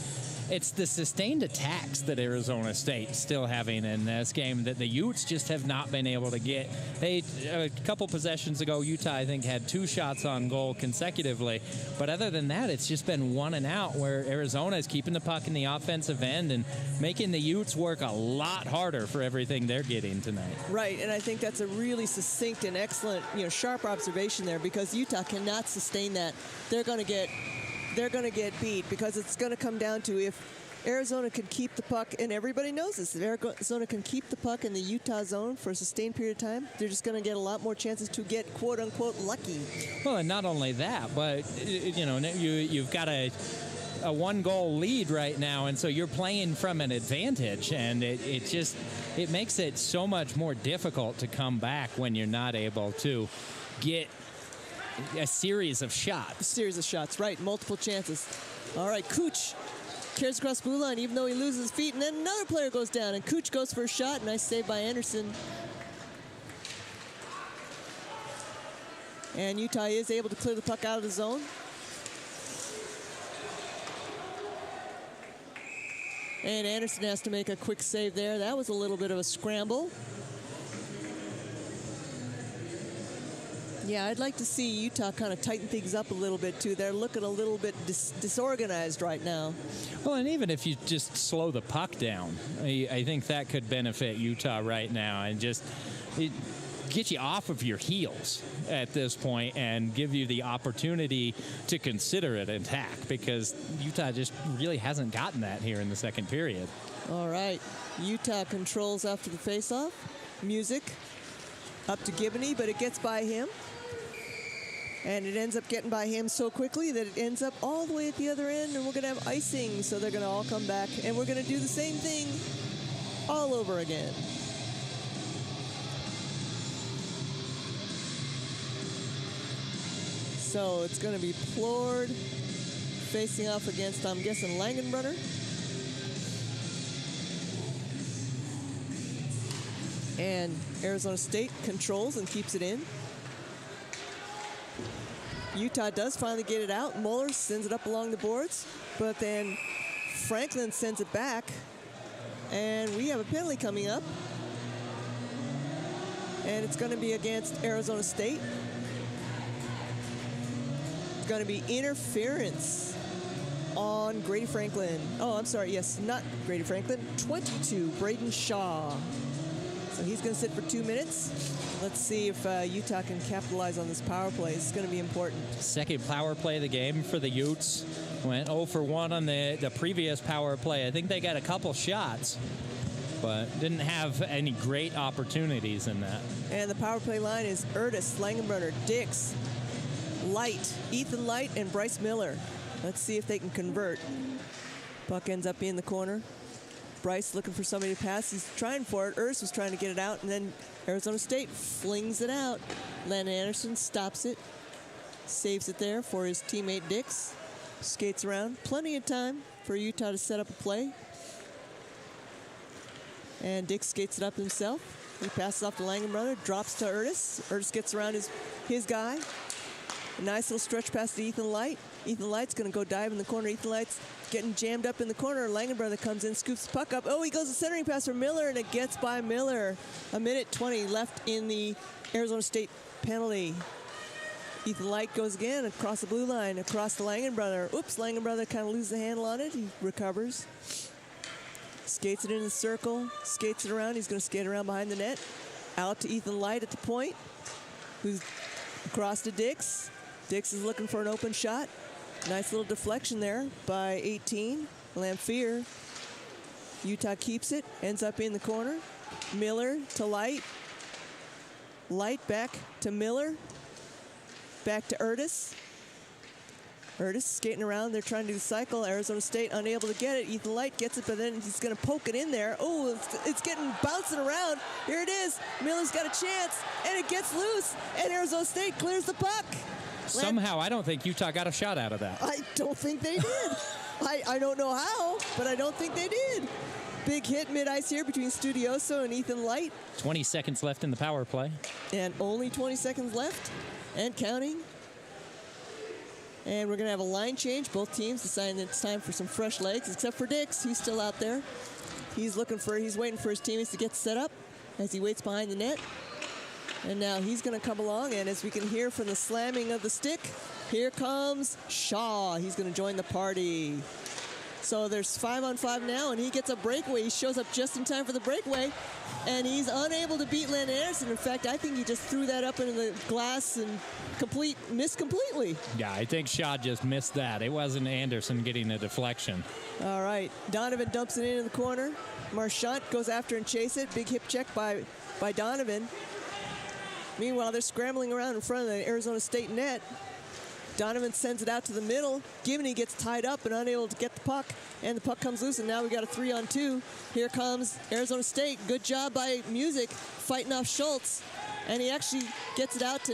Speaker 2: it's the sustained attacks that Arizona State's still having in this game that the Utes just have not been able to get. A couple possessions ago, Utah, I think, had 2 shots on goal consecutively. But other than that, it's just been 1 and out, where Arizona is keeping the puck in the offensive end and making the Utes work a lot harder for everything they're getting tonight.
Speaker 1: Right, and I think that's a really succinct and excellent, sharp observation there, because Utah cannot sustain that. They're going to get beat, because it's going to come down to if Arizona can keep the puck, and everybody knows this, if Arizona can keep the puck in the Utah zone for a sustained period of time, they're just going to get a lot more chances to get quote-unquote lucky.
Speaker 2: Well, and not only that, but you've got a 1-goal lead right now, and so you're playing from an advantage, and it makes it so much more difficult to come back when you're not able to get a series of shots. Right,
Speaker 1: multiple chances. All right, Cooch carries across the blue line even though he loses his feet, and then another player goes down, and Cooch goes for a shot. Nice save by Anderson. And Utah is able to clear the puck out of the zone. And Anderson has to make a quick save there. That was a little bit of a scramble. Yeah, I'd like to see Utah kind of tighten things up a little bit, too. They're looking a little bit disorganized right now.
Speaker 2: Well, and even if you just slow the puck down, I think that could benefit Utah right now and just get you off of your heels at this point and give you the opportunity to consider an attack, because Utah just really hasn't gotten that here in the second period.
Speaker 1: All right. Utah controls after the faceoff. Music up to Gibney, but it gets by him. And it ends up getting by him so quickly that it ends up all the way at the other end, and we're going to have icing, so they're going to all come back, and we're going to do the same thing all over again. So it's going to be Plord facing off against, I'm guessing, Langenbrunner. And Arizona State controls and keeps it in. Utah does finally get it out. Mueller sends it up along the boards, but then Franklin sends it back, and we have a penalty coming up. And it's going to be against Arizona State. It's going to be interference on Grady Franklin. Oh, I'm sorry, yes, not Grady Franklin. 22, Braden Shaw. So he's going to sit for 2 minutes. Let's see if Utah can capitalize on this power play. It's going to be important.
Speaker 2: Second power play of the game for the Utes. Went 0 for 1 on the previous power play. I think they got a couple shots, but didn't have any great opportunities in that.
Speaker 1: And the power play line is Erdis, Langenbrunner, Dix, Light, Ethan Light, and Bryce Miller. Let's see if they can convert. Puck ends up in the corner. Bryce looking for somebody to pass. He's trying for it. Ernst was trying to get it out, and then Arizona State flings it out. Landon Anderson stops it, saves it there for his teammate Dix. Skates around. Plenty of time for Utah to set up a play. And Dix skates it up himself. He passes off to Langenbrunner, drops to Erdis. Erdis gets around his guy. A nice little stretch pass to Ethan Light. Ethan Light's going to go dive in the corner. Ethan Light's getting jammed up in the corner. Langenbrunner comes in, scoops the puck up. Oh, he goes to centering pass for Miller, and it gets by Miller. 1:20 left in the Arizona State penalty. Ethan Light goes again across the blue line, across the Langenbrunner. Oops, Langenbrunner kind of loses the handle on it. He recovers. Skates it in the circle, skates it around. He's going to skate around behind the net. Out to Ethan Light at the point, who's across to Dix. Dix is looking for an open shot. Nice little deflection there by 18, Lamphere. Utah keeps it, ends up in the corner. Miller to Light. Light back to Miller. Back to Urtis. Urtis skating around. They're trying to do the cycle. Arizona State unable to get it. Ethan Light gets it, but then he's going to poke it in there. Oh, it's getting bouncing around. Here it is. Miller's got a chance, and it gets loose, and Arizona State clears the puck.
Speaker 2: Somehow, I don't think Utah got a shot out of that.
Speaker 1: I don't think they did. I don't know how, but I don't think they did. Big hit mid-ice here between Studioso and Ethan Light.
Speaker 2: 20 seconds left in the power play.
Speaker 1: And only 20 seconds left and counting. And we're going to have a line change. Both teams deciding that it's time for some fresh legs, except for Dix. He's still out there. He's waiting for his teammates to get set up as he waits behind the net. And now he's going to come along, and as we can hear from the slamming of the stick, here comes Shaw. He's going to join the party. So there's 5-on-5 now, and he gets a breakaway. He shows up just in time for the breakaway, and he's unable to beat Landon Anderson. In fact, I think he just threw that up into the glass and missed completely.
Speaker 2: Yeah, I think Shaw just missed that. It wasn't Anderson getting a deflection.
Speaker 1: All right, Donovan dumps it in the corner. Marchant goes after and chase it. Big hip check by Donovan. Meanwhile, they're scrambling around in front of the Arizona State net. Donovan sends it out to the middle. Givney gets tied up and unable to get the puck, and the puck comes loose, and now we got a 3-on-2. Here comes Arizona State. Good job by Music fighting off Schultz, and he actually gets it out to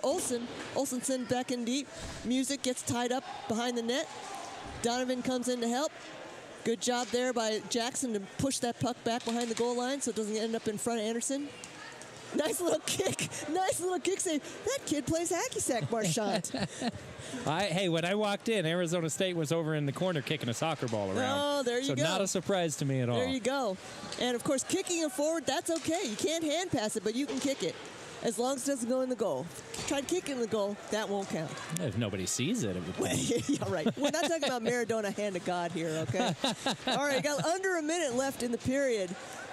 Speaker 1: Olsen. Olsen sends it back in deep. Music gets tied up behind the net. Donovan comes in to help. Good job there by Jackson to push that puck back behind the goal line so it doesn't end up in front of Anderson. Nice little kick. Nice little kick save. That kid plays hacky sack, Marchant.
Speaker 2: Hey, when I walked in, Arizona State was over in the corner kicking a soccer ball around.
Speaker 1: Oh, there you go.
Speaker 2: So not a surprise to me at all.
Speaker 1: There you go. And, of course, kicking it forward, that's okay. You can't hand pass it, but you can kick it as long as it doesn't go in the goal. Try to kick it in the goal, that won't count.
Speaker 2: If nobody sees it, it would count.
Speaker 1: Yeah, right. We're not talking about Maradona hand to God here, okay? All right, got under a minute left in the period.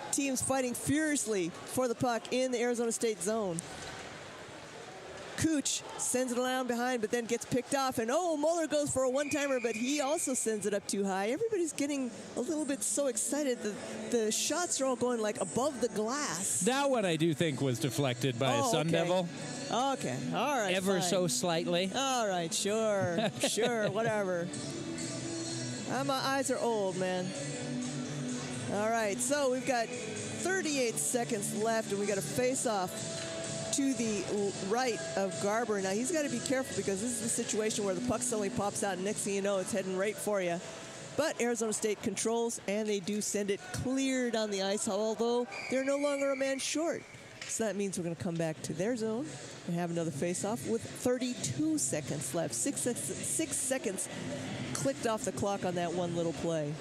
Speaker 1: Teams fighting furiously for the puck in the Arizona State zone. Cooch sends it around behind, but then gets picked off. And, Muller goes for a one-timer, but he also sends it up too high. Everybody's getting a little bit so excited. The shots are all going, like, above the glass.
Speaker 2: That one I do think was deflected by a Sun Devil.
Speaker 1: Okay, all right,
Speaker 2: Ever
Speaker 1: fine.
Speaker 2: so slightly.
Speaker 1: All right, sure, sure, whatever. My eyes are old, man. All right, so we've got 38 seconds left, and we got a face-off to the right of Garber. Now, he's got to be careful because this is the situation where the puck suddenly pops out, and next thing you know, it's heading right for you. But Arizona State controls, and they do send it clear down the ice, although they're no longer a man short. So that means we're going to come back to their zone and have another face-off with 32 seconds left. 6 seconds clicked off the clock on that one little play.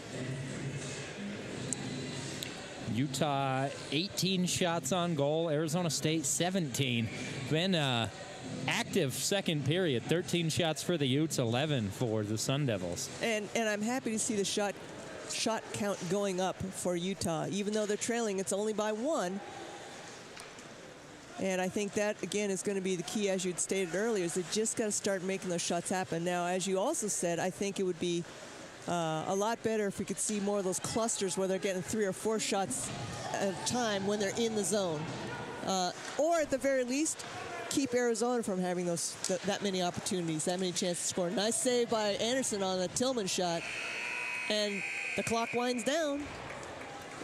Speaker 2: Utah 18 shots on goal. Arizona State 17. Been active second period. 13 shots for the Utes, 11 for the Sun Devils.
Speaker 1: And I'm happy to see the shot count going up for Utah. Even though they're trailing, it's only by 1. And I think that, again, is going to be the key, as you'd stated earlier, is they just got to start making those shots happen. Now, as you also said, I think it would be a lot better if we could see more of those clusters where they're getting 3 or 4 shots at a time when they're in the zone. Or at the very least, keep Arizona from having that many opportunities, that many chances to score. Nice save by Anderson on the Tillman shot. And the clock winds down.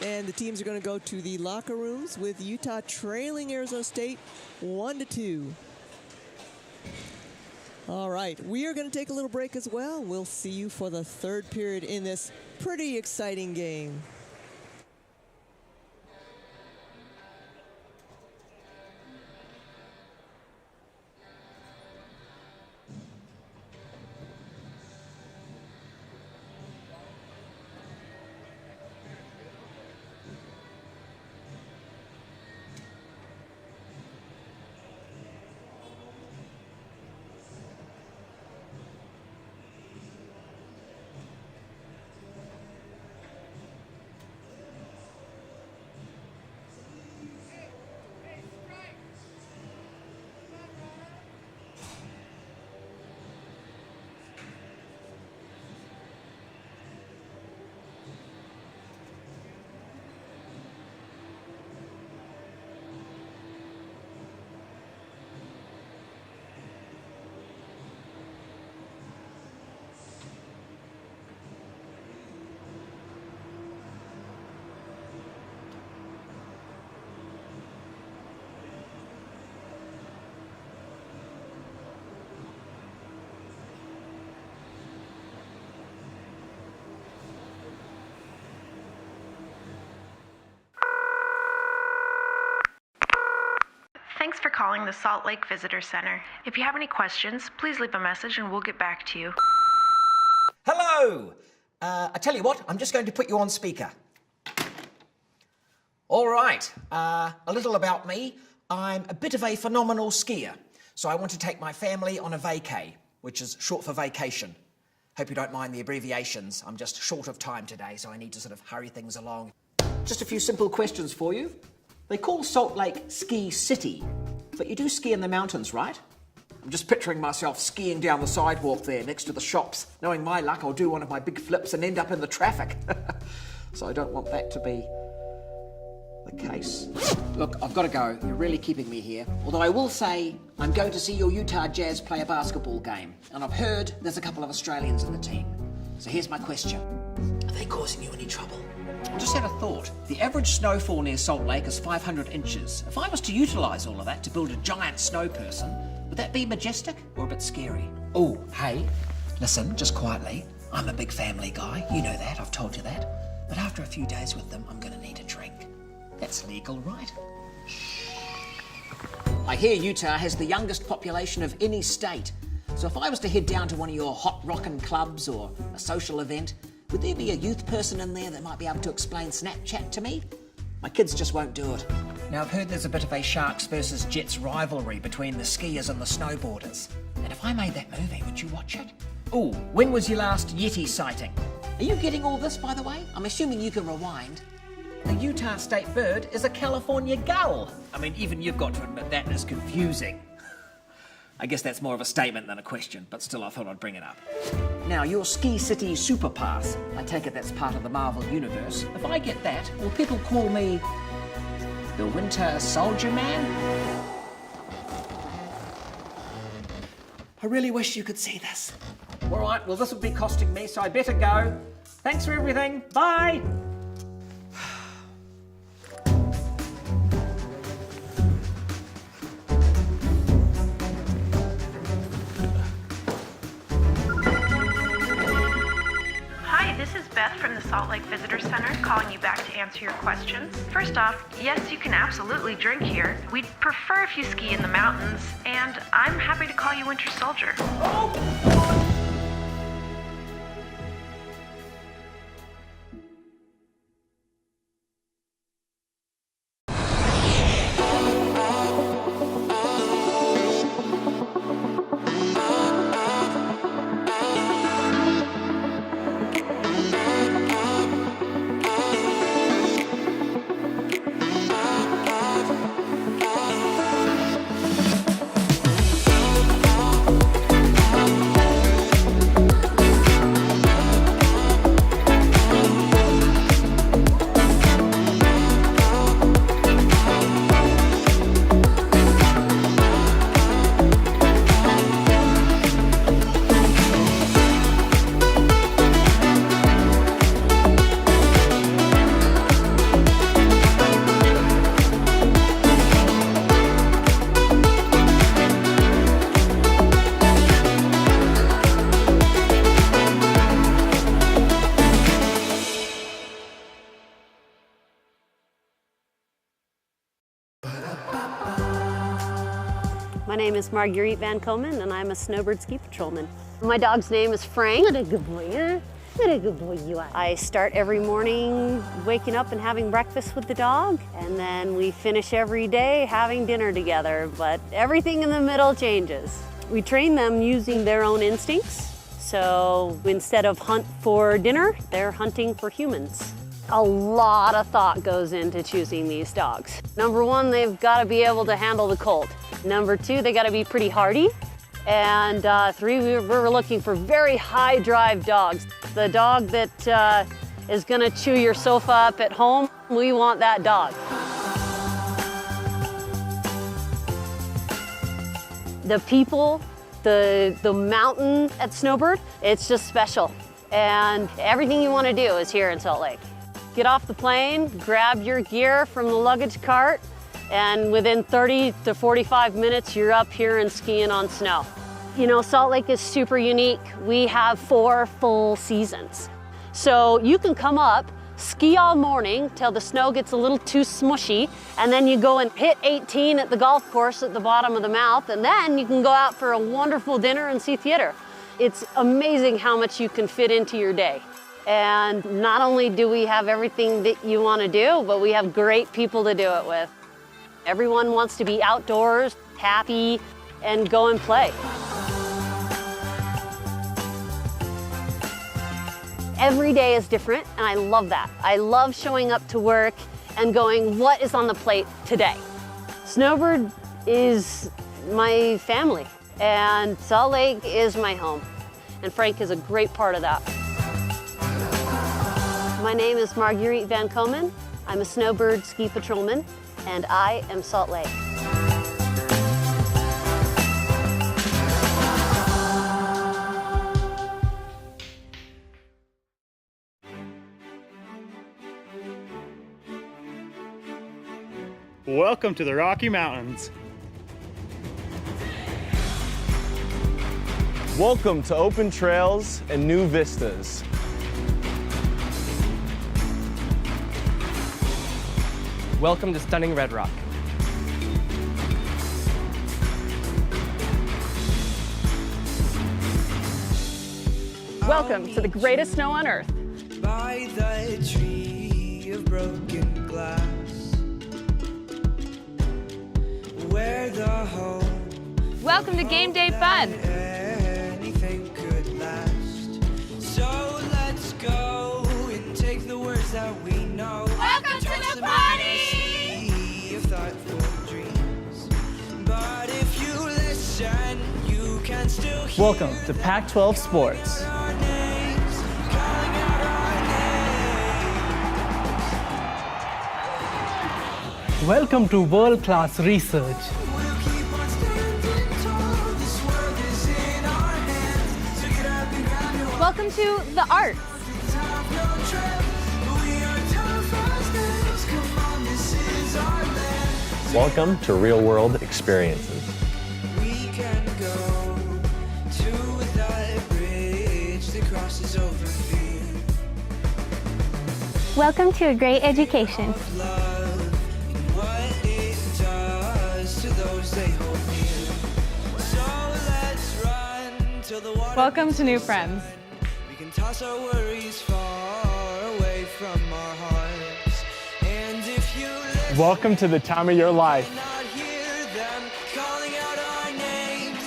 Speaker 1: And the teams are going to go to the locker rooms with Utah trailing Arizona State 1-2. All right, we are going to take a little break as well. We'll see you for the third period in this pretty exciting game.
Speaker 3: Thanks for calling the Salt Lake Visitor Center. If you have any questions, please leave a message and we'll get back to you.
Speaker 4: Hello! I tell you what, I'm just going to put you on speaker. All right, a little about me. I'm a bit of a phenomenal skier, so I want to take my family on a vacay, which is short for vacation. Hope you don't mind the abbreviations. I'm just short of time today, so I need to sort of hurry things along. Just a few simple questions for you. They call Salt Lake Ski City, but you do ski in the mountains, right? I'm just picturing myself skiing down the sidewalk there next to the shops. Knowing my luck, I'll do one of my big flips and end up in the traffic. So I don't want that to be the case. Look, I've got to go. You're really keeping me here. Although I will say, I'm going to see your Utah Jazz play a basketball game. And I've heard there's a couple of Australians in the team. So here's my question. Are they causing you any trouble? I just had a thought. The average snowfall near Salt Lake is 500 inches. If I was to utilise all of that to build a giant snow person, would that be majestic or a bit scary? Oh, hey, listen, just quietly. I'm a big family guy. You know that, I've told you that. But after a few days with them, I'm going to need a drink. That's legal, right? I hear Utah has the youngest population of any state. So if I was to head down to one of your hot rockin' clubs or a social event, would there be a youth person in there that might be able to explain Snapchat to me? My kids just won't do it. Now, I've heard there's a bit of a Sharks versus Jets rivalry between the skiers and the snowboarders. And if I made that movie, would you watch it? Oh, when was your last Yeti sighting? Are you getting all this, by the way? I'm assuming you can rewind. The Utah state bird is a California gull. I mean, even you've got to admit that is confusing. I guess that's more of a statement than a question, but still I thought I'd bring it up. Now, your Ski City Super Pass, I take it that's part of the Marvel Universe. If I get that, will people call me the Winter Soldier Man? I really wish you could see this. All right, well, this will be costing me, so I better go. Thanks for everything. Bye.
Speaker 3: This is Beth from the Salt Lake Visitor Center calling you back to answer your questions. First off, yes, you can absolutely drink here. We'd prefer if you ski in the mountains, and I'm happy to call you Winter Soldier.
Speaker 5: My name is Marguerite Van Komen, and I'm a snowbird ski patrolman. My dog's name is Frank. What a good boy, huh? What a good boy you are. I start every morning waking up and having breakfast with the dog, and then we finish every day having dinner together, but everything in the middle changes. We train them using their own instincts, so instead of hunt for dinner, they're hunting for humans. A lot of thought goes into choosing these dogs. Number one, they've got to be able to handle the cold. Number two, they got to be pretty hardy. And three, we're looking for very high drive dogs. The dog that is gonna chew your sofa up at home, we want that dog. The people, the mountain at Snowbird, it's just special. And everything you want to do is here in Salt Lake. Get off the plane, grab your gear from the luggage cart, and within 30 to 45 minutes, you're up here and skiing on snow. You know, Salt Lake is super unique. We have 4 full seasons. So you can come up, ski all morning till the snow gets a little too smushy, and then you go and hit 18 at the golf course at the bottom of the Mouth, and then you can go out for a wonderful dinner and see theater. It's amazing how much you can fit into your day. And not only do we have everything that you want to do, but we have great people to do it with. Everyone wants to be outdoors, happy, and go and play. Every day is different, and I love that. I love showing up to work and going, what is on the plate today? Snowbird is my family, and Salt Lake is my home, and Frank is a great part of that. My name is Marguerite Van Komen. I'm a Snowbird ski patrolman, and I am Salt Lake.
Speaker 6: Welcome to the Rocky Mountains.
Speaker 7: Welcome to open trails and new vistas.
Speaker 10: Welcome to stunning Red Rock.
Speaker 8: Welcome to the greatest snow on earth.
Speaker 9: By the tree of broken glass, where the hope
Speaker 8: Welcome to Game Day Fun.
Speaker 9: anything could last. So let's go and take the words that we know.
Speaker 8: Welcome to the party!
Speaker 9: Of thoughtful dreams. But if you listen, you can still hear
Speaker 10: Welcome to Pac-12 Sports.
Speaker 9: our names, calling out our names.
Speaker 10: Welcome to world-class research.
Speaker 9: We'll keep on standing tall. This world is in our hands. So get up and grab your
Speaker 8: Welcome to the arts.
Speaker 9: top, no trap. We are tough as nails. Come on, this is our land.
Speaker 7: Welcome to real world experiences.
Speaker 9: We can go to that bridge that crosses over fear.
Speaker 11: Welcome to a great education.
Speaker 9: Love and what it does to those they hold near. So let's run till the water.
Speaker 8: Welcome to new friends.
Speaker 9: We can toss our worries far away from our hearts. And if you listen,
Speaker 6: Welcome to the time of your life.
Speaker 9: not hear them calling out our names,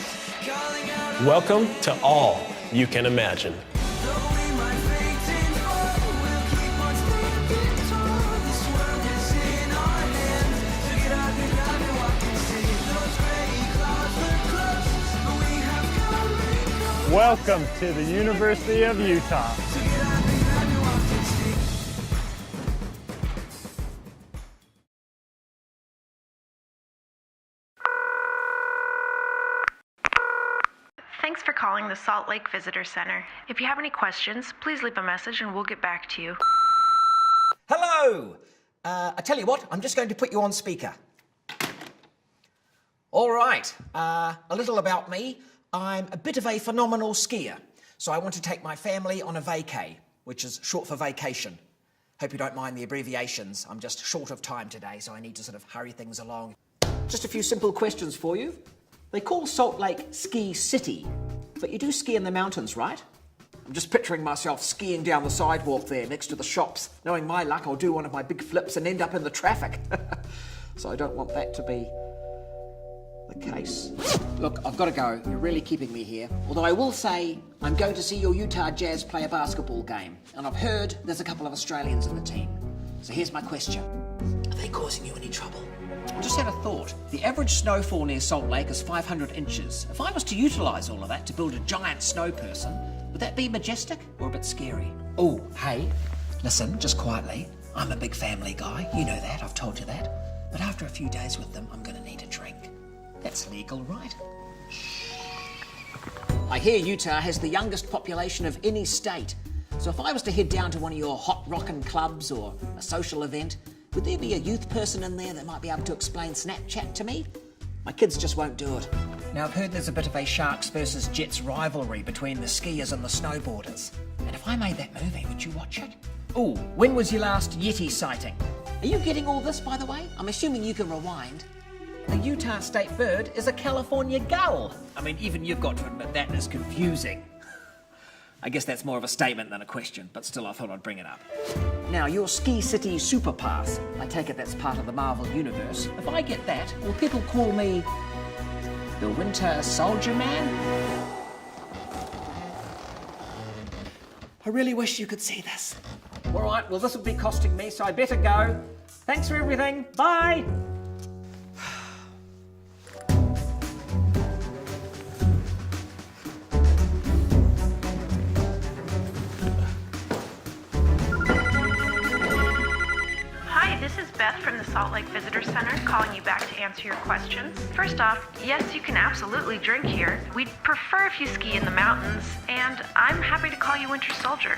Speaker 9: calling out our
Speaker 12: Welcome to all you can imagine.
Speaker 9: Though we might fade and fall, we'll keep on standing tall. This world is in our hands. So get up and grab it, walk and see. Those gray clouds look close, but we have come and gone.
Speaker 6: Welcome to the University of Utah.
Speaker 9: So get up and grab it, walk and see.
Speaker 3: Thanks for calling the Salt Lake Visitor Center. If you have any questions, please leave a message and we'll get back to you.
Speaker 4: Hello! I tell you what, I'm just going to put you on speaker. All right, a little about me. I'm a bit of a phenomenal skier, so I want to take my family on a vacay, which is short for vacation. Hope you don't mind the abbreviations. I'm just short of time today, so I need to sort of hurry things along. Just a few simple questions for you. They call Salt Lake Ski City, but you do ski in the mountains, right? I'm just picturing myself skiing down the sidewalk there next to the shops. Knowing my luck, I'll do one of my big flips and end up in the traffic. So I don't want that to be the case. Look, I've got to go. You're really keeping me here. Although I will say, I'm going to see your Utah Jazz play a basketball game. And I've heard there's a couple of Australians in the team. So here's my question. Are they causing you any trouble? I just had a thought. The average snowfall near Salt Lake is 500 inches. If I was to utilise all of that to build a giant snow person, would that be majestic or a bit scary? Oh, hey, listen, just quietly. I'm a big family guy. You know that, I've told you that. But after a few days with them, I'm going to need a drink. That's legal, right? Shh. I hear Utah has the youngest population of any state. So if I was to head down to one of your hot rockin' clubs or a social event, would there be a youth person in there that might be able to explain Snapchat to me? My kids just won't do it. Now, I've heard there's a bit of a Sharks versus Jets rivalry between the skiers and the snowboarders. And if I made that movie, would you watch it? Ooh, when was your last Yeti sighting? Are you getting all this, by the way? I'm assuming you can rewind. The Utah state bird is a California gull. I mean, even you've got to admit that is confusing. I guess that's more of a statement than a question, but still I thought I'd bring it up. Now, your Ski City Super Pass, I take it that's part of the Marvel Universe. If I get that, will people call me the Winter Soldier Man? I really wish you could see this. All right, well, this will be costing me, so I better go. Thanks for everything. Bye.
Speaker 3: Hi, this is Beth from the Salt Lake Visitor Center calling you back to answer your questions. First off, yes, you can absolutely drink here. We'd prefer if you ski in the mountains, and I'm happy to call you Winter Soldier.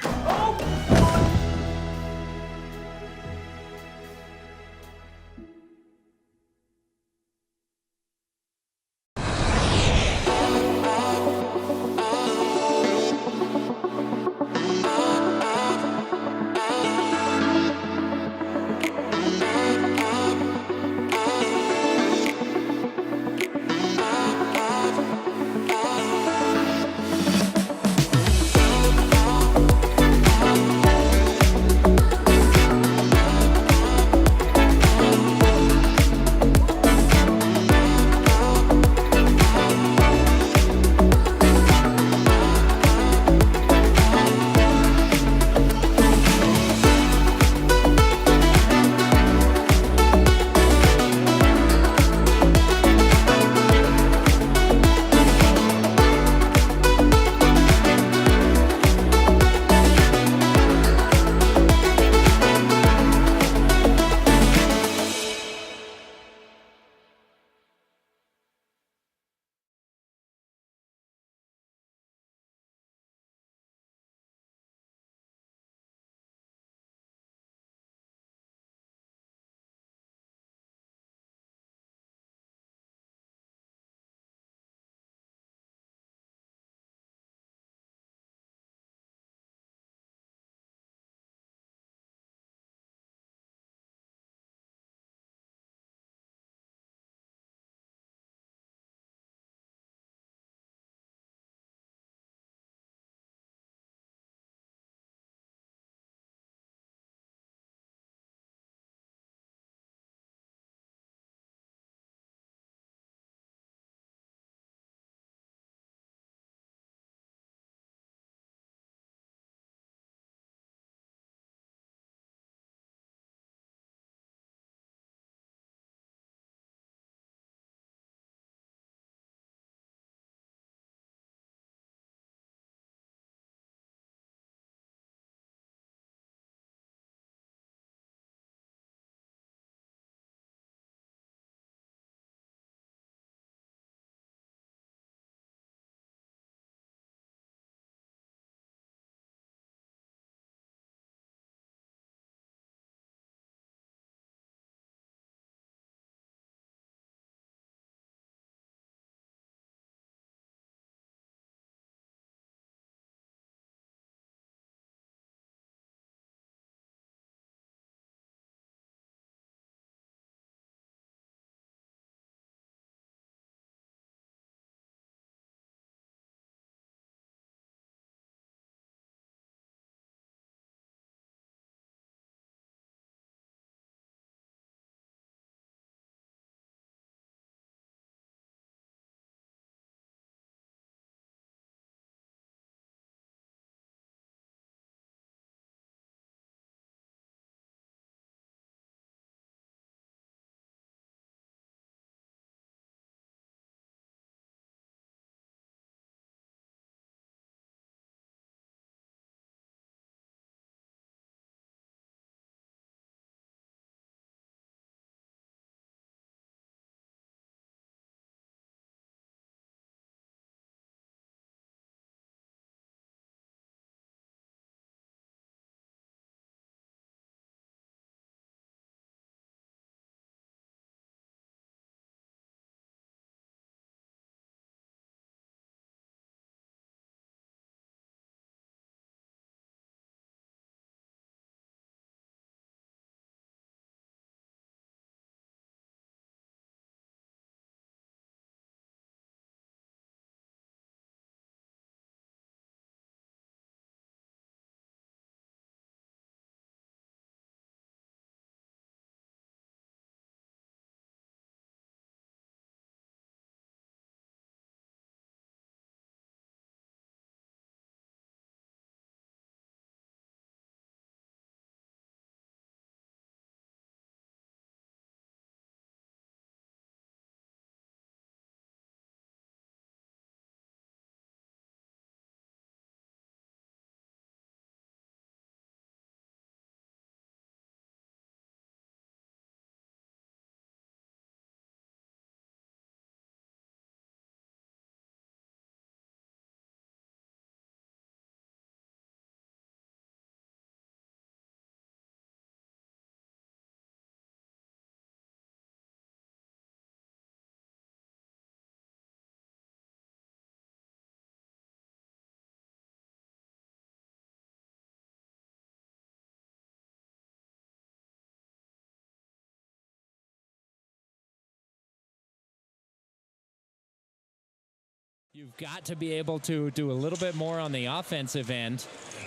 Speaker 2: You've got to be able to do a little bit more on the offensive end,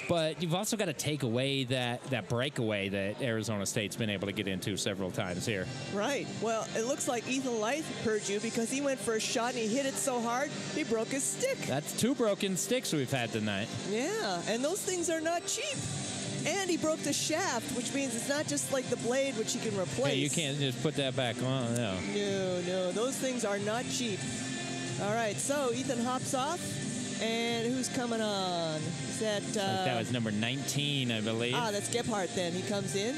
Speaker 2: but you've also got to take away that breakaway that Arizona State's been able to get into several times here.
Speaker 1: Right. Well, it looks like Ethan Light heard you because he went for a shot and he hit it so hard he broke his stick.
Speaker 2: That's 2 broken sticks we've had tonight.
Speaker 1: Yeah, and those things are not cheap. And he broke the shaft, which means it's not just like the blade, which he can replace.
Speaker 2: Hey, you can't just put that back on. No.
Speaker 1: No, those things are not cheap. All right, so Ethan hops off, and who's coming on? Is that?
Speaker 2: That was number 19, I believe.
Speaker 1: That's Gebhardt. Then he comes in.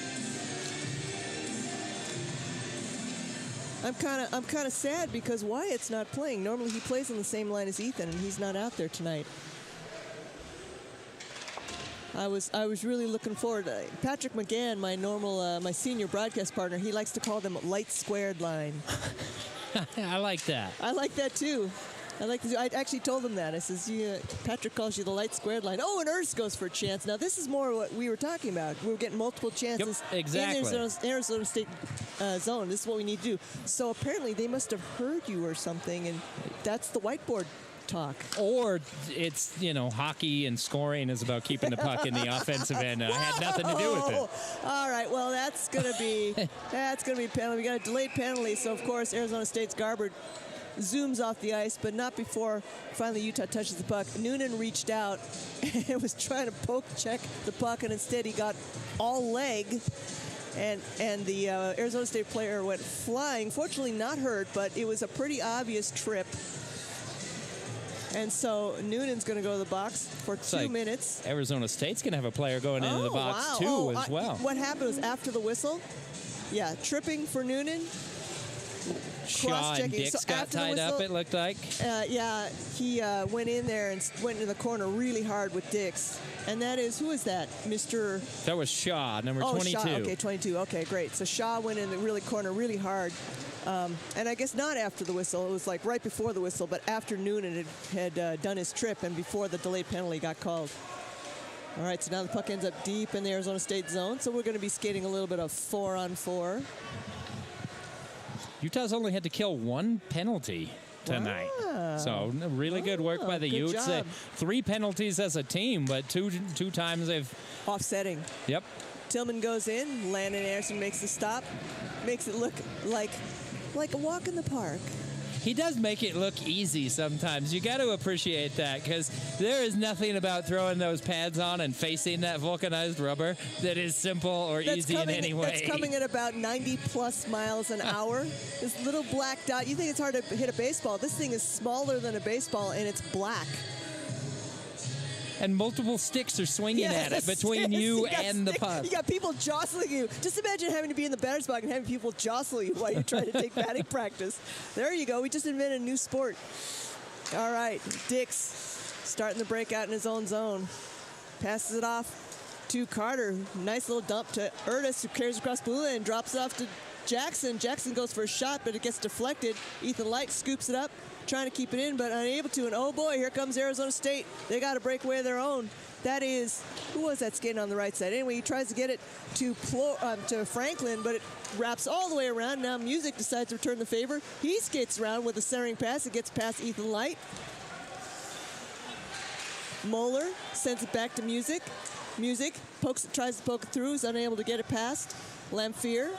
Speaker 1: I'm kind of sad because Wyatt's not playing. Normally he plays on the same line as Ethan, and he's not out there tonight. I was really looking forward. Patrick McGann, my senior broadcast partner, he likes to call them light squared line.
Speaker 2: I like that.
Speaker 1: I like that too. I actually told him that. I says, Patrick calls you the light squared line. Oh, and Ernst goes for a chance. Now, this is more what we were talking about. We were getting multiple chances
Speaker 2: exactly.
Speaker 1: in Arizona State zone. This is what we need to do. So apparently they must have heard you or something, and that's the whiteboard talk.
Speaker 2: Or it's, hockey and scoring is about keeping the puck in the offensive end. I had nothing to do with it.
Speaker 1: All right, well, that's going to be a penalty. We got a delayed penalty, so of course Arizona State's Garbert zooms off the ice, but not before finally Utah touches the puck. Noonan reached out and was trying to poke check the puck, and instead he got all leg. And the Arizona State player went flying. Fortunately not hurt, but it was a pretty obvious trip. And so Noonan's going to go to the box for 2 minutes.
Speaker 2: Arizona State's going to have a player going into the box, too, as well.
Speaker 1: What happened was after the whistle, tripping for Noonan.
Speaker 2: Shaw and Dix got tied up, it looked like.
Speaker 1: He went in there and went into the corner really hard with Dix. And that is, who is that?
Speaker 2: That was Shaw, number 22.
Speaker 1: Shaw. Okay, 22. Okay, great. So Shaw went in the corner really hard. And I guess not after the whistle. It was like right before the whistle, but after Noonan had done his trip and before the delayed penalty got called. All right, so now the puck ends up deep in the Arizona State zone. So we're going to be skating a little bit of 4-on-4.
Speaker 2: Utah's only had to kill 1 penalty tonight.
Speaker 1: Wow.
Speaker 2: So really good work by the Utes. 3 penalties as a team, but two times they've...
Speaker 1: Offsetting.
Speaker 2: Yep.
Speaker 1: Tillman goes in. Landon Anderson makes the stop. Makes it look like a walk in the park.
Speaker 2: He does make it look easy sometimes. You got to appreciate that because there is nothing about throwing those pads on and facing that vulcanized rubber that is simple or easy in any way.
Speaker 1: That's coming at about 90-plus miles an hour. This little black dot. You think it's hard to hit a baseball. This thing is smaller than a baseball, and it's black.
Speaker 2: And multiple sticks are swinging at it between you and the puck.
Speaker 1: You got people jostling you. Just imagine having to be in the batter's box and having people jostle you while you're trying to take batting practice. There you go. We just invented a new sport. All right. Dix starting the breakout in his own zone. Passes it off to Carter. Nice little dump to Erdis, who carries across blue and drops it off to Jackson. Jackson goes for a shot, but it gets deflected. Ethan Light scoops it up, trying to keep it in, but unable to. And oh boy, here comes Arizona State. They got a breakaway of their own. That is, who was that skating on the right side? Anyway, he tries to get it to Franklin, but it wraps all the way around. Now Music decides to return the favor. He skates around with a centering pass. It gets past Ethan Light. Moeller sends it back to Music. Music tries to poke it through, is unable to get it past. Lamphere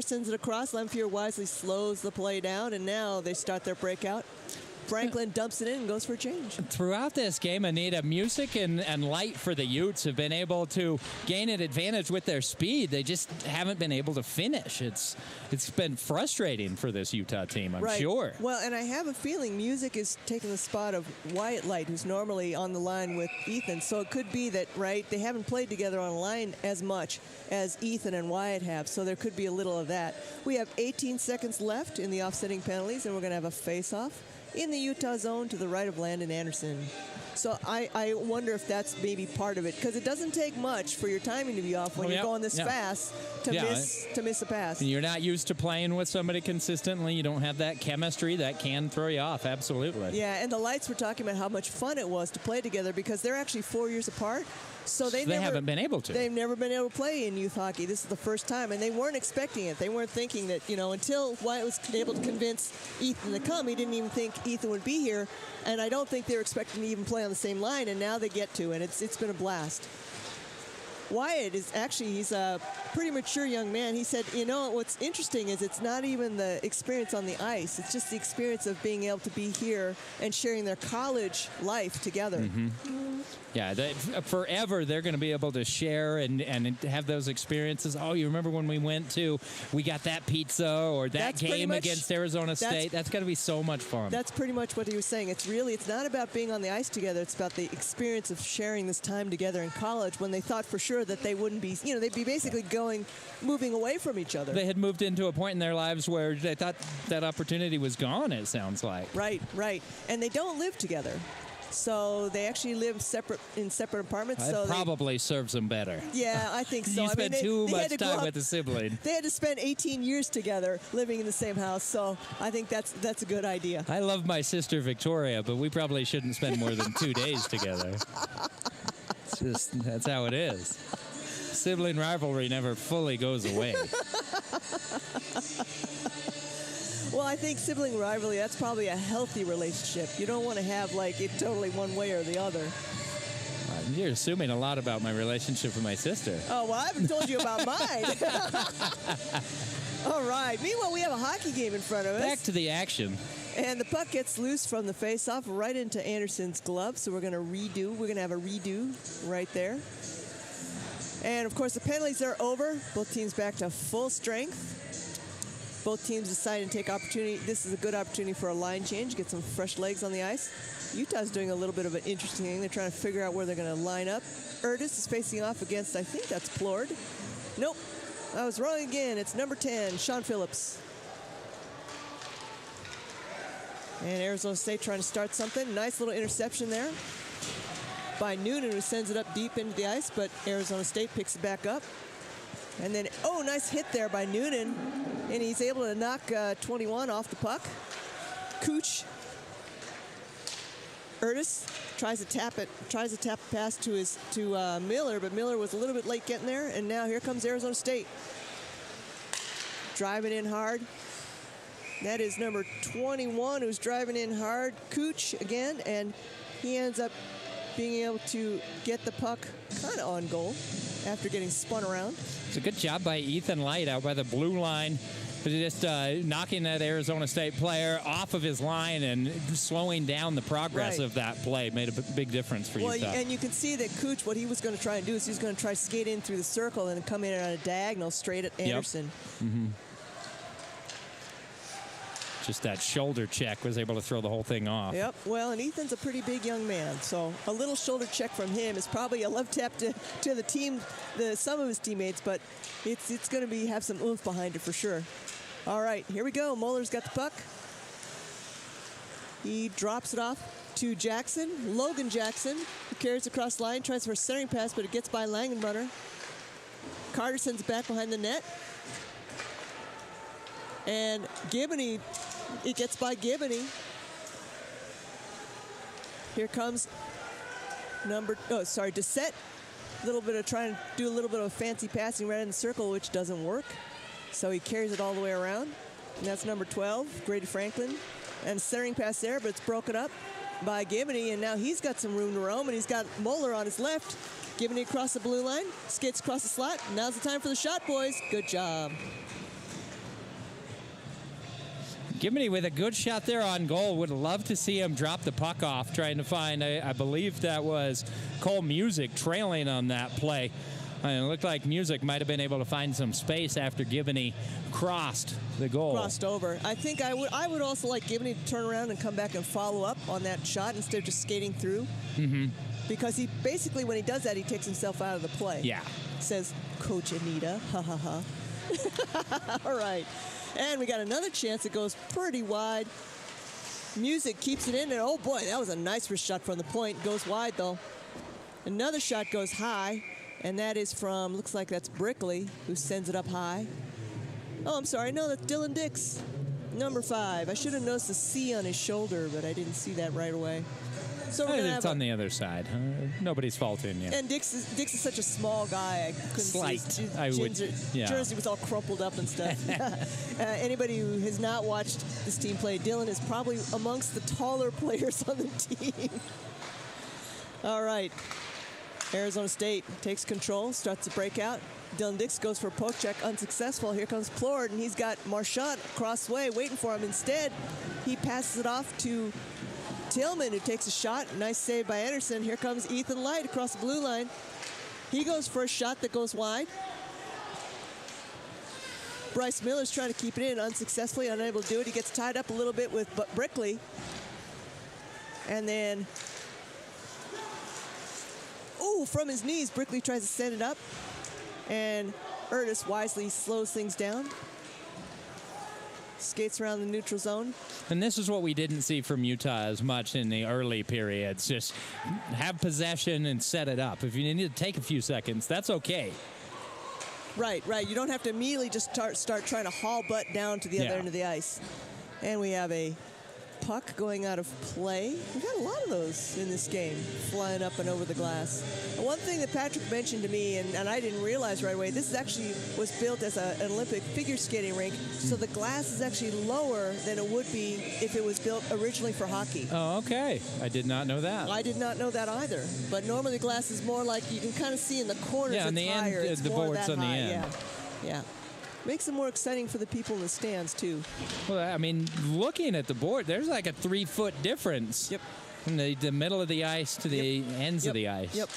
Speaker 1: sends it across. Lamphere wisely slows the play down, and now they start their breakout. Franklin dumps it in and goes for a change.
Speaker 2: Throughout this game, Anita, Music and Light for the Utes have been able to gain an advantage with their speed. They just haven't been able to finish. It's been frustrating for this Utah team, I'm sure.
Speaker 1: Well, and I have a feeling Music is taking the spot of Wyatt Light, who's normally on the line with Ethan. So it could be that, they haven't played together on a line as much as Ethan and Wyatt have. So there could be a little of that. We have 18 seconds left in the offsetting penalties, and we're going to have a face-off in the Utah zone to the right of Landon Anderson. So I wonder if that's maybe part of it, because it doesn't take much for your timing to be off when
Speaker 2: Oh,
Speaker 1: you're
Speaker 2: yeah,
Speaker 1: going this
Speaker 2: yeah.
Speaker 1: fast to
Speaker 2: Yeah,
Speaker 1: miss a pass.
Speaker 2: And you're not used to playing with somebody consistently. You don't have that chemistry. That can throw you off. Absolutely.
Speaker 1: Yeah, and the Lights were talking about how much fun it was to play together because they're actually 4 years apart. So they
Speaker 2: haven't been able to.
Speaker 1: They've never been able to play in youth hockey. This is the first time, and they weren't expecting it. They weren't thinking that, until Wyatt was able to convince Ethan to come, he didn't even think Ethan would be here. And I don't think they were expecting to even play on the same line, and now they get to, and it's been a blast. Wyatt is actually, he's a pretty mature young man. He said, what's interesting is it's not even the experience on the ice. It's just the experience of being able to be here and sharing their college life together.
Speaker 2: Yeah, forever they're going to be able to share and have those experiences. Oh, you remember when we got that pizza or that
Speaker 1: That's pretty
Speaker 2: game
Speaker 1: much-
Speaker 2: against Arizona State? That's going to be so much fun.
Speaker 1: That's pretty much what he was saying. It's not about being on the ice together. It's about the experience of sharing this time together in college when they thought for sure that they wouldn't be, they'd be basically moving away from each other.
Speaker 2: They had moved into a point in their lives where they thought that opportunity was gone, it sounds like.
Speaker 1: Right. And they don't live together. So they actually live in separate apartments.
Speaker 2: That
Speaker 1: So
Speaker 2: probably serves them better.
Speaker 1: yeah, I think so.
Speaker 2: You spend too much time with a sibling.
Speaker 1: They had to spend 18 years together living in the same house. So I think that's a good idea.
Speaker 2: I love my sister Victoria, but we probably shouldn't spend more than 2 days together. That's how it is. Sibling rivalry never fully goes away.
Speaker 1: Well, I think sibling rivalry, that's probably a healthy relationship. You don't want to have it totally one way or the other.
Speaker 2: You're assuming a lot about my relationship with my sister.
Speaker 1: Oh, well, I haven't told you about mine. All right. Meanwhile, we have a hockey game in front of us.
Speaker 2: Back to the action.
Speaker 1: And the puck gets loose from the faceoff right into Anderson's glove. So we're going to redo. We're going to have a redo right there. And, of course, the penalties are over. Both teams back to full strength. Both teams decided to take opportunity. This is a good opportunity for a line change, get some fresh legs on the ice. Utah's doing a little bit of an interesting thing. They're trying to figure out where they're going to line up. Erdis is facing off against, I think that's Plord. Nope, I was wrong again. It's number 10, Sean Phillips. And Arizona State trying to start something. Nice little interception there by Noonan, who sends it up deep into the ice, but Arizona State picks it back up. And then, nice hit there by Noonan. And he's able to knock 21 off the puck. Cooch. Erdis tries to tap a pass to Miller, but Miller was a little bit late getting there. And now here comes Arizona State. Driving in hard. That is number 21 who's driving in hard. Cooch again, and he ends up being able to get the puck kind of on goal after getting spun around.
Speaker 2: It's a good job by Ethan Light out by the blue line. Just knocking that Arizona State player off of his line and slowing down the progress
Speaker 1: Right.
Speaker 2: of that play made a big difference for
Speaker 1: Well,
Speaker 2: Utah.
Speaker 1: and you can see that Cooch, what he was going to try and do is he was going to try to skate in through the circle and come in on a diagonal straight at Anderson.
Speaker 2: Just that shoulder check was able to throw the whole thing off.
Speaker 1: Yep. Well, and Ethan's a pretty big young man, so a little shoulder check from him is probably a love tap to the team, some of his teammates, but it's going to have some oomph behind it for sure. All right, here we go. Muller's got the puck. He drops it off to Jackson, Logan Jackson, who carries across the line, tries for a centering pass, but it gets by Langenbrunner. Carter sends it back behind the net. And Gibney, it gets by Gibney. Here comes Dissett. Trying to do a little bit of fancy passing right in the circle, which doesn't work. So he carries it all the way around. And that's number 12, Grady Franklin. And centering pass there, but it's broken up by Gibney. And now he's got some room to roam, and he's got Moeller on his left. Gibney across the blue line, skates across the slot. Now's the time for the shot, boys. Good job.
Speaker 2: Gibney with a good shot there on goal. Would love to see him drop the puck off, trying to find, I believe that was Cole Music trailing on that play. And it looked like Music might have been able to find some space after Gibney crossed the goal.
Speaker 1: Crossed over. I think I would also like Gibney to turn around and come back and follow up on that shot instead of just skating through.
Speaker 2: Mm-hmm.
Speaker 1: Because he basically, when he does that, he takes himself out of the play.
Speaker 2: Yeah.
Speaker 1: Says, Coach Anita, ha ha ha. All right. And we got another chance that goes pretty wide. Music keeps it in, and oh boy, that was a nice wrist shot from the point. Goes wide though. Another shot goes high, and that is from, looks like that's Brickley, who sends it up high. Oh, I'm sorry, no, that's Dylan Dix, number 5. I should have noticed the C on his shoulder, but I didn't see that right away. So we're gonna
Speaker 2: It's on the other side. Nobody's faulting you.
Speaker 1: And Dix is such a small guy. I couldn't
Speaker 2: Slight,
Speaker 1: see his
Speaker 2: I would, yeah.
Speaker 1: jersey was all crumpled up and stuff. Anybody who has not watched this team play, Dylan is probably amongst the taller players on the team. All right. Arizona State takes control, starts the breakout. Dylan Dix goes for a poke check, unsuccessful. Here comes Plord, and he's got Marchant across the way waiting for him. Instead, he passes it off to Tillman, who takes a shot. Nice save by Anderson. Here comes Ethan Light across the blue line. He goes for a shot that goes wide. Bryce Miller's trying to keep it in, unsuccessfully, unable to do it. He gets tied up a little bit with Brickley. And then, ooh, from his knees, Brickley tries to send it up. And Erdis wisely slows things down. Skates around the neutral zone.
Speaker 2: And this is what we didn't see from Utah as much in the early periods. Just have possession and set it up. If you need to take a few seconds, that's okay.
Speaker 1: Right. You don't have to immediately just start trying to haul butt down to the other end of the ice. And we have a puck going out of play. We've got a lot of those in this game, flying up and over the glass. And one thing that Patrick mentioned to me, and I didn't realize right away, this is actually was built as an Olympic figure skating rink, so the glass is actually lower than it would be if it was built originally for hockey.
Speaker 2: Oh, okay. I did not know that.
Speaker 1: I did not know that either. But normally the glass is more like you can kind of see in the corners.
Speaker 2: Yeah, on the
Speaker 1: higher.
Speaker 2: end,
Speaker 1: It's
Speaker 2: the
Speaker 1: more
Speaker 2: boards
Speaker 1: that
Speaker 2: on the
Speaker 1: high.
Speaker 2: end.
Speaker 1: Yeah. Makes it more exciting for the people in the stands, too.
Speaker 2: Well, I mean, looking at the board, there's like a 3-foot difference.
Speaker 1: Yep.
Speaker 2: From the middle of the ice to the ends of the ice.
Speaker 1: Yep.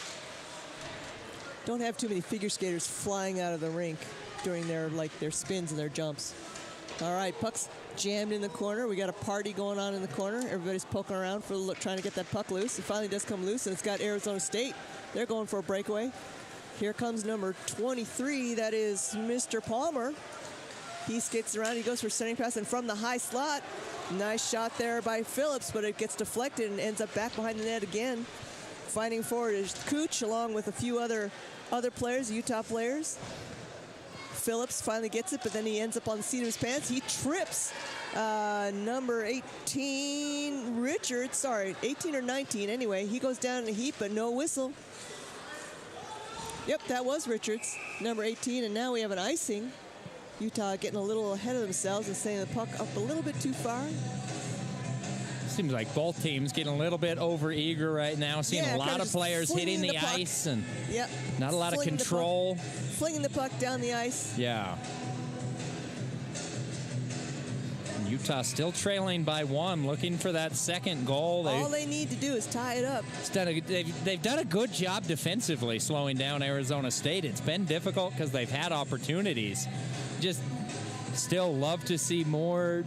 Speaker 1: Don't have too many figure skaters flying out of the rink during their spins and their jumps. All right, puck's jammed in the corner. We got a party going on in the corner. Everybody's poking around trying to get that puck loose. It finally does come loose, and it's got Arizona State. They're going for a breakaway. Here comes number 23. That is Mr. Palmer. He skates around. He goes for a centering pass, and from the high slot, nice shot there by Phillips, but it gets deflected and ends up back behind the net again. Fighting forward is Cooch, along with a few other players, Utah players. Phillips finally gets it, but then he ends up on the seat of his pants. He trips number 18, Richards. Sorry, 18 or 19. Anyway, he goes down in a heap, but no whistle. Yep, that was Richards, number 18, and now we have an icing. Utah getting a little ahead of themselves and sending the puck up a little bit too far.
Speaker 2: Seems like both teams getting a little bit over-eager right now, seeing a lot of players hitting the ice and not a lot of control.
Speaker 1: Flinging the puck down the ice.
Speaker 2: Yeah. Utah still trailing by 1, looking for that second goal.
Speaker 1: All they need to do is tie it up.
Speaker 2: They've done a good job defensively slowing down Arizona State. It's been difficult because they've had opportunities. Just still love to see more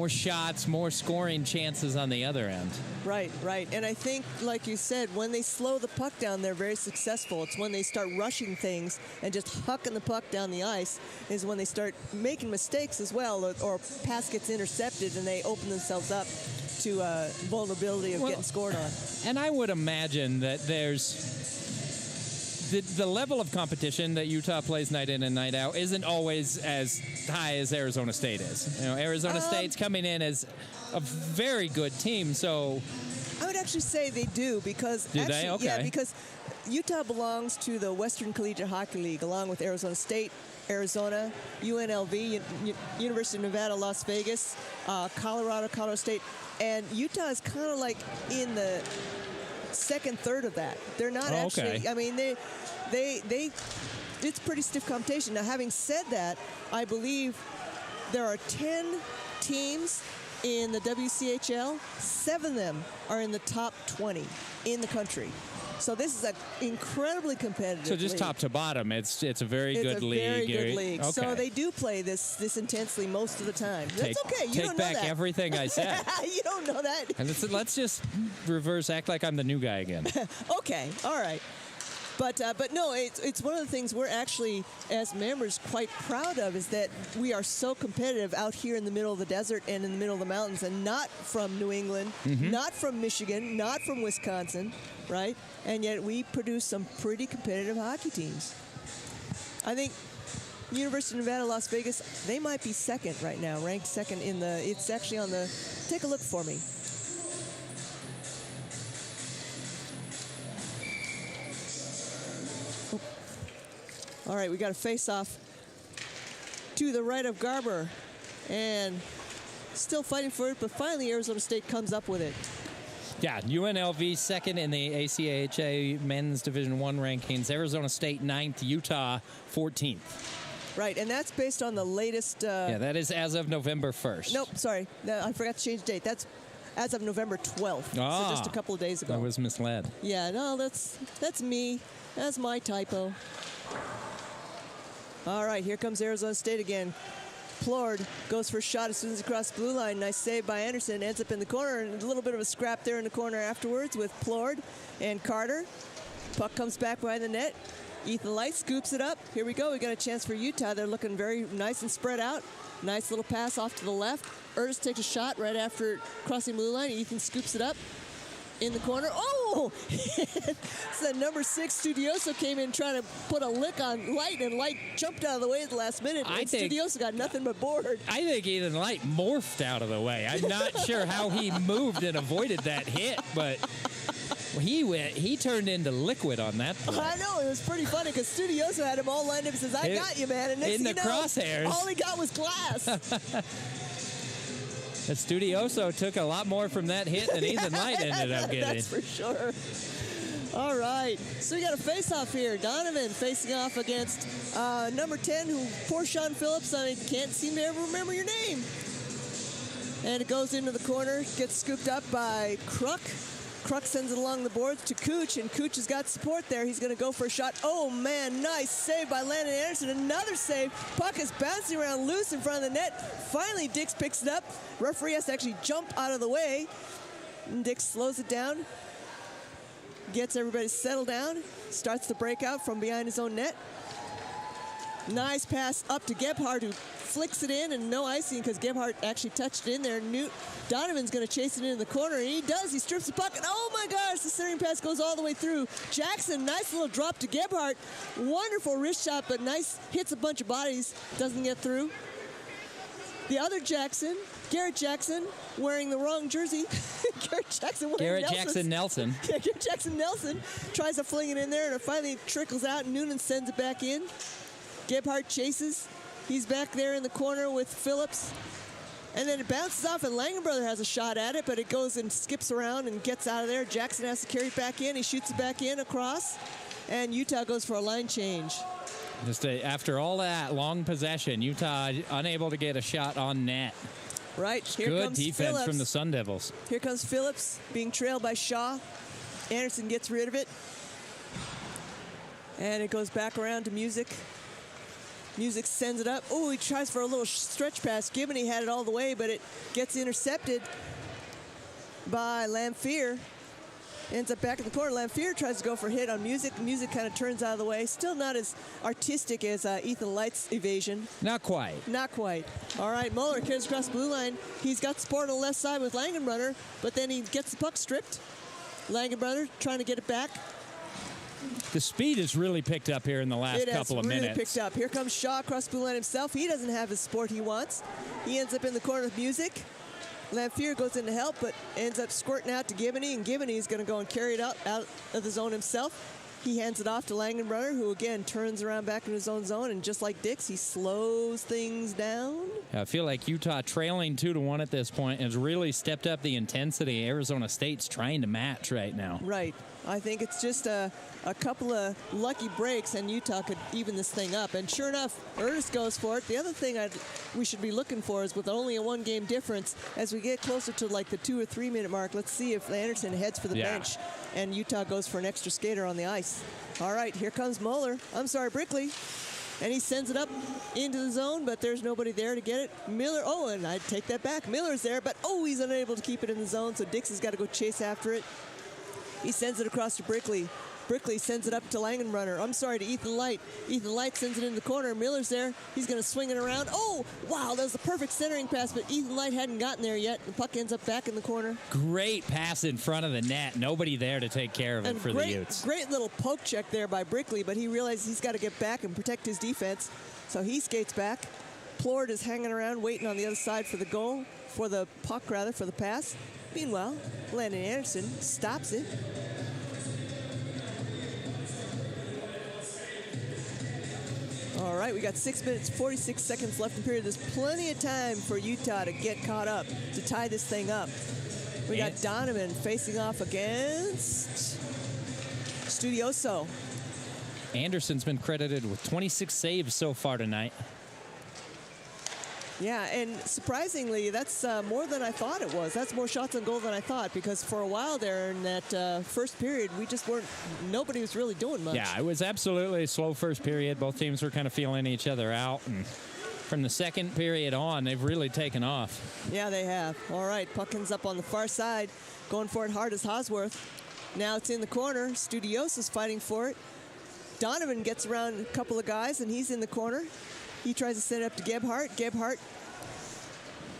Speaker 2: shots, more scoring chances on the other end.
Speaker 1: Right. And I think, like you said, when they slow the puck down, they're very successful. It's when they start rushing things and just hucking the puck down the ice is when they start making mistakes as well, or pass gets intercepted and they open themselves up to vulnerability of getting scored on.
Speaker 2: And I would imagine that there's the level of competition that Utah plays night in and night out isn't always as high as Arizona State is. Arizona State's coming in as a very good team, so
Speaker 1: I would actually say they do because
Speaker 2: they? Okay.
Speaker 1: Yeah, because Utah belongs to the Western Collegiate Hockey League along with Arizona State, Arizona, UNLV, University of Nevada, Las Vegas, Colorado State, and Utah is kind of like in the second third of that. They're not actually. I mean, they it's pretty stiff competition. Now, having said that, I believe there are 10 teams in the WCHL. 7 of them are in the top 20 in the country. So this is an incredibly competitive
Speaker 2: So just
Speaker 1: league.
Speaker 2: top to bottom, it's a very good league.
Speaker 1: It's a very good league.
Speaker 2: Okay.
Speaker 1: So they do play this intensely most of the time. That's okay. You
Speaker 2: Take
Speaker 1: don't know
Speaker 2: back
Speaker 1: that.
Speaker 2: everything I said.
Speaker 1: You don't know that.
Speaker 2: And let's just reverse, act like I'm the new guy again.
Speaker 1: Okay. All right. But no, it's one of the things we're actually, as members, quite proud of, is that we are so competitive out here in the middle of the desert and in the middle of the mountains, and not from New England, not from Michigan, not from Wisconsin, right? And yet we produce some pretty competitive hockey teams. I think University of Nevada, Las Vegas, they might be second right now, ranked second in the, it's actually on the, take a look for me. All right, we got a face-off to the right of Garber, and still fighting for it, but finally Arizona State comes up with it.
Speaker 2: Yeah, UNLV second in the ACHA Men's Division I rankings. Arizona State 9th, Utah 14th.
Speaker 1: Right, and that's based on the latest...
Speaker 2: yeah, that is as of November 1st.
Speaker 1: Nope, sorry. No, I forgot to change the date. That's as of November 12th, so just a couple of days ago.
Speaker 2: I was misled.
Speaker 1: Yeah, no, that's me. That's my typo. All right, here comes Arizona State again. Plord goes for a shot as soon as he crosses the blue line. Nice save by Anderson. Ends up in the corner, and a little bit of a scrap there in the corner afterwards with Plord and Carter. Puck comes back behind the net. Ethan Light scoops it up. Here we go. We got a chance for Utah. They're looking very nice and spread out. Nice little pass off to the left. Ernst takes a shot right after crossing the blue line. Ethan scoops it up in the corner. Oh! So number 6, Studioso, came in trying to put a lick on Light, and Light jumped out of the way at the last minute. And Studioso got nothing but board.
Speaker 2: I think Ethan Light morphed out of the way. I'm not sure how he moved and avoided that hit, but he turned into liquid on that play.
Speaker 1: I know, it was pretty funny because Studioso had him all lined up and says, I got you, man. And next
Speaker 2: in the crosshairs.
Speaker 1: All he got was glass.
Speaker 2: The Studioso took a lot more from that hit than Ethan Light ended up getting.
Speaker 1: That's for sure. All right, so we got a face-off here. Donovan facing off against number 10, who poor Sean Phillips. I can't seem to ever remember your name. And it goes into the corner, gets scooped up by Kruk. Kruk sends it along the boards to Cooch, and Cooch has got support there. He's going to go for a shot. Oh, man, nice save by Landon Anderson. Another save. Puck is bouncing around loose in front of the net. Finally, Dix picks it up. Referee has to actually jump out of the way. And Dix slows it down, gets everybody settled down, starts the breakout from behind his own net. Nice pass up to Gebhardt, who flicks it in, and no icing because Gebhardt actually touched it in there. Donovan's going to chase it into the corner, and he does. He strips the puck, and oh my gosh, the centering pass goes all the way through. Jackson, nice little drop to Gebhardt. Wonderful wrist shot, but nice, hits a bunch of bodies, doesn't get through. The other Jackson, Garrett Jackson, wearing the wrong jersey. Garrett Jackson Nelson. Yeah, Garrett Jackson Nelson tries to fling it in there, and it finally trickles out, and Noonan sends it back in. Gebhardt chases. He's back there in the corner with Phillips. And then it bounces off, and Langenbrother has a shot at it, but it goes and skips around and gets out of there. Jackson has to carry it back in. He shoots it back in across, and Utah goes for a line change.
Speaker 2: After all that long possession, Utah unable to get a shot on net.
Speaker 1: Right. Here
Speaker 2: Good
Speaker 1: comes
Speaker 2: defense
Speaker 1: Phillips.
Speaker 2: from the Sun Devils.
Speaker 1: Here comes Phillips being trailed by Shaw. Anderson gets rid of it. And it goes back around to Music. Music sends it up. Oh, he tries for a little stretch pass. Gibney had it all the way, but it gets intercepted by Lamphere. Ends up back in the corner. Lamphere tries to go for a hit on Music. Music kind of turns out of the way. Still not as artistic as Ethan Light's evasion.
Speaker 2: Not quite.
Speaker 1: Not quite. All right, Muller carries across the blue line. He's got support on the left side with Langenbrunner, but then he gets the puck stripped. Langenbrunner trying to get it back.
Speaker 2: The speed has really picked up here in the last couple of minutes.
Speaker 1: It has really picked up. Here comes Shaw across the blue line himself. He doesn't have the support he wants. He ends up in the corner with Music. Lamphere goes in to help, but ends up squirting out to Gibney, and Gibney is going to go and carry it out of the zone himself. He hands it off to Langenbrunner, who again turns around back in his own zone, and just like Dix, he slows things down.
Speaker 2: I feel like Utah trailing 2-1 at this point has really stepped up the intensity Arizona State's trying to match right now.
Speaker 1: Right. I think it's just a couple of lucky breaks, and Utah could even this thing up. And sure enough, Ernst goes for it. The other thing we should be looking for is, with only a one-game difference, as we get closer to like the 2 or 3 minute mark, let's see if Anderson heads for the bench and Utah goes for an extra skater on the ice. All right, here comes Brickley. And he sends it up into the zone, but there's nobody there to get it. Miller, and I take that back. Miller's there, but he's unable to keep it in the zone, so Dix has got to go chase after it. He sends it across to Brickley. Brickley sends it up to Langenbrunner. I'm sorry, to Ethan Light. Ethan Light sends it in the corner. Miller's there. He's going to swing it around. Oh, wow, that was a perfect centering pass, but Ethan Light hadn't gotten there yet. The puck ends up back in the corner.
Speaker 2: Great pass in front of the net. Nobody there to take care of it for the Utes.
Speaker 1: Great little poke check there by Brickley, but he realized he's got to get back and protect his defense. So he skates back. Plord is hanging around, waiting on the other side for the goal, for the puck, rather, for the pass. Meanwhile, Landon Anderson stops it. All right, we got 6 minutes, 46 seconds left in the period. There's plenty of time for Utah to get caught up, to tie this thing up. We got Donovan facing off against Studioso.
Speaker 2: Anderson's been credited with 26 saves so far tonight.
Speaker 1: Yeah, and surprisingly, that's more than I thought it was. That's more shots on goal than I thought, because for a while there in that first period, nobody was really doing much.
Speaker 2: Yeah, it was absolutely a slow first period. Both teams were kind of feeling each other out, and from the second period on, they've really taken off.
Speaker 1: Yeah, they have. All right, puck ends up on the far side. Going for it hard is Hosworth. Now it's in the corner. Studiosa's fighting for it. Donovan gets around a couple of guys, and he's in the corner. He tries to send it up to Gebhardt. Gebhardt.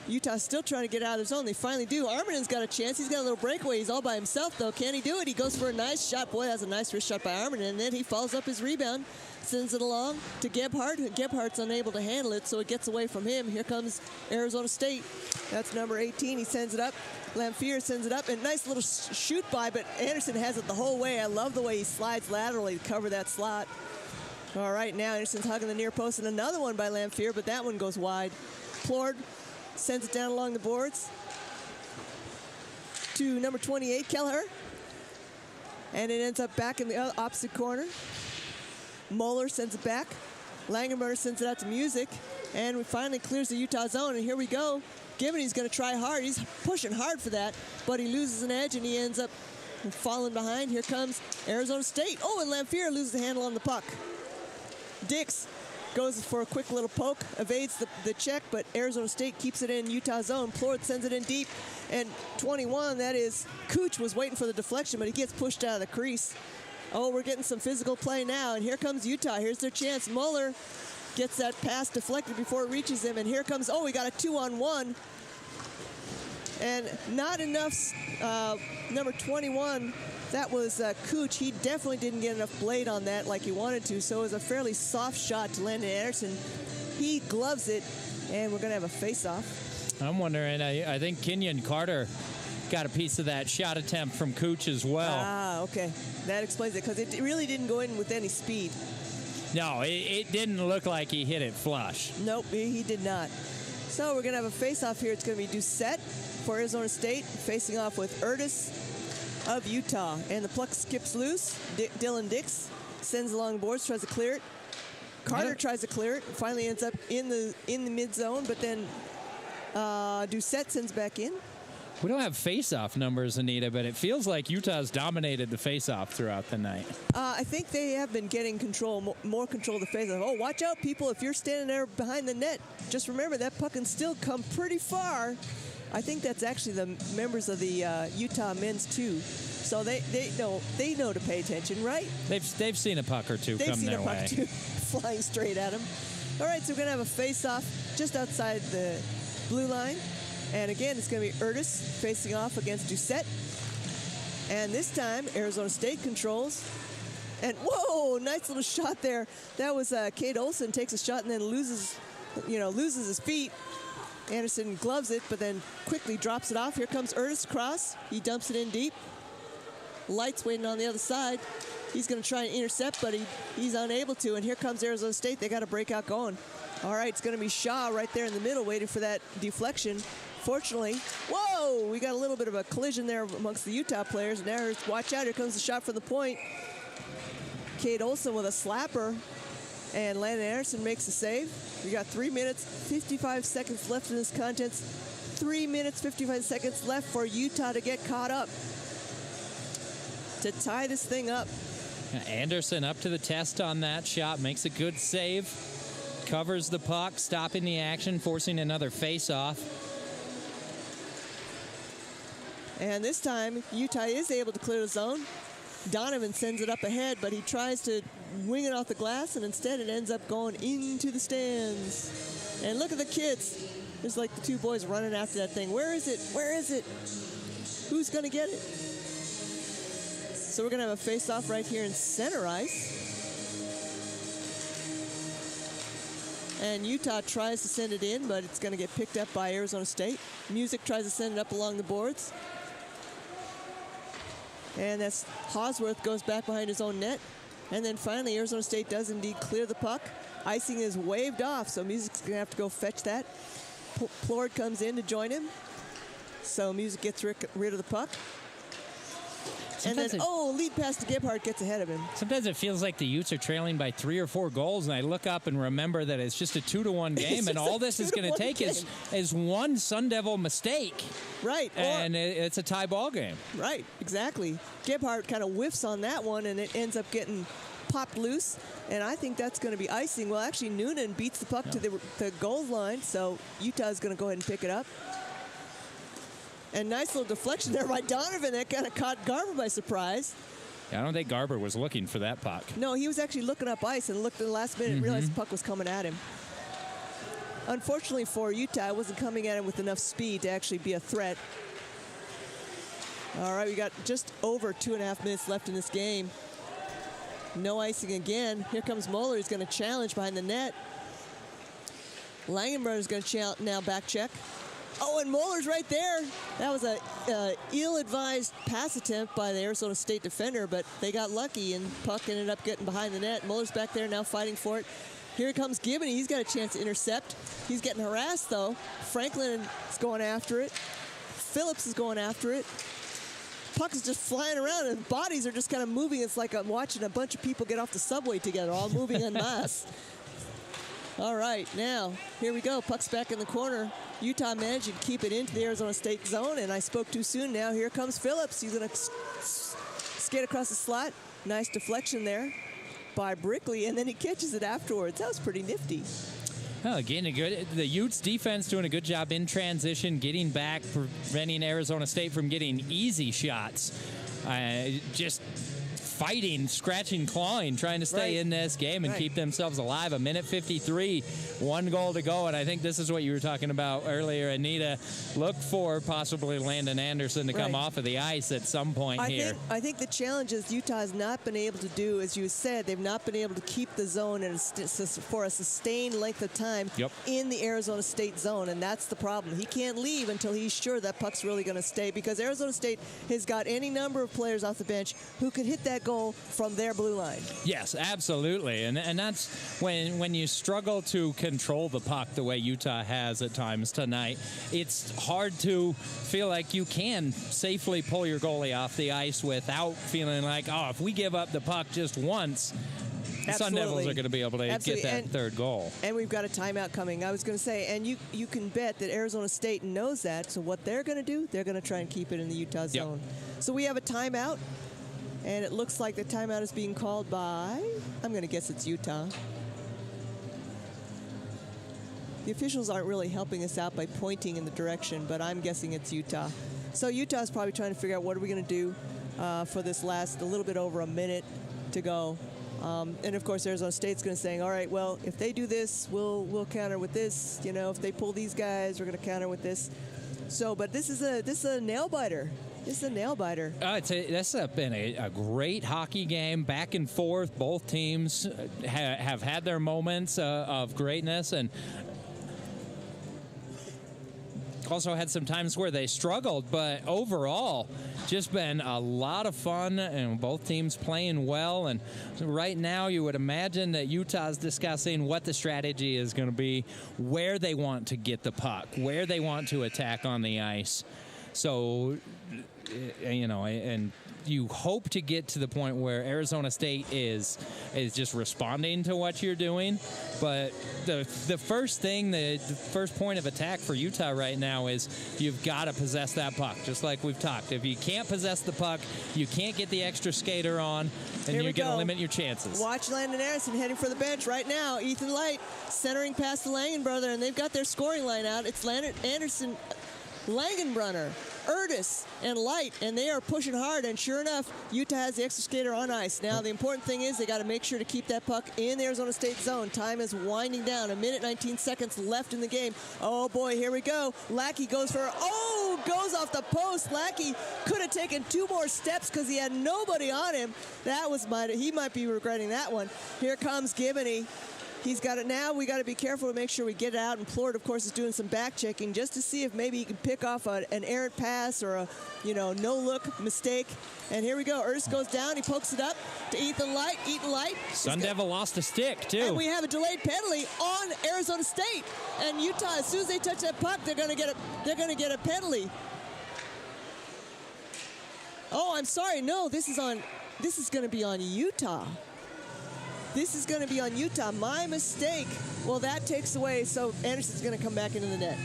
Speaker 1: Utah's still trying to get out of their zone. They finally do. Arminen's got a chance. He's got a little breakaway. He's all by himself, though. Can he do it? He goes for a nice shot. Boy, that's a nice wrist shot by Arminen. And then he follows up his rebound, sends it along to Gebhardt. Gebhardt's unable to handle it, so it gets away from him. Here comes Arizona State. That's number 18. He sends it up. Lamphere sends it up. And nice little shoot by, but Anderson has it the whole way. I love the way he slides laterally to cover that slot. All right, now Anderson's hugging the near post, and another one by Lamphere, but that one goes wide. Plord sends it down along the boards to number 28, Kelleher. And it ends up back in the opposite corner. Moeller sends it back. Langenbrunner sends it out to Music. And it finally clears the Utah zone, and here we go. Givney's going to try hard. He's pushing hard for that, but he loses an edge, and he ends up falling behind. Here comes Arizona State. Oh, and Lamphere loses the handle on the puck. Dix goes for a quick little poke, evades the check, but Arizona State keeps it in Utah zone. Plord sends it in deep, and 21, that is, Cooch was waiting for the deflection, but he gets pushed out of the crease. Oh, we're getting some physical play now, and here comes Utah. Here's their chance. Mueller gets that pass deflected before it reaches him, and here comes, we got a 2-on-1. And not enough, number 21, that was Cooch. He definitely didn't get enough blade on that like he wanted to, so it was a fairly soft shot to Landon Anderson. He gloves it, and we're going to have a face-off.
Speaker 2: I'm wondering, I think Kenyon Carter got a piece of that shot attempt from Cooch as well.
Speaker 1: Ah, okay. That explains it, because it really didn't go in with any speed.
Speaker 2: No, it didn't look like he hit it flush.
Speaker 1: Nope, he did not. So we're going to have a face-off here. It's going to be Doucette for Arizona State, facing off with Erdis of Utah. And the puck skips loose. Dylan Dix sends along the boards, tries to clear it. Carter tries to clear it. Finally ends up in the mid zone, but then Doucette sends back in.
Speaker 2: We don't have face-off numbers, Anita, but it feels like Utah's dominated the face-off throughout the night.
Speaker 1: I think they have been getting more control of the face-off. Oh, watch out, people. If you're standing there behind the net, just remember that puck can still come pretty far. I think that's actually the members of the Utah men's too. So they know to pay attention, right?
Speaker 2: They've seen a puck or two come their way.
Speaker 1: They've seen a puck or two flying straight at them. All right, so we're going to have a face-off just outside the blue line. And again, it's going to be Erdis facing off against Doucette. And this time, Arizona State controls. And whoa, nice little shot there. That was Cade Olson takes a shot and then loses his feet. Anderson gloves it, but then quickly drops it off. Here comes Erdis across. He dumps it in deep. Light's waiting on the other side. He's going to try and intercept, but he's unable to. And here comes Arizona State. They got a breakout going. All right, it's going to be Shaw right there in the middle waiting for that deflection. Fortunately, whoa, we got a little bit of a collision there amongst the Utah players. Now, watch out, here comes the shot from the point. Cade Olson with a slapper, and Landon Anderson makes the save. We got 3 minutes, 55 seconds left in this contest. 3 minutes, 55 seconds left for Utah to get caught up, to tie this thing up.
Speaker 2: Anderson up to the test on that shot, makes a good save, covers the puck, stopping the action, forcing another face-off. And
Speaker 1: this time, Utah is able to clear the zone. Donovan sends it up ahead, but he tries to wing it off the glass, and instead it ends up going into the stands. And look at the kids. There's like the two boys running after that thing. Where is it? Where is it? Who's going to get it? So we're going to have a face-off right here in center ice. And Utah tries to send it in, but it's going to get picked up by Arizona State. Music tries to send it up along the boards. And that's Hosworth goes back behind his own net. And then finally, Arizona State does indeed clear the puck. Icing is waved off, so Music's going to have to go fetch that. Plord comes in to join him. So Music gets rid of the puck.
Speaker 2: Sometimes
Speaker 1: and then, lead pass to Gebhardt gets ahead of him.
Speaker 2: Sometimes it feels like the Utes are trailing by 3 or 4 goals, and I look up and remember that it's just a 2-1 game, and all this is going to take is one Sun Devil mistake.
Speaker 1: Right.
Speaker 2: And it's a tie ball game.
Speaker 1: Right, exactly. Gebhardt kind of whiffs on that one, and it ends up getting popped loose, and I think that's going to be icing. Well, actually, Noonan beats the puck to the goal line, so Utah's going to go ahead and pick it up. And nice little deflection there by Donovan. That kind of caught Garber by surprise.
Speaker 2: Yeah, I don't think Garber was looking for that puck.
Speaker 1: No, he was actually looking up ice and looked at the last minute and realized the puck was coming at him. Unfortunately for Utah, it wasn't coming at him with enough speed to actually be a threat. All right, we got just over 2.5 minutes left in this game. No icing again. Here comes Moeller. He's going to challenge behind the net. Langenbrunner's going to now back check. Oh, and Moeller's right there. That was a ill-advised pass attempt by the Arizona State defender, but they got lucky, and puck ended up getting behind the net. Moeller's back there now fighting for it. Here comes Gibney. He's got a chance to intercept. He's getting harassed, though. Franklin is going after it. Phillips is going after it. Puck is just flying around, and bodies are just kind of moving. It's like I'm watching a bunch of people get off the subway together, all moving en masse. All right, now, here we go. Puck's back in the corner. Utah managed to keep it into the Arizona State zone, and I spoke too soon. Now here comes Phillips. He's going to skate across the slot. Nice deflection there by Brickley, and then he catches it afterwards. That was pretty nifty.
Speaker 2: Oh, again, the Utes defense doing a good job in transition, getting back, preventing Arizona State from getting easy shots. Just fighting, scratching, clawing, trying to stay in this game and keep themselves alive. 1:53, 1 goal to go, and I think this is what you were talking about earlier, Anita. Look for possibly Landon Anderson to come off of the ice at some point here.
Speaker 1: I think the challenge is Utah has not been able to do, as you said, they've not been able to keep the zone for a sustained length of time in the Arizona State zone, and that's the problem. He can't leave until he's sure that puck's really going to stay, because Arizona State has got any number of players off the bench who could hit that goal from their blue line.
Speaker 2: Yes, absolutely. And that's when you struggle to control the puck the way Utah has at times tonight, it's hard to feel like you can safely pull your goalie off the ice without feeling like, oh, if we give up the puck just once, the Sun Devils are going to be able to get that third goal.
Speaker 1: And we've got a timeout coming. I was going to say, and you can bet that Arizona State knows that, so what they're going to do, they're going to try and keep it in the Utah zone. So we have a timeout. And it looks like the timeout is being called by, I'm going to guess it's Utah. The officials aren't really helping us out by pointing in the direction, but I'm guessing it's Utah. So Utah's probably trying to figure out what are we going to do for this last a little bit over a minute to go. And of course, Arizona State's going to say, all right, well, if they do this, we'll counter with this. You know, if they pull these guys, we're going to counter with this. So, but this is a nail biter. This is a nail biter.
Speaker 2: This has been a great hockey game, back and forth. Both teams have had their moments of greatness, and also had some times where they struggled. But overall, just been a lot of fun, and both teams playing well. And right now, you would imagine that Utah's discussing what the strategy is going to be, where they want to get the puck, where they want to attack on the ice. So, you know, and you hope to get to the point where Arizona State is just responding to what you're doing. But the first thing, the first point of attack for Utah right now is you've got to possess that puck, just like we've talked. If you can't possess the puck, you can't get the extra skater on, and you're going to limit your chances.
Speaker 1: Watch Landon Anderson heading for the bench right now. Ethan Light centering past the Langenbrunner, and they've got their scoring line out. It's Landon Anderson, Langenbrunner. Erdis and Light, and they are pushing hard, and sure enough, Utah has the extra skater on ice. Now, the important thing is they got to make sure to keep that puck in the Arizona State zone. Time is winding down. 1:19 left in the game. Oh, boy, here we go. Lackey goes goes off the post. Lackey could have taken 2 more steps because he had nobody on him. He might be regretting that one. Here comes Gibney. He's got it now. We got to be careful to make sure we get it out. And Plord, of course, is doing some back checking just to see if maybe he can pick off an errant pass or a no-look mistake. And here we go. Ernst goes down. He pokes it up to Ethan Light. Ethan Light.
Speaker 2: Sun Devil lost a stick, too.
Speaker 1: And we have a delayed penalty on Arizona State. And Utah, as soon as they touch that puck, they're going to get a penalty. Oh, I'm sorry. No, this is going to be on Utah. This is going to be on Utah. My mistake. Well, that takes away. So Anderson's going to come back into the net.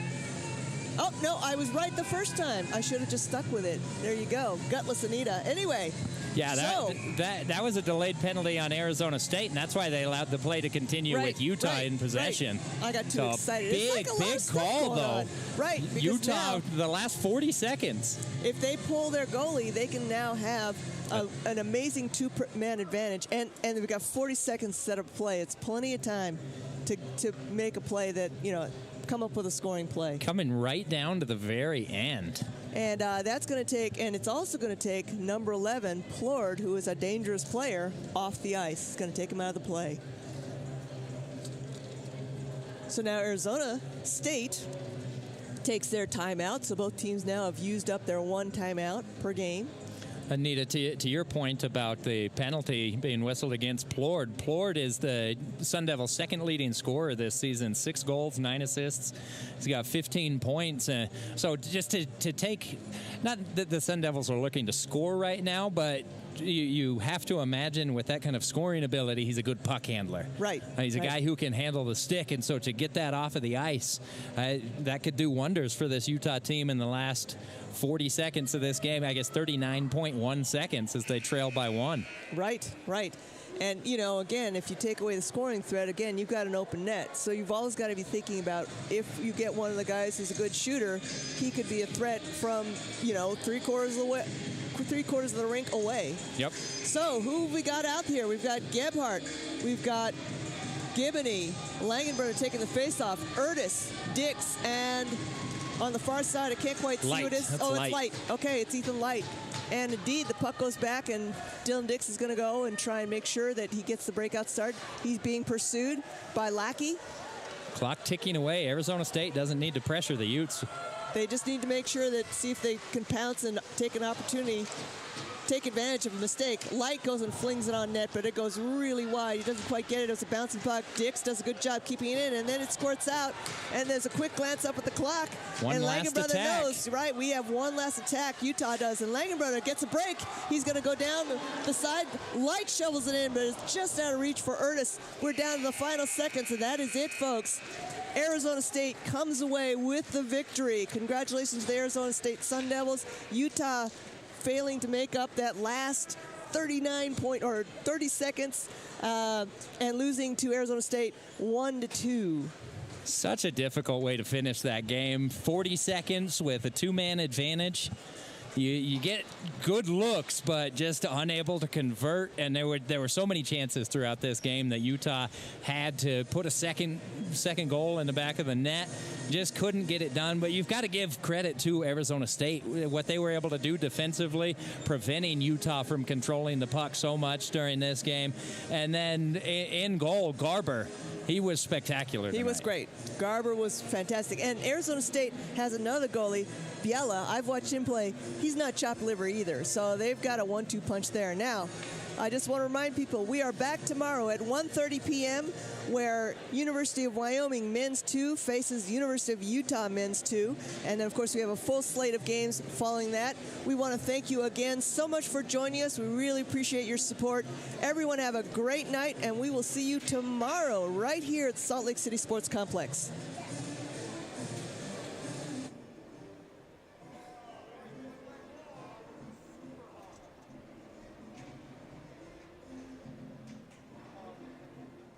Speaker 1: Oh, no, I was right the first time. I should have just stuck with it. There you go. Gutless Anita. Anyway.
Speaker 2: Yeah, that was a delayed penalty on Arizona State, and that's why they allowed the play to continue with Utah in possession.
Speaker 1: Right. I got too excited.
Speaker 2: Big call, though.
Speaker 1: On. Right.
Speaker 2: Utah, the last 40 seconds.
Speaker 1: If they pull their goalie, they can now have an amazing 2-man advantage, and we've got 40 seconds to set up a play. It's plenty of time to make a play that, come up with a scoring play.
Speaker 2: Coming right down to the very end.
Speaker 1: And that's going to take, and it's also going to take number 11, Plord, who is a dangerous player, off the ice. It's going to take him out of the play. So now Arizona State takes their timeout. So both teams now have used up their 1 timeout per game.
Speaker 2: Anita, to your point about the penalty being whistled against Plord, Plord is the Sun Devils' second leading scorer this season. 6 goals, 9 assists. He's got 15 points. So just to take, not that the Sun Devils are looking to score right now, but you have to imagine with that kind of scoring ability, he's a good puck handler.
Speaker 1: Right.
Speaker 2: He's a guy who can handle the stick, and so to get that off of the ice, that could do wonders for this Utah team in the last 40 seconds of this game. I guess 39.1 seconds as they trail by 1.
Speaker 1: Right. And, again, if you take away the scoring threat, again, you've got an open net. So you've always got to be thinking about if you get one of the guys who's a good shooter, he could be a threat from, 3/4 of the rink away.
Speaker 2: Yep.
Speaker 1: So who have we got out here? We've got Gebhardt. We've got Gibney. Langenberger taking the faceoff. Erdis, Dix, and on the far side, I can't quite see who it is.
Speaker 2: That's
Speaker 1: it's Light. Okay, it's Ethan Light. And indeed, the puck goes back, and Dylan Dix is going to go and try and make sure that he gets the breakout start. He's being pursued by Lackey.
Speaker 2: Clock ticking away. Arizona State doesn't need to pressure the Utes.
Speaker 1: They just need to make sure see if they can pounce and take an opportunity, take advantage of a mistake. Light goes and flings it on net, but it goes really wide. He doesn't quite get it. It was a bouncing puck. Dix does a good job keeping it in, and then it squirts out. And there's a quick glance up at the clock.
Speaker 2: One last
Speaker 1: Langenbrother
Speaker 2: attack.
Speaker 1: knows, right? We have one last attack. Utah does, and Langenbrother gets a break. He's going to go down the side. Light shovels it in, but it's just out of reach for Ernest. We're down to the final seconds, and that is it, folks. Arizona State comes away with the victory. Congratulations to the Arizona State Sun Devils. Utah failing to make up that last 30 seconds and losing to Arizona State 1-2.
Speaker 2: Such a difficult way to finish that game. 40 seconds with a 2-man advantage. You get good looks, but just unable to convert. And there were so many chances throughout this game that Utah had to put a second goal in the back of the net. Just couldn't get it done. But you've got to give credit to Arizona State, what they were able to do defensively, preventing Utah from controlling the puck so much during this game. And then in goal, Garber. He was spectacular tonight.
Speaker 1: He was great. Garber was fantastic. And Arizona State has another goalie, Biela. I've watched him play. He's not chopped liver either. So they've got a 1-2 punch there. Now, I just want to remind people, we are back tomorrow at 1:30 p.m. where University of Wyoming men's 2 faces University of Utah men's 2. And then, of course, we have a full slate of games following that. We want to thank you again so much for joining us. We really appreciate your support. Everyone have a great night, and we will see you tomorrow right here at Salt Lake City Sports Complex.